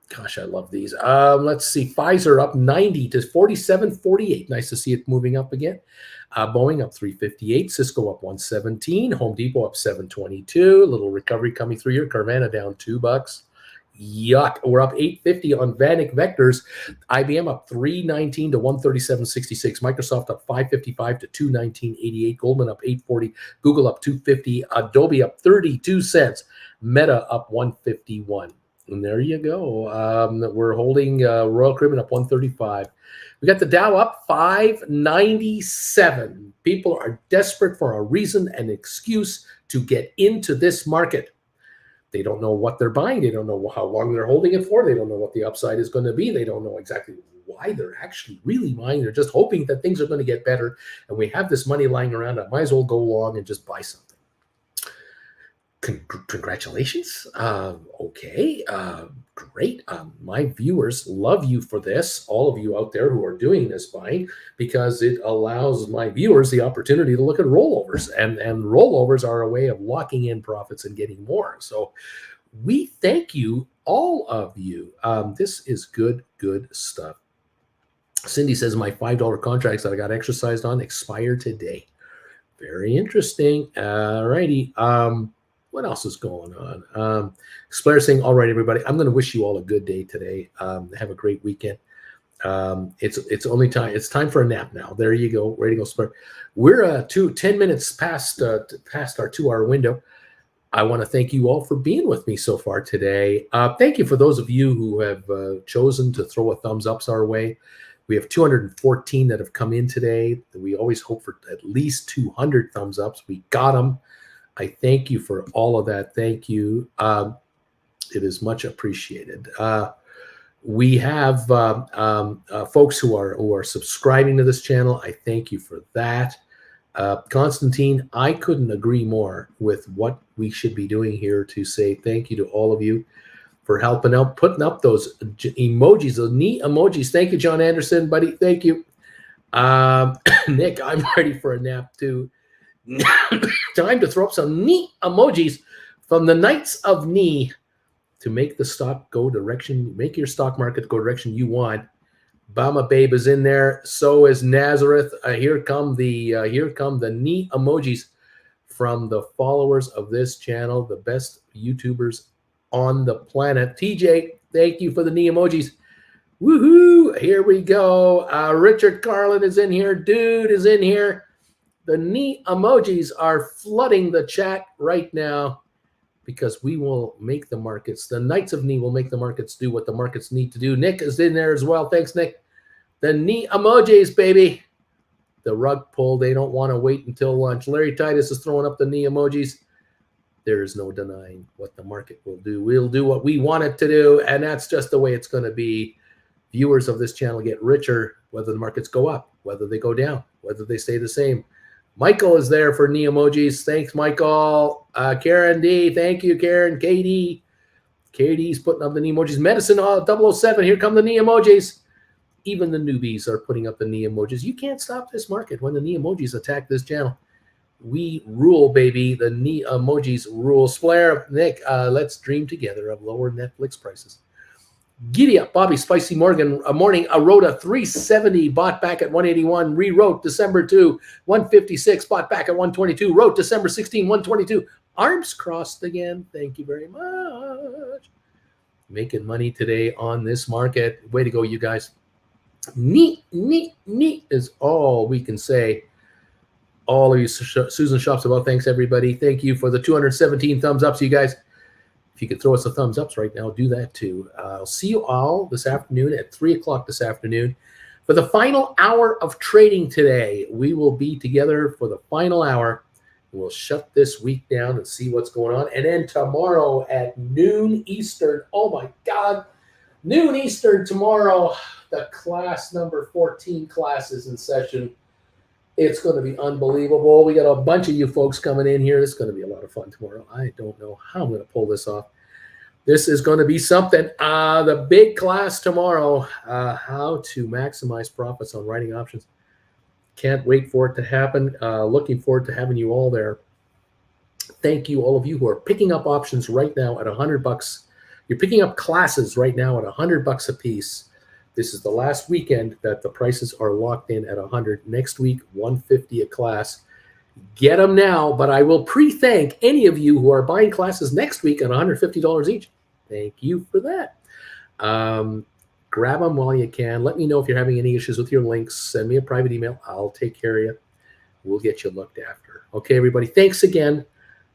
Gosh, I love these. Let's see. Pfizer up 90 to 47.48. Nice to see it moving up again. Boeing up 358. Cisco up 117. Home Depot up 722. A little recovery coming through here. Carvana down $2. Yuck. We're up 850 on Vanik Vectors. IBM up 319 to 137.66. Microsoft up 555 to 219.88. Goldman up 840. Google up 250. Adobe up 32 cents. Meta up 151. And there you go. We're holding Royal Caribbean up 135. We got the Dow up 597. People are desperate for a reason and excuse to get into this market. They don't know what they're buying. They don't know how long they're holding it for. They don't know what the upside is going to be. They don't know exactly why they're actually really buying. They're just hoping that things are going to get better. And we have this money lying around. I might as well go along and just buy something. Congratulations. Okay. Great. My viewers love you for this. All of you out there who are doing this buying, because it allows my viewers the opportunity to look at rollovers, and rollovers are a way of locking in profits and getting more. So we thank you, all of you. This is good stuff. Cindy says my $5 contracts that I got exercised on expire today. Very interesting. All righty. What else is going on? Splair saying, all right, everybody, I'm going to wish you all a good day today. Have a great weekend. It's only time. It's time for a nap now. There you go. Ready to go, Splair. We're 10 minutes past our 2-hour window. I want to thank you all for being with me so far today. Thank you for those of you who have chosen to throw a thumbs ups our way. We have 214 that have come in today. We always hope for at least 200 thumbs ups. We got them. I thank you for all of that. Thank you. It is much appreciated. We have folks who are subscribing to this channel. I thank you for that. Constantine, I couldn't agree more with what we should be doing here to say thank you to all of you for helping out, putting up those emojis, those neat emojis. Thank you, John Anderson, buddy. Thank you. Nick, I'm ready for a nap too. Time to throw up some neat emojis from the Knights of Knee to make the stock go direction, make your stock market go direction you want. Bama Babe is in there. So is Nazareth. Here come the neat emojis from the followers of this channel, the best YouTubers on the planet. TJ, thank you for the neat emojis. Woohoo! Here we go. Richard Carlin is in here. Dude is in here. The neat emojis are flooding the chat right now because we will make the markets. The Knights of Knee will make the markets do what the markets need to do. Nick is in there as well. Thanks, Nick. The neat emojis, baby. The rug pull. They don't want to wait until lunch. Larry Titus is throwing up the knee emojis. There is no denying what the market will do. We'll do what we want it to do, and that's just the way it's going to be. Viewers of this channel get richer, whether the markets go up, whether they go down, whether they stay the same. Michael is there for knee emojis. Thanks, Michael. Karen D, thank you, Karen. KD. KD's putting up the knee emojis. Medicine 007, here come the knee emojis. Even the newbies are putting up the knee emojis. You can't stop this market when the knee emojis attack this channel. We rule, baby. The knee emojis rule. Splair, Nick, let's dream together of lower Netflix prices. Giddy up, Bobby Spicy Morgan. Morning, Aroda 370, bought back at 181. Rewrote December 2, 156, bought back at 122. Wrote December 16, 122. Arms crossed again. Thank you very much. Making money today on this market. Way to go, you guys. Neat is all we can say. All of you, Susan Shops about. Thanks, everybody. Thank you for the 217 thumbs ups, you guys. If you could throw us a thumbs ups right now, do that too. I'll see you all this afternoon at 3 o'clock this afternoon for the final hour of trading today. We will be together for the final hour. We'll shut this week down and see what's going on. And then tomorrow at noon Eastern, oh my God, noon Eastern tomorrow, the class number 14 class is in session. It's going to be unbelievable. We got a bunch of you folks coming in here. It's going to be a lot of fun tomorrow. I don't know how I'm going to pull this off. This is going to be something. The big class tomorrow, how to maximize profits on writing options. Can't wait for it to happen. Looking forward to having you all there. Thank you, all of you who are picking up options right now at $100. You're picking up classes right now at $100 a piece. This is the last weekend that the prices are locked in at 100. Next week, 150 a class. Get them now, but I will pre-thank any of you who are buying classes next week at $150 each. Thank you for that. Grab them while you can. Let me know if you're having any issues with your links. Send me a private email. I'll take care of you. We'll get you looked after. Okay, everybody. Thanks again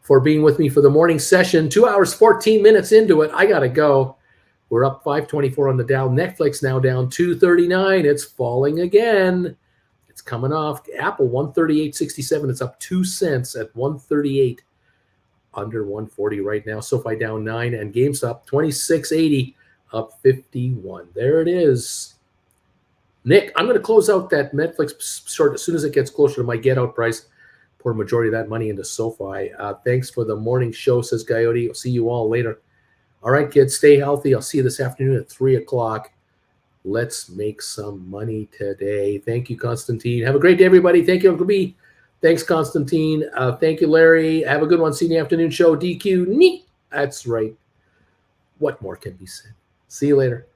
for being with me for the morning session. 2 hours, 14 minutes into it. I got to go. We're up 524 on the Dow. Netflix now down 239. It's falling again. It's coming off. Apple 138.67. It's up 2 cents at 138, under 140 right now. SoFi down 9, and GameStop 26.80, up 51. There it is. Nick, I'm going to close out that Netflix short as soon as it gets closer to my get out price. Pour a majority of that money into SoFi. Thanks for the morning show, says Coyote. I'll see you all later. All right, kids, stay healthy. I'll see you this afternoon at 3 o'clock. Let's make some money today. Thank you, Constantine. Have a great day, everybody. Thank you, Uncle B. Thanks, Constantine. Thank you, Larry. Have a good one. See you in the afternoon show. DQ. Neat. That's right. What more can be said? See you later.